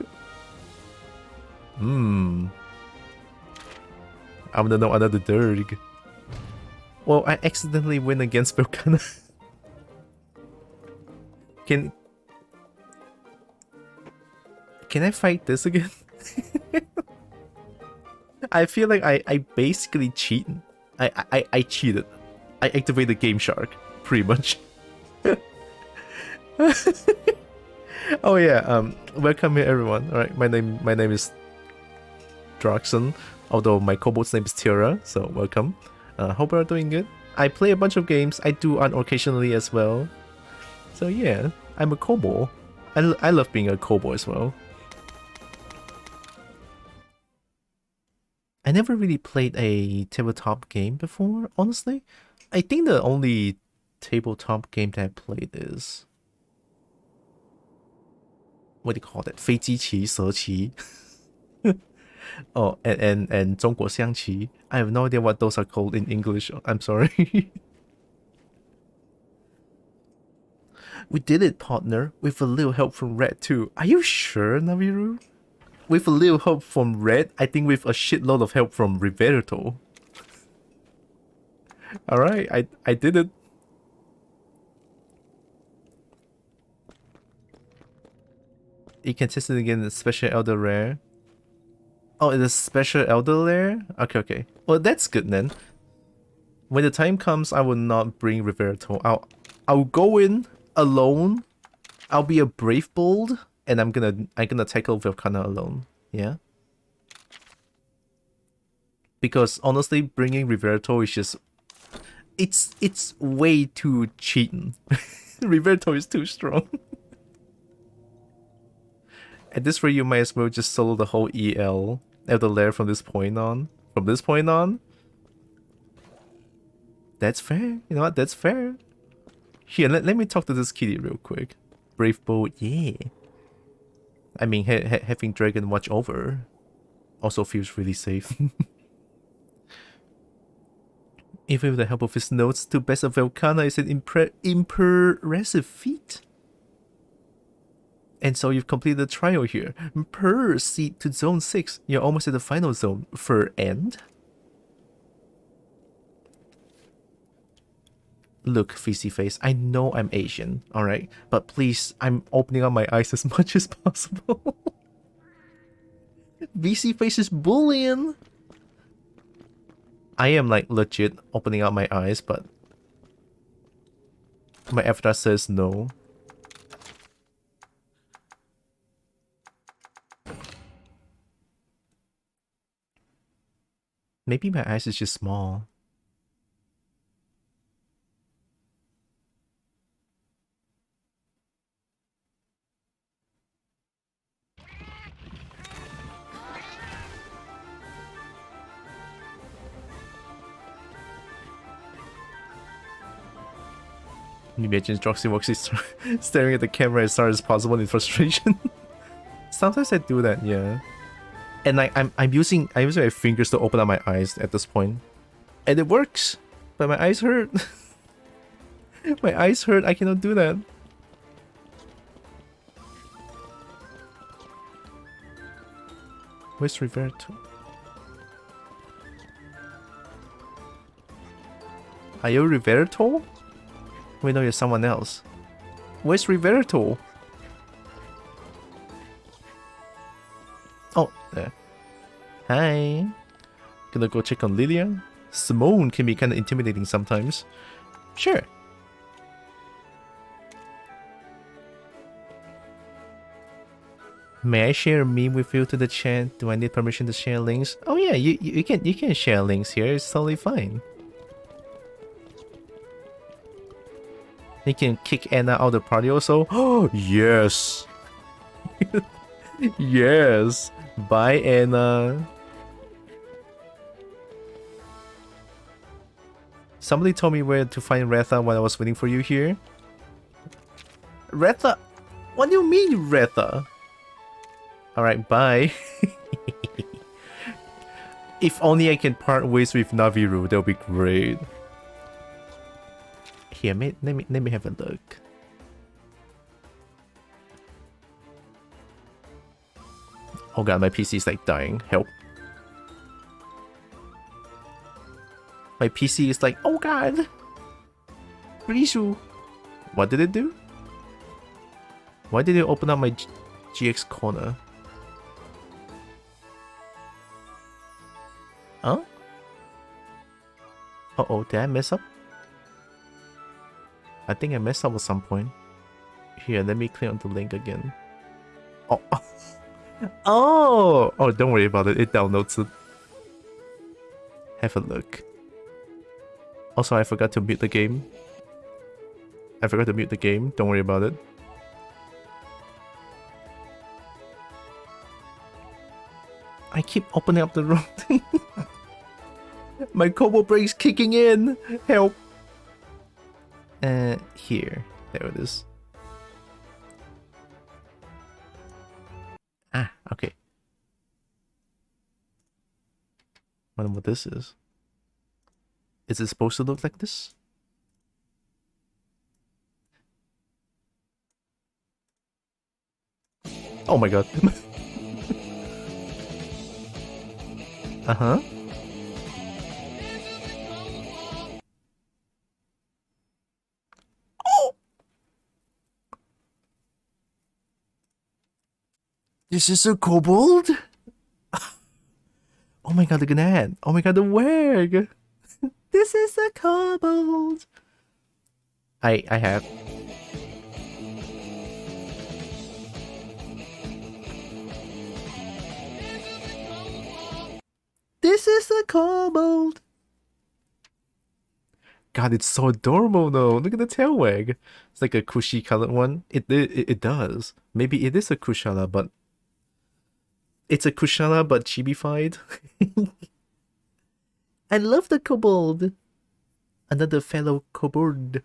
I wanna know another Dirk. Well, I accidentally win against Volcana. Can I fight this again? I feel like I basically cheat. I cheated. I activated Game Shark, pretty much. Oh yeah, welcome here everyone. Alright, my name is Draxon, although my kobold's name is Tira, so welcome. Hope you're doing good. I play a bunch of games. I do art occasionally as well. So yeah, I'm a kobold. I love being a kobold as well. I never really played a tabletop game before, honestly. I think the only tabletop game that I played is... what do you call that? 飞机棋, 蛇棋. Oh, and 中国象棋. I have no idea what those are called in English. I'm sorry. We did it, partner, with a little help from Red too. Are you sure, Naviru? With a little help from Red, I think with a shitload of help from Riverato. Alright, I did it. You can test it again in Special Elder Rare. Oh, it's a Special Elder Rare? Okay. Well, that's good then. When the time comes, I will not bring Riverato. I'll go in alone. I'll be a brave bold, and I'm gonna tackle Volcana alone. Yeah. Because honestly, bringing Riverato is just it's way too cheating. Riverato is too strong. At this rate, you might as well just solo the whole EL Elder Lair from this point on. From this point on. That's fair. You know what? That's fair. Here, let me talk to this kitty real quick. Brave Bold, yeah. I mean, having Dragon watch over also feels really safe. Even with the help of his notes, to best of Volcana is an impressive feat. And so you've completed the trial here. Proceed to Zone 6. You're almost at the final zone. For end? Look, Feisty Face, I know I'm Asian, alright? But please, I'm opening up my eyes as much as possible. VC Face is bullying! I am like legit opening up my eyes, but my avatar says no. Maybe my eyes is just small. Imagine Droxy Woxy staring at the camera as hard as possible in frustration. Sometimes I do that, yeah. And I'm using my fingers to open up my eyes at this point. And it works. But my eyes hurt. My eyes hurt, I cannot do that. Where's Riverto? Are you Riverto? We know you're someone else. Where's Riverto? Oh, there. Hi. Gonna go check on Lilia? Simone can be kinda intimidating sometimes. Sure. May I share a meme with you to the chat? Do I need permission to share links? Oh yeah, you can share links here, it's totally fine. You can kick Anna out of the party also. Oh, yes. Yes. Bye, Anna. Somebody told me where to find Retha while I was waiting for you here. Retha? What do you mean, Retha? Alright, bye. If only I can part ways with Naviru, that would be great. Here, let me have a look. Oh god, my PC is like dying. Help. My PC is like, oh god. Risu. What did it do? Why did it open up my GX corner? Huh? Uh-oh, did I mess up? I think I messed up at some point. Here, let me click on the link again. Oh. Oh! Oh, don't worry about it. It downloads it. Have a look. Also, I forgot to mute the game. Don't worry about it. I keep opening up the wrong thing. My combo break's kicking in. Help. Here. There it is. Ah, okay. I wonder what this is. Is it supposed to look like this? Oh my god. Uh-huh. Oh! This is a kobold? Oh my god, the Gnat. Oh my god, the Werg. This is a kobold. I have. This is a kobold. God, it's so adorable though. Look at the tail wag. It's like a cushy colored one. It does. Maybe it is a Kushala, but it's a Kushala but chibified. I love the kobold. Another fellow kobold.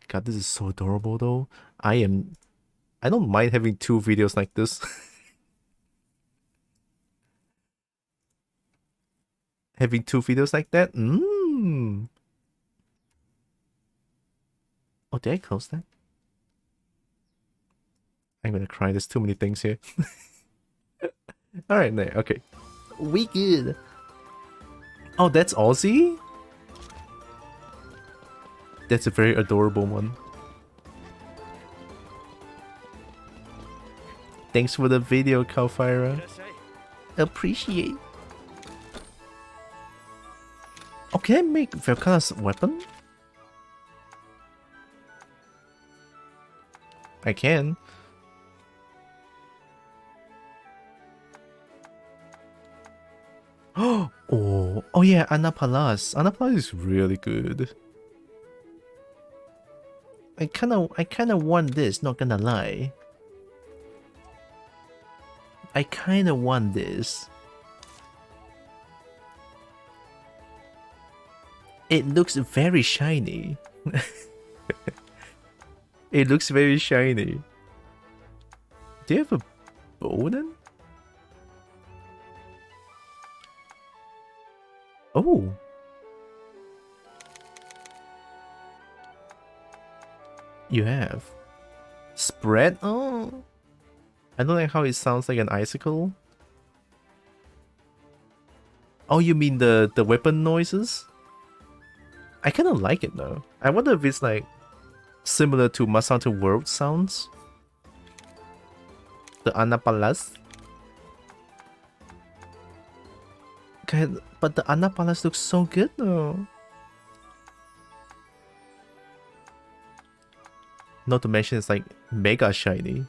God, this is so adorable though. I don't mind having 2 videos like this. Having 2 videos like that? Oh, did I close that? I'm gonna cry, there's too many things here. Alright, there, okay. We good. Oh, that's Aussie? That's a very adorable one. Thanks for the video, Kalfira. Appreciate. Oh, can I make Velkana's weapon? I can. Oh yeah, Anapalas. Anapalas is really good. I kinda want this, not gonna lie. I kinda want this. It looks very shiny. It looks very shiny. Do you have a bow then? Oh. You have. Spread? Oh. I don't like how it sounds like an icicle. Oh, you mean the weapon noises? I kind of like it though. I wonder if it's like similar to Masato World sounds. The Anapalas. Okay, but the Anapalas looks so good though. Not to mention it's like mega shiny.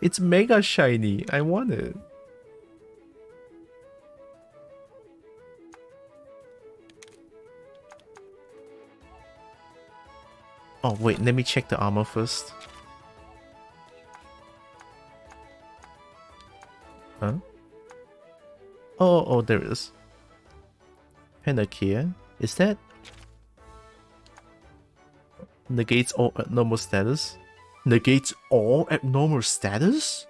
It's mega shiny. I want it. Oh wait, let me check the armor first. Huh? Oh, there it is. Panacea. Is that negates all abnormal status? Negates all abnormal status?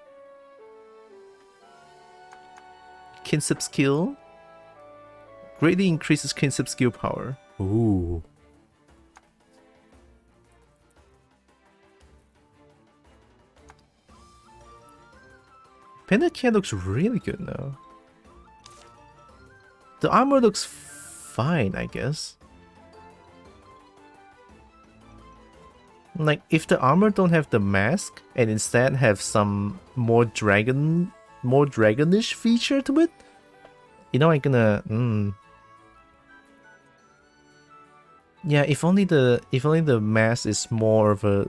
Kinship skill. Greatly increases kinship skill power. Ooh. Panacea looks really good now. The armor looks fine, I guess. Like, if the armor don't have the mask and instead have some more dragonish feature to it, you know, I'm gonna. Yeah, if only the mask is more of a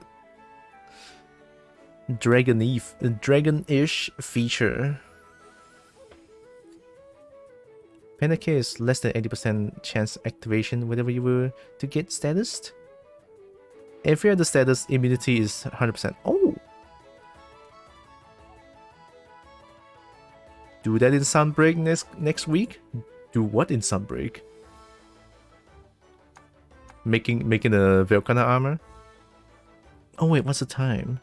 dragonish feature. Panacea is less than 80% chance activation whenever you were to get status. Every other status, immunity is 100%. Oh! Do that in Sunbreak next week? Do what in Sunbreak? Making a Velkhana armor? Oh wait, what's the time?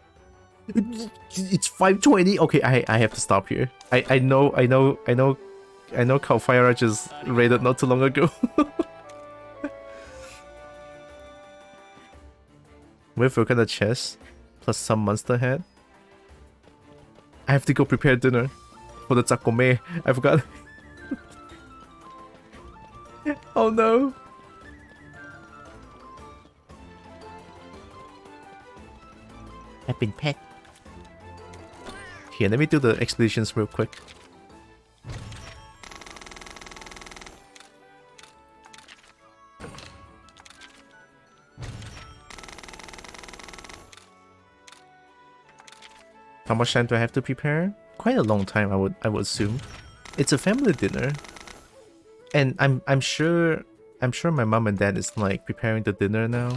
It's 5:20. Okay, I have to stop here. I know Kalfira just raided not too long ago. With Velkhana chest plus some monster head. I have to go prepare dinner for the Tsakome. I forgot. Oh no. I've been pecked. Here, let me do the expeditions real quick. How much time do I have to prepare? Quite a long time, I would assume. It's a family dinner, and I'm sure my mom and dad is like preparing the dinner now.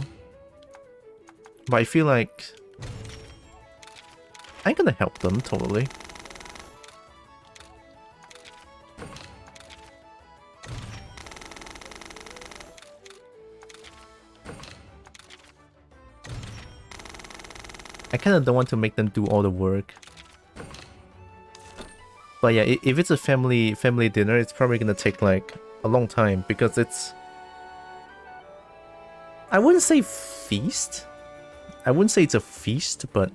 But I feel like I'm gonna help them totally. I kind of don't want to make them do all the work. But yeah, if it's a family dinner, it's probably gonna take like a long time because it's, I wouldn't say feast. I wouldn't say it's a feast, but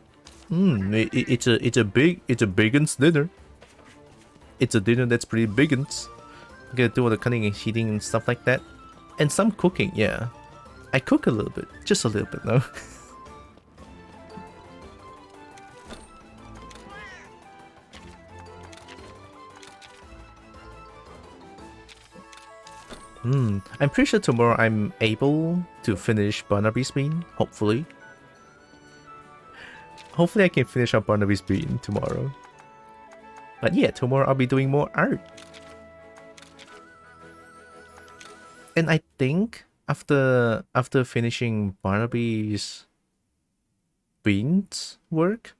it's a big'uns dinner. It's a dinner that's pretty big'uns. You gotta do all the cutting and heating and stuff like that, and some cooking. Yeah, I cook a little bit, just a little bit though. I'm pretty sure tomorrow I'm able to finish Barnaby's Bean, hopefully. Hopefully I can finish up Barnaby's Bean tomorrow. But yeah, tomorrow I'll be doing more art. And I think after finishing Barnaby's Bean's work,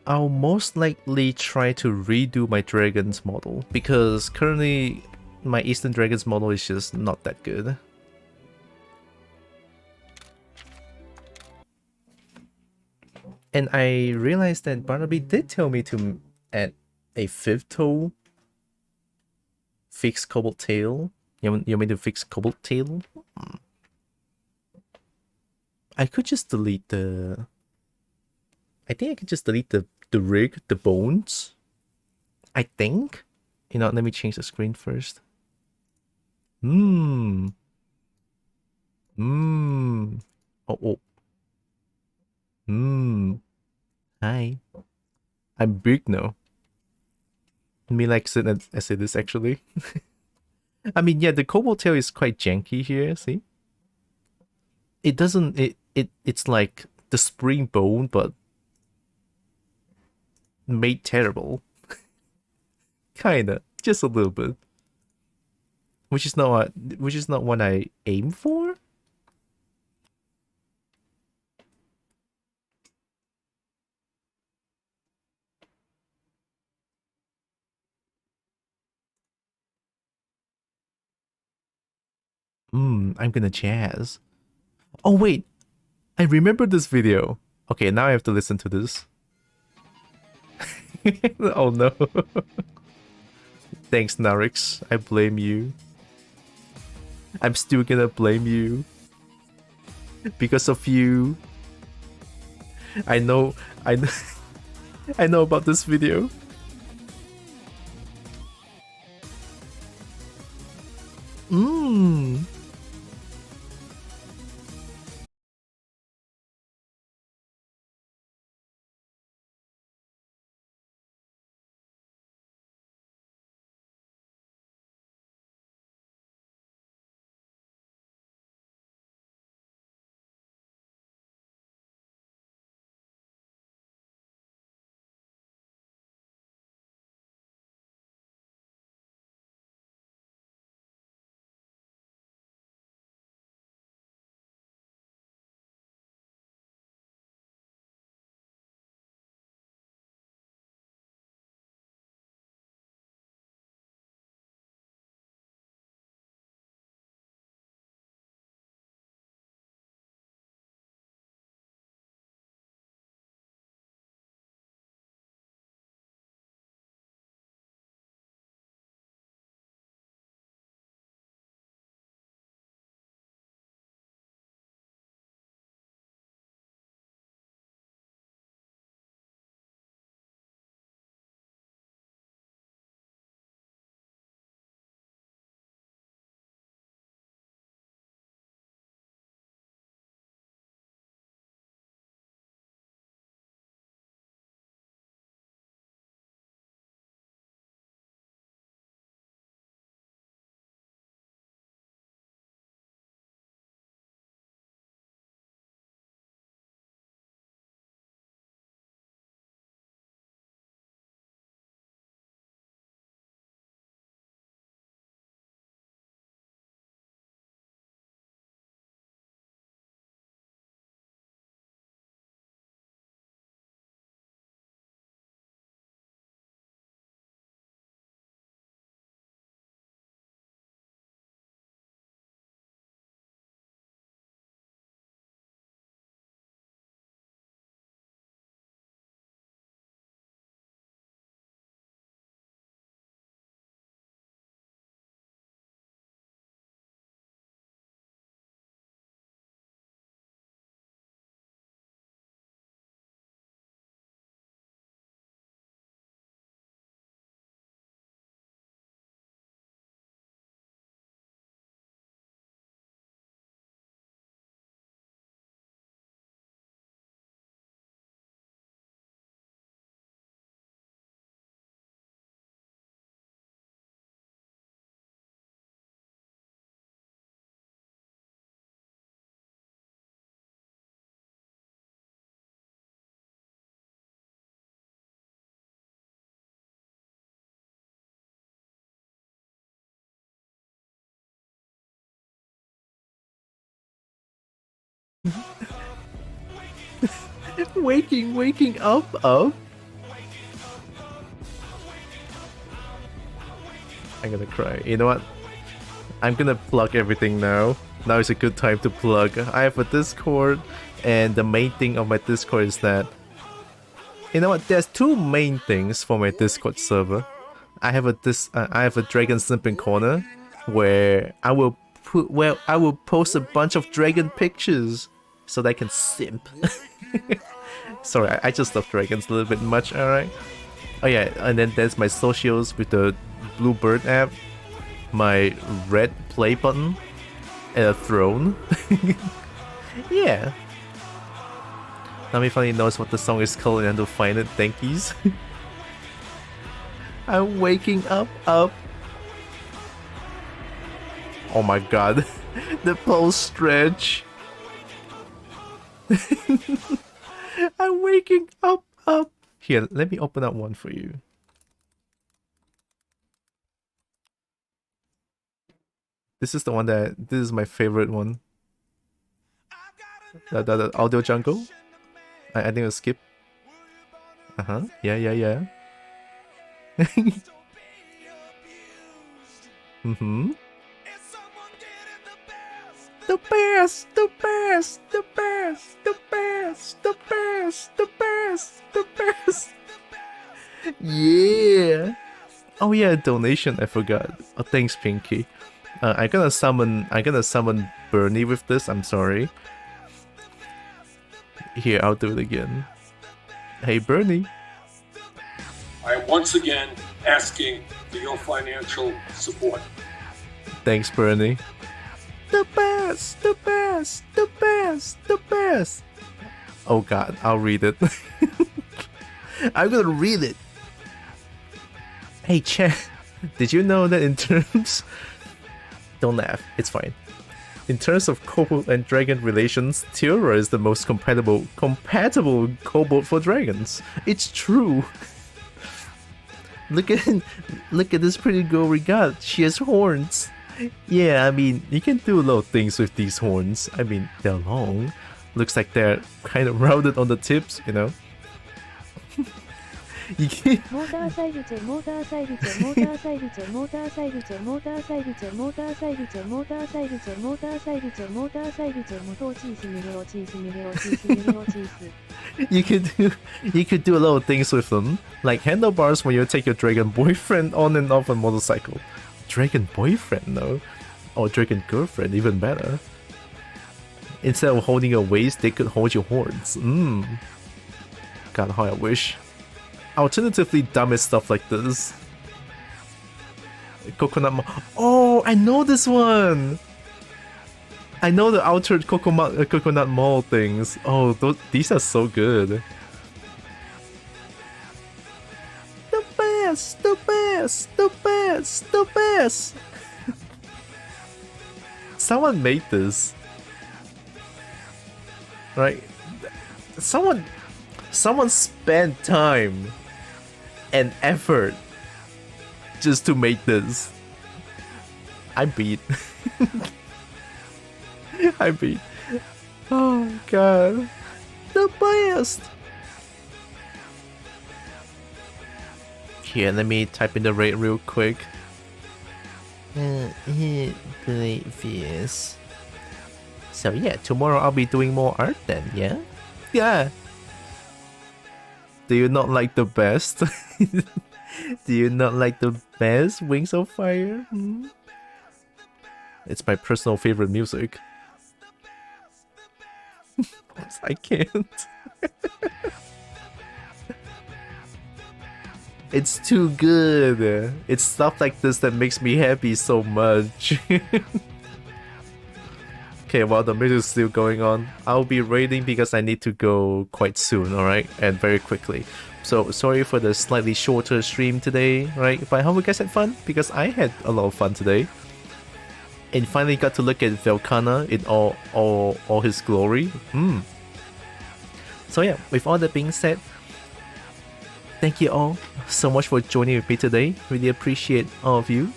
I'll most likely try to redo my Dragons model, because currently my Eastern Dragons model is just not that good. And I realized that Barnaby did tell me to add a 5th toe, fix Cobalt Tail. You want me to fix Cobalt Tail? I could just delete the... I think I could just delete the rig, the bones. I think. You know, let me change the screen first. Oh, oh. Hi. I'm big now. Me likes it as it is, actually. I mean, yeah, the Cobalt Tail is quite janky here, see? It doesn't... It's like the spring bone, but made terrible. Kinda. Just a little bit. Which is not what I aim for? I'm gonna jazz. Oh wait, I remember this video. Okay, now I have to listen to this. Oh no. Thanks, Narix. I blame you. I'm still gonna blame you. Because of you. I know I know about this video. Waking up. I'm gonna cry. You know what? I'm gonna plug everything now. Now is a good time to plug. I have a Discord, and the main thing of my Discord is that, you know what? There's two main things for my Discord server. I have a Dragon Simping corner where I will post a bunch of dragon pictures so that I can simp. Sorry, I just love dragons a little bit much. All right. Oh yeah, and then there's my socials with the blue bird app, my red play button, and a throne. Yeah. Nami finally knows what the song is called and to find it. Thank yous. I'm waking up. Oh my god. The pulse stretch. I'm waking up. Here, let me open up one for you. This is the one this is my favorite one. The audio jungle. I think I'll skip. Yeah. Mm-hmm. The best. Yeah. Oh yeah, donation. I forgot. Oh, thanks, Pinky. I'm gonna summon Bernie with this. I'm sorry. Here, I'll do it again. Hey, Bernie. I am once again asking for your financial support. Thanks, Bernie. The best. Oh god, I'll read it. I'm gonna read it. Hey, chat. Did you know that in terms... Don't laugh, it's fine. In terms of kobold and dragon relations, Teora is the most compatible kobold for dragons. It's true. Look at this pretty girl we got. She has horns. Yeah, I mean, you can do a lot of things with these horns. I mean, they're long. Looks like they're kind of rounded on the tips, you know. You can... You could do a lot of things with them, like handlebars when you take your dragon boyfriend on and off a motorcycle. Dragon boyfriend, though, or dragon girlfriend, even better. Instead of holding your waist, they could hold your horns. God, how I wish. Alternatively, dumbest stuff like this. Coconut Oh, I know this one! I know the altered coconut mall things. Oh, these are so good. The best! Someone made this. Right? Someone spent time and effort just to make this. I beat. Oh god. The best! Here, let me type in the rate real quick. Previous. So yeah, tomorrow I'll be doing more art then, yeah? Yeah. Do you not like the best? Do you not like the best Wings of Fire? It's my personal favorite music. I can't. It's too good. It's stuff like this that makes me happy so much. Okay, while the music's still going on, I'll be raiding because I need to go quite soon, alright? And very quickly. So, sorry for the slightly shorter stream today, right? But I hope you guys had fun, because I had a lot of fun today. And finally got to look at Velkhana in all his glory. So yeah, with all that being said, thank you all so much for joining with me today. Really appreciate all of you.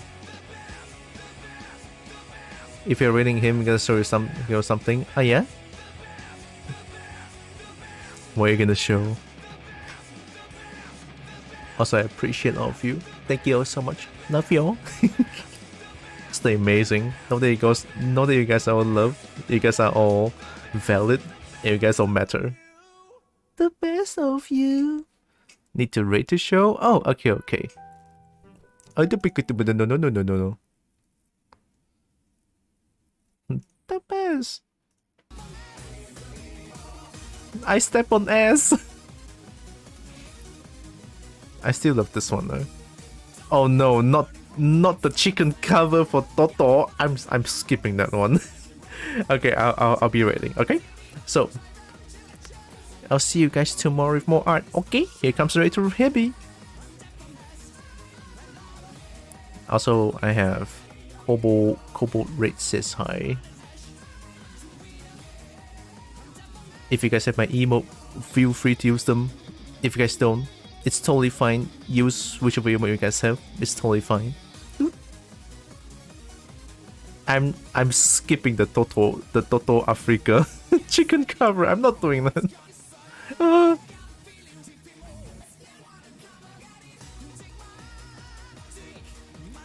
If you're reading him, I'm gonna show you something. Oh yeah? what you're gonna show. Also, I appreciate all of you. Thank you all so much. Love you all. Stay amazing. Know that you guys are all loved. You guys are all valid. And you guys all matter. The best of you. Need to rate the show? Oh, okay. Oh, no. The best. I step on ass. I still love this one though. Oh no, not the chicken cover for Toto. I'm skipping that one. Okay, I'll be rating. Okay, so I'll see you guys tomorrow with more art. Okay, here comes the Rater Heavy. Also, I have Cobalt Raid says hi. If you guys have my emote, feel free to use them. If you guys don't, it's totally fine. Use whichever emote you guys have. It's totally fine. I'm skipping the Toto Africa chicken cover. I'm not doing that.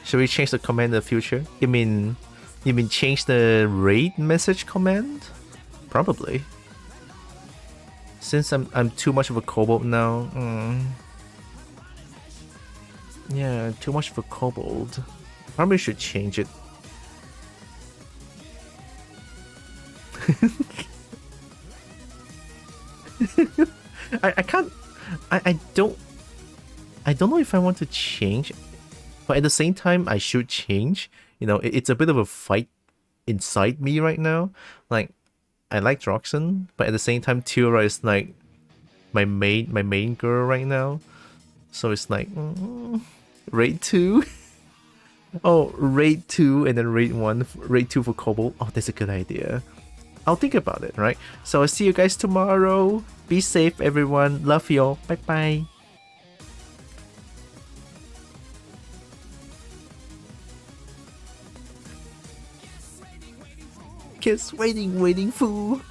Should we change the command in the future? You mean change the raid message command? Probably. Since I'm too much of a kobold now. Yeah, too much of a kobold. Probably should change it. I can't. I don't know if I want to change, but at the same time I should change. You know, it's a bit of a fight inside me right now. Like, I like Droxen, but at the same time Tiora is like my main girl right now. So it's like raid 2. Oh, raid 2 and then raid 1, raid 2 for Kobold. Oh, that's a good idea. I'll think about it, right? So I'll see you guys tomorrow. Be safe, everyone. Love y'all. Bye bye. Kiss waiting, fool.